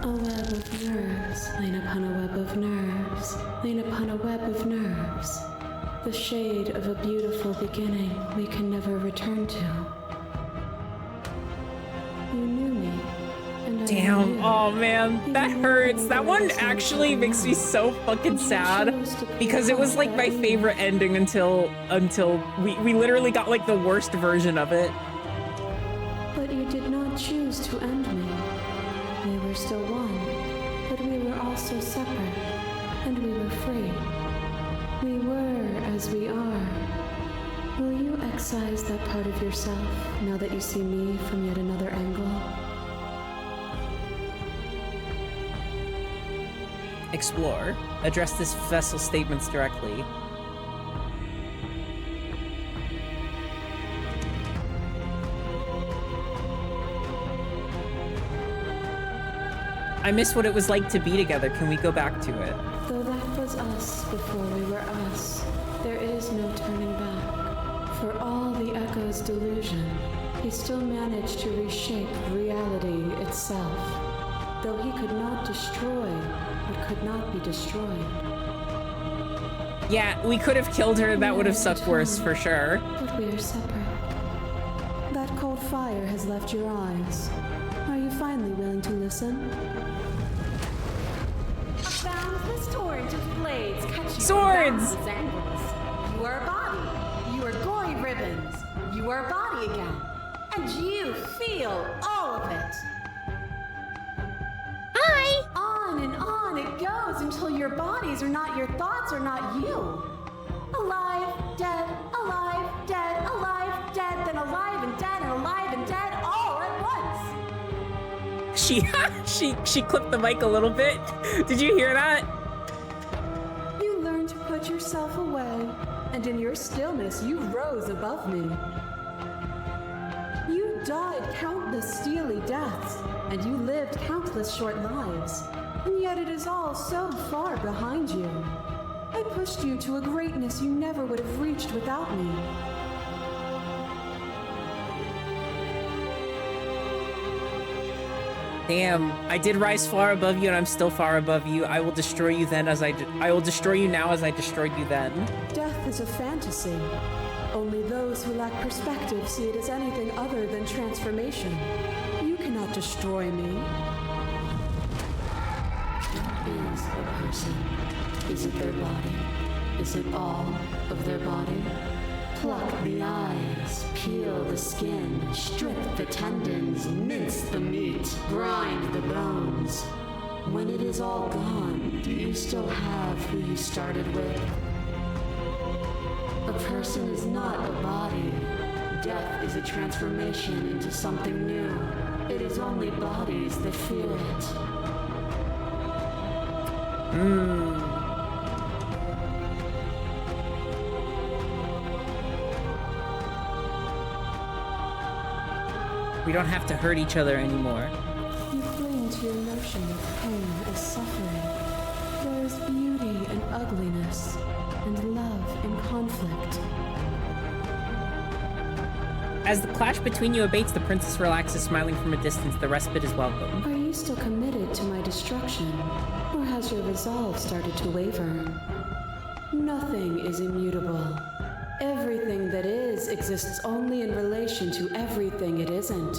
A web of nerves, lain upon a web of nerves, lain upon a web of nerves. The shade of a beautiful beginning we can never return to. You knew me, and I knew Damn, you. oh man, that hurts. That one actually makes me so fucking sad because it was like my favorite ending until we literally got like the worst version of it. But you did not choose to end me. We were still one, but we were also separate, and we were free. We were as we are. Will you excise that part of yourself now that you see me from yet another angle? Explore. Address this vessel's statements directly. I miss what it was like to be together. Can we go back to it? Though that was us before we were us, there is no turning back. For all the echo's delusion, he still managed to reshape reality itself. Though he could not destroy what could not be destroyed. Yeah, we could have killed her. That would have sucked worse for sure. But we are separate. That cold fire has left your eyes. Are you finally willing to listen? A boundless torrent of blades cut you Swords! from boundless angles. You are a body. You are gory ribbons. You are a body again. And you feel all of it. Hi! On and on it goes until your bodies are not your thoughts, are not you. Alive, dead, alive, dead, then alive and dead, and alive and dead all at once. She clipped the mic a little bit. Did you hear that? You learned to put yourself away, and in your stillness you rose above me. You died countless steely deaths, and you lived countless short lives, and yet it is all so far behind you. I pushed you to a greatness you never would have reached without me. Damn, I did rise far above you and I'm still far above you. I will destroy you then as I will destroy you now as I destroyed you then. Death is a fantasy. Only those who lack perspective see it as anything other than transformation. You cannot destroy me. What is a person? Is it their body? Is it all of their body? Pluck the eyes, peel the skin, strip the tendons, mince the meat, grind the bones. When it is all gone, do you still have who you started with? A person is not a body. Death is a transformation into something new. It is only bodies that feel it. We don't have to hurt each other anymore. You cling to your notion of pain as suffering. There is beauty in ugliness, and love in conflict. As the clash between you abates, the princess relaxes, smiling from a distance. The respite is welcome. Are you still committed to my destruction, or has your resolve started to waver? Nothing is immutable. Everything that is exists only in relation to everything it isn't.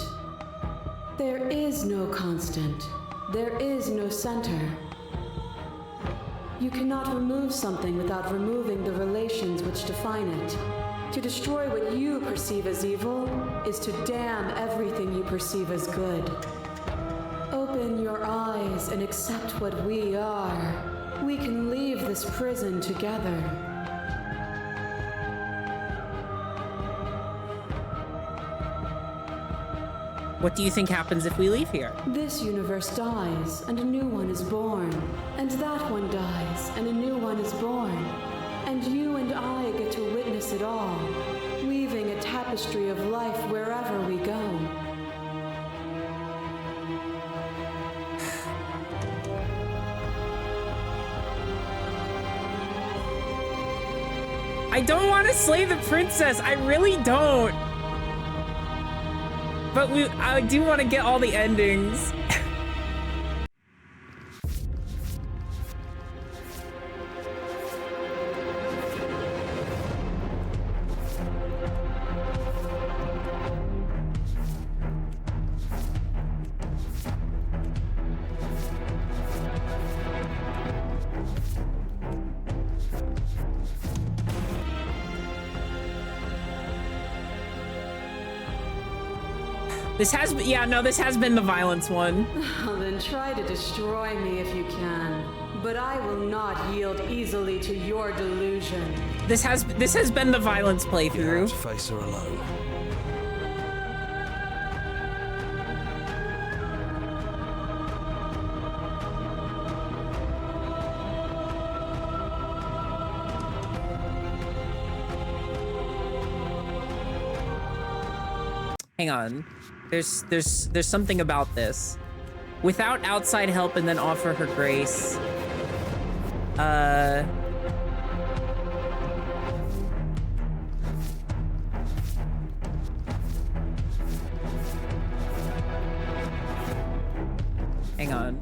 There is no constant. There is no center. You cannot remove something without removing the relations which define it. To destroy what you perceive as evil is to damn everything you perceive as good. Open your eyes and accept what we are. We can leave this prison together. What do you think happens if we leave here? This universe dies, and a new one is born. And that one dies, and a new one is born. And you and I get to witness it all, weaving a tapestry of life wherever we go. I don't want to slay the princess. I really don't. But I do want to get all the endings. This has been the violence one. Then try to destroy me if you can. But I will not yield easily to your delusion. This has been the violence playthrough. You have to face her alone. Hang on. There's something about this. Without outside help and then offer her grace. Hang on.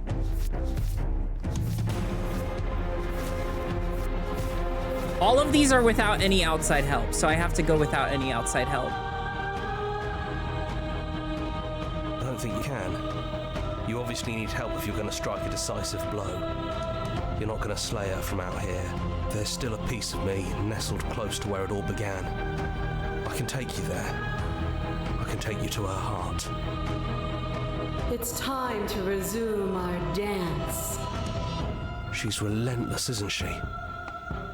All of these are without any outside help, so I have to go without any outside help. I don't think you can. You obviously need help if you're going to strike a decisive blow. You're not going to slay her from out here. There's still a piece of me nestled close to where it all began. I can take you there. I can take you to her heart. It's time to resume our dance. She's relentless, isn't she?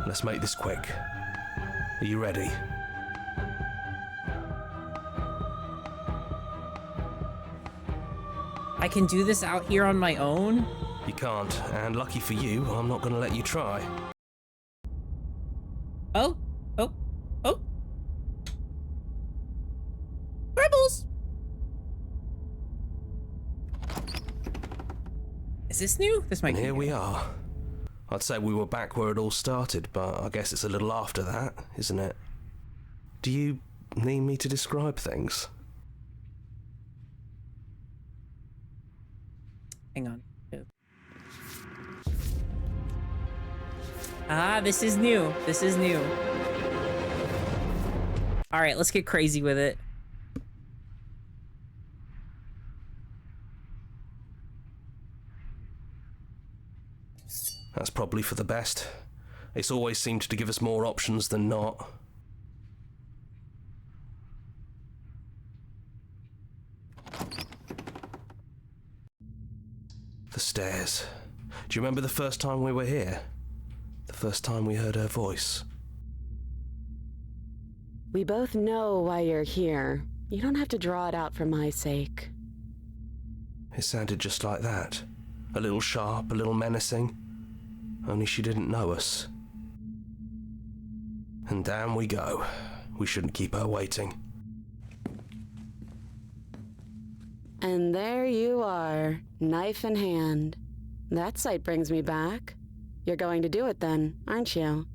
Let's make this quick. Are you ready? I can do this out here on my own? You can't, and lucky for you, I'm not going to let you try. Oh. Rebels! Is this new? This might And be here new. we are. I'd say we were back where it all started, but I guess it's a little after that, isn't it? Do you need me to describe things? Hang on. Ah, this is new. This is new. All right, let's get crazy with it. That's probably for the best. It's always seemed to give us more options than not. The stairs. Do you remember the first time we were here? The first time we heard her voice? We both know why you're here. You don't have to draw it out for my sake. It sounded just like that. A little sharp, a little menacing. Only she didn't know us. And down we go. We shouldn't keep her waiting. And there you are, knife in hand. That sight brings me back. You're going to do it then, aren't you?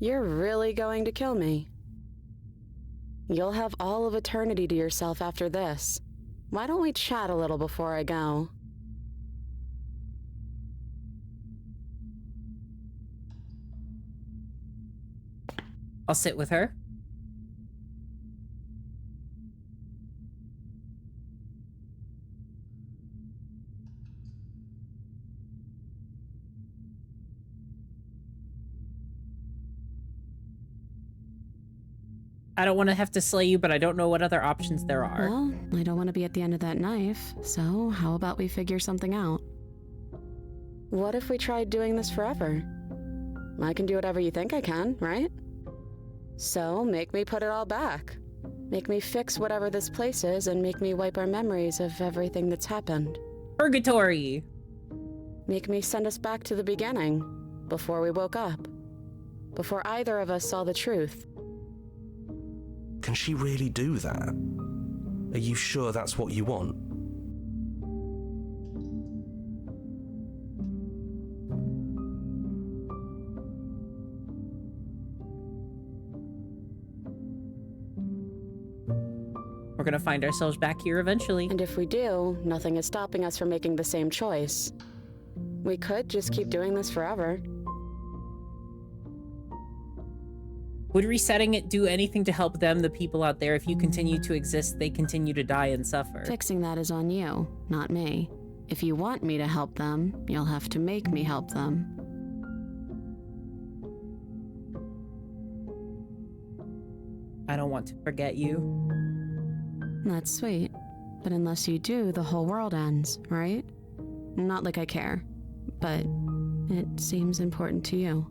You're really going to kill me. You'll have all of eternity to yourself after this. Why don't we chat a little before I go? I'll sit with her. I don't want to have to slay you, but I don't know what other options there are. Well, I don't want to be at the end of that knife, so how about we figure something out? What if we tried doing this forever? I can do whatever you think I can, right? So, make me put it all back. Make me fix whatever this place is and make me wipe our memories of everything that's happened. Purgatory! Make me send us back to the beginning, before we woke up. Before either of us saw the truth. Can she really do that? Are you sure that's what you want? We're gonna find ourselves back here eventually. And if we do, nothing is stopping us from making the same choice. We could just keep doing this forever. Would resetting it do anything to help them, the people out there? If you continue to exist, they continue to die and suffer. Fixing that is on you, not me. If you want me to help them, you'll have to make me help them. I don't want to forget you. That's sweet. But unless you do, the whole world ends, right? Not like I care, but it seems important to you.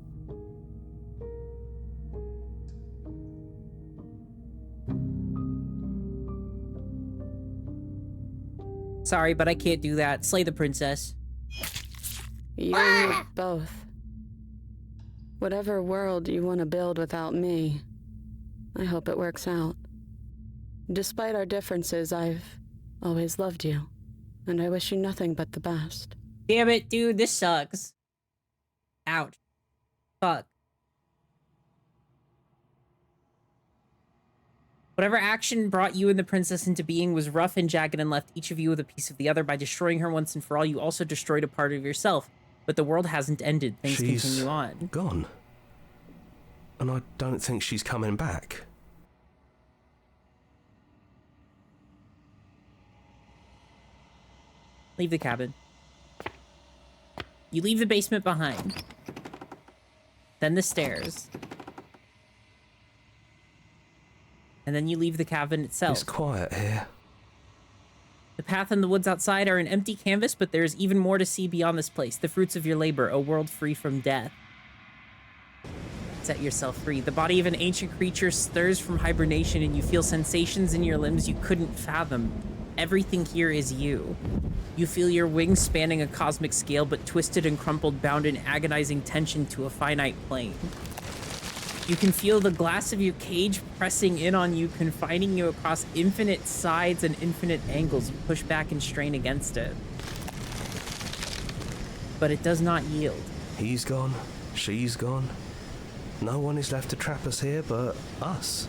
Sorry, but I can't do that. Slay the princess. You and me both. Whatever world you want to build without me, I hope it works out. Despite our differences, I've always loved you, and I wish you nothing but the best. Damn it, dude, this sucks. Ouch. Fuck. Whatever action brought you and the princess into being was rough and jagged and left each of you with a piece of the other. By destroying her once and for all, you also destroyed a part of yourself. But the world hasn't ended. Things continue on. Gone. And I don't think she's coming back. Leave the cabin. You leave the basement behind. Then the stairs. And then you leave the cabin itself. It's quiet here. The path and the woods outside are an empty canvas, but there is even more to see beyond this place. The fruits of your labor, a world free from death. Set yourself free. The body of an ancient creature stirs from hibernation, and you feel sensations in your limbs you couldn't fathom. Everything here is you. You feel your wings spanning a cosmic scale, but twisted and crumpled, bound in agonizing tension to a finite plane. You can feel the glass of your cage pressing in on you, confining you across infinite sides and infinite angles. You push back and strain against it. But it does not yield. He's gone. She's gone. No one is left to trap us here but us.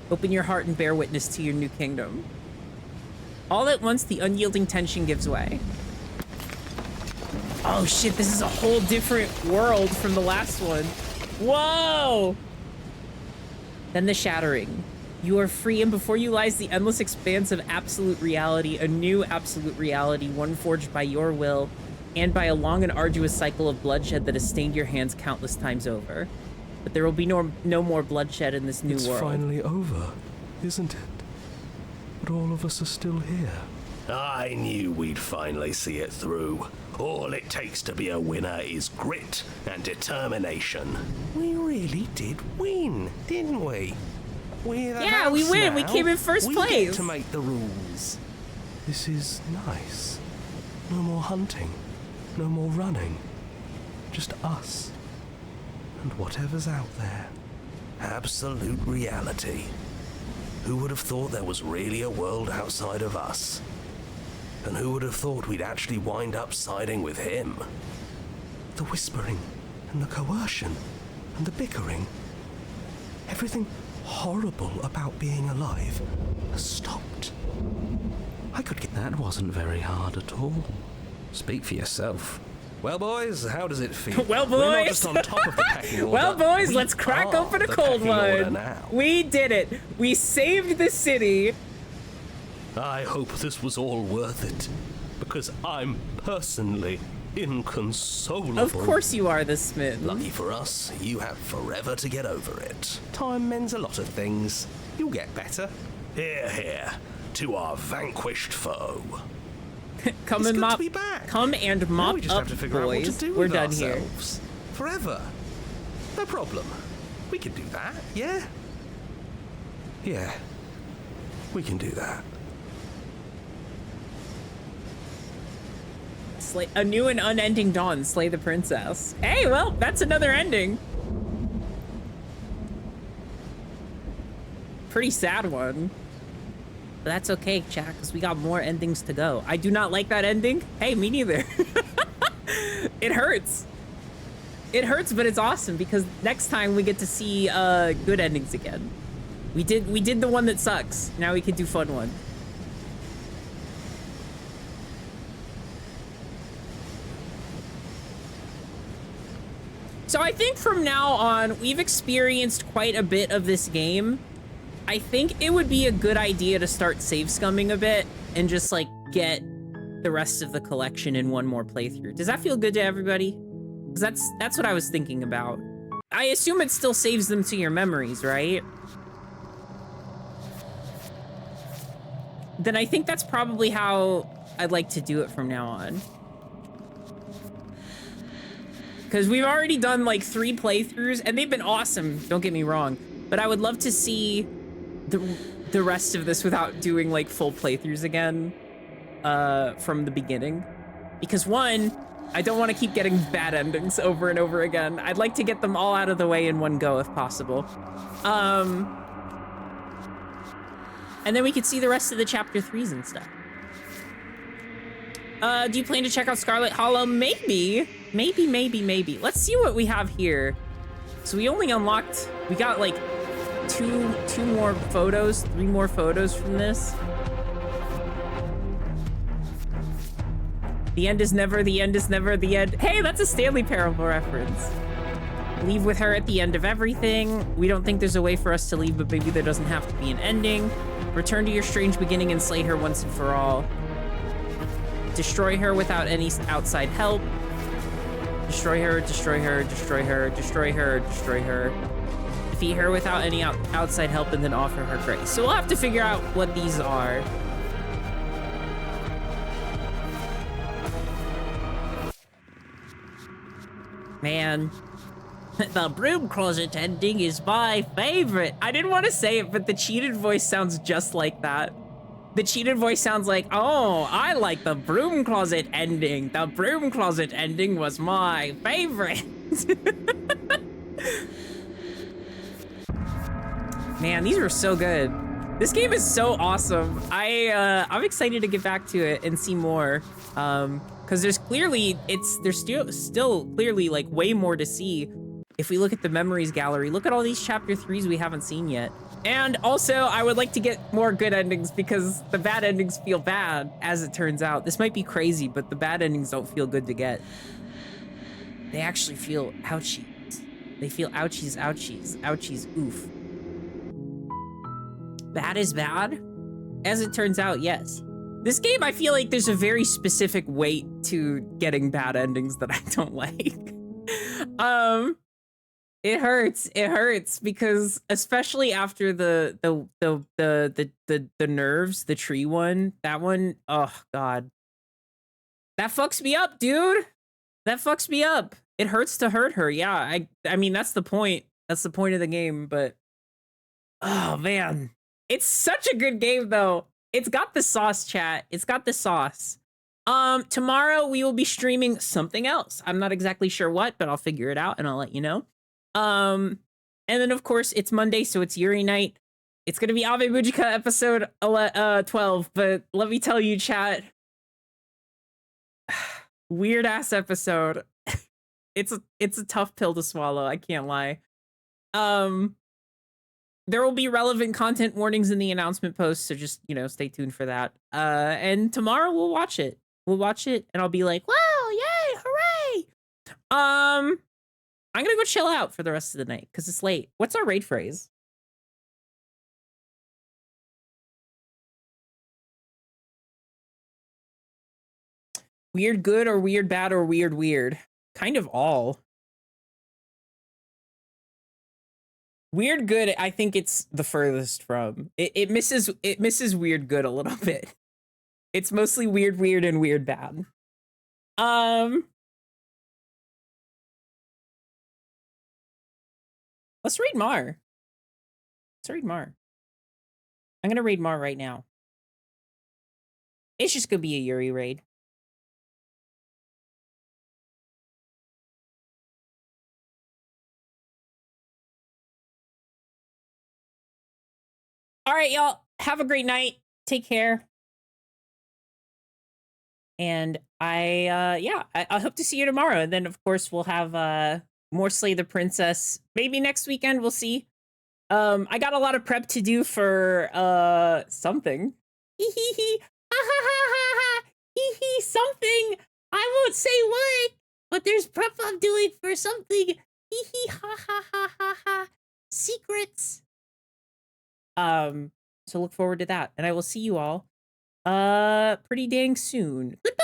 Open your heart and bear witness to your new kingdom. All at once, the unyielding tension gives way. Oh shit, this is a whole different world from the last one. Whoa! Then the shattering. You are free, and before you lies the endless expanse of absolute reality, a new absolute reality, one forged by your will, and by a long and arduous cycle of bloodshed that has stained your hands countless times over. But there will be no more bloodshed in this new world. It's finally over, isn't it? But all of us are still here. I knew we'd finally see it through. All it takes to be a winner is grit and determination. We really did win, didn't we? Yeah, we win. We came in first place. We get to make the rules. This is nice. No more hunting. No more running. Just us. And whatever's out there. Absolute reality. Who would have thought there was really a world outside of us? And who would have thought we'd actually wind up siding with him? The whispering and the coercion. and the bickering, everything horrible about being alive has stopped. I could get That wasn't very hard at all. Speak for yourself. Well, boys, how does it feel? Well, We're not boys. just on top of the pecking order. Well, boys, we let's crack are open a the cold pecking order one. now. We did it. We saved the city. I hope this was all worth it, because I'm personally inconsolable. Of course you are the Smith. Lucky for us, you have forever to get over it. Time mends a lot of things. You'll get better. Hear, hear, to our vanquished foe. Come It's and good mop. to be back. Come and Now mop we just up, have to figure out what to boys. do We're with done here. ourselves. Forever. No problem. We can do that, yeah? Yeah, we can do that. A new and unending dawn. Slay the princess. Hey, well, that's another ending. Pretty sad one. But that's okay, chat, because we got more endings to go. I do not like that ending. Hey, me neither. It hurts. It hurts, but it's awesome because next time we get to see good endings again. We did the one that sucks. Now we can do fun one. So I think from now on, we've experienced quite a bit of this game. I think it would be a good idea to start save scumming a bit and just like get the rest of the collection in one more playthrough. Does that feel good to everybody? Because that's what I was thinking about. I assume it still saves them to your memories, right? Then I think that's probably how I'd like to do it from now on. Because we've already done like 3 playthroughs and they've been awesome, don't get me wrong. But I would love to see the rest of this without doing like full playthroughs again from the beginning. Because one, I don't want to keep getting bad endings over and over again. I'd like to get them all out of the way in one go if possible. And then we could see the rest of the chapter 3s and stuff. Do you plan to check out Scarlet Hollow? Maybe. Maybe. Let's see what we have here. So we only unlocked, we got like two more photos, 3 more photos from this. The end is never, the end is never, the end. Hey, that's a Stanley Parable reference. Leave with her at the end of everything. We don't think there's a way for us to leave, but maybe there doesn't have to be an ending. Return to your strange beginning and slay her once and for all. Destroy her without any outside help. Destroy her, destroy her, destroy her, destroy her, destroy her. Defeat her without any outside help and then offer her grace. So we'll have to figure out what these are. Man, the broom closet ending is my favorite. I didn't want to say it, but the cheated voice sounds just like that. The cheated voice sounds like, oh, I like the broom closet ending. The broom closet ending was my favorite. Man, these are so good. This game is so awesome. I'm excited to get back to it and see more. Because there's still clearly like way more to see. If we look at the memories gallery, look at all these chapter 3s we haven't seen yet. And also, I would like to get more good endings because the bad endings feel bad, as it turns out. This might be crazy, but the bad endings don't feel good to get. They actually feel ouchies. They feel ouchies, ouchies, ouchies, oof. Bad is bad? As it turns out, yes. This game, I feel like there's a very specific weight to getting bad endings that I don't like. It hurts because especially after the nerves, the tree one, that one, oh god. That fucks me up, dude. That fucks me up. It hurts to hurt her. Yeah, I mean that's the point. That's the point of the game, but oh man. It's such a good game though. It's got the sauce, chat. It's got the sauce. Tomorrow we will be streaming something else. I'm not exactly sure what, but I'll figure it out and I'll let you know. And then of course it's Monday, so it's Yuri night. It's gonna be Ave Mujika episode 12, but let me tell you, chat. Weird ass episode. it's a tough pill to swallow. I can't lie. There will be relevant content warnings in the announcement post, so just, stay tuned for that. And tomorrow we'll watch it. We'll watch it, and I'll be like, wow, yay, hooray! I'm gonna go chill out for the rest of the night because it's late. What's our raid phrase? Weird good or weird bad or weird weird? Kind of all. Weird good, I think it's the furthest from. It misses weird good a little bit. It's mostly weird weird and weird bad. Let's read Mar. Let's read Mar. I'm gonna raid Mar right now. It's just gonna be a Yuri raid. All right, y'all. Have a great night. Take care. And I hope to see you tomorrow. And then, of course, we'll have more Slay the Princess. Maybe next weekend. We'll see. I got a lot of prep to do for something. Hee hee hee. Ha ha ha ha ha. Hee hee something. I won't say what, but there's prep I'm doing for something. Hee hee ha ha ha ha ha. Secrets. So look forward to that. And I will see you all pretty dang soon. Goodbye.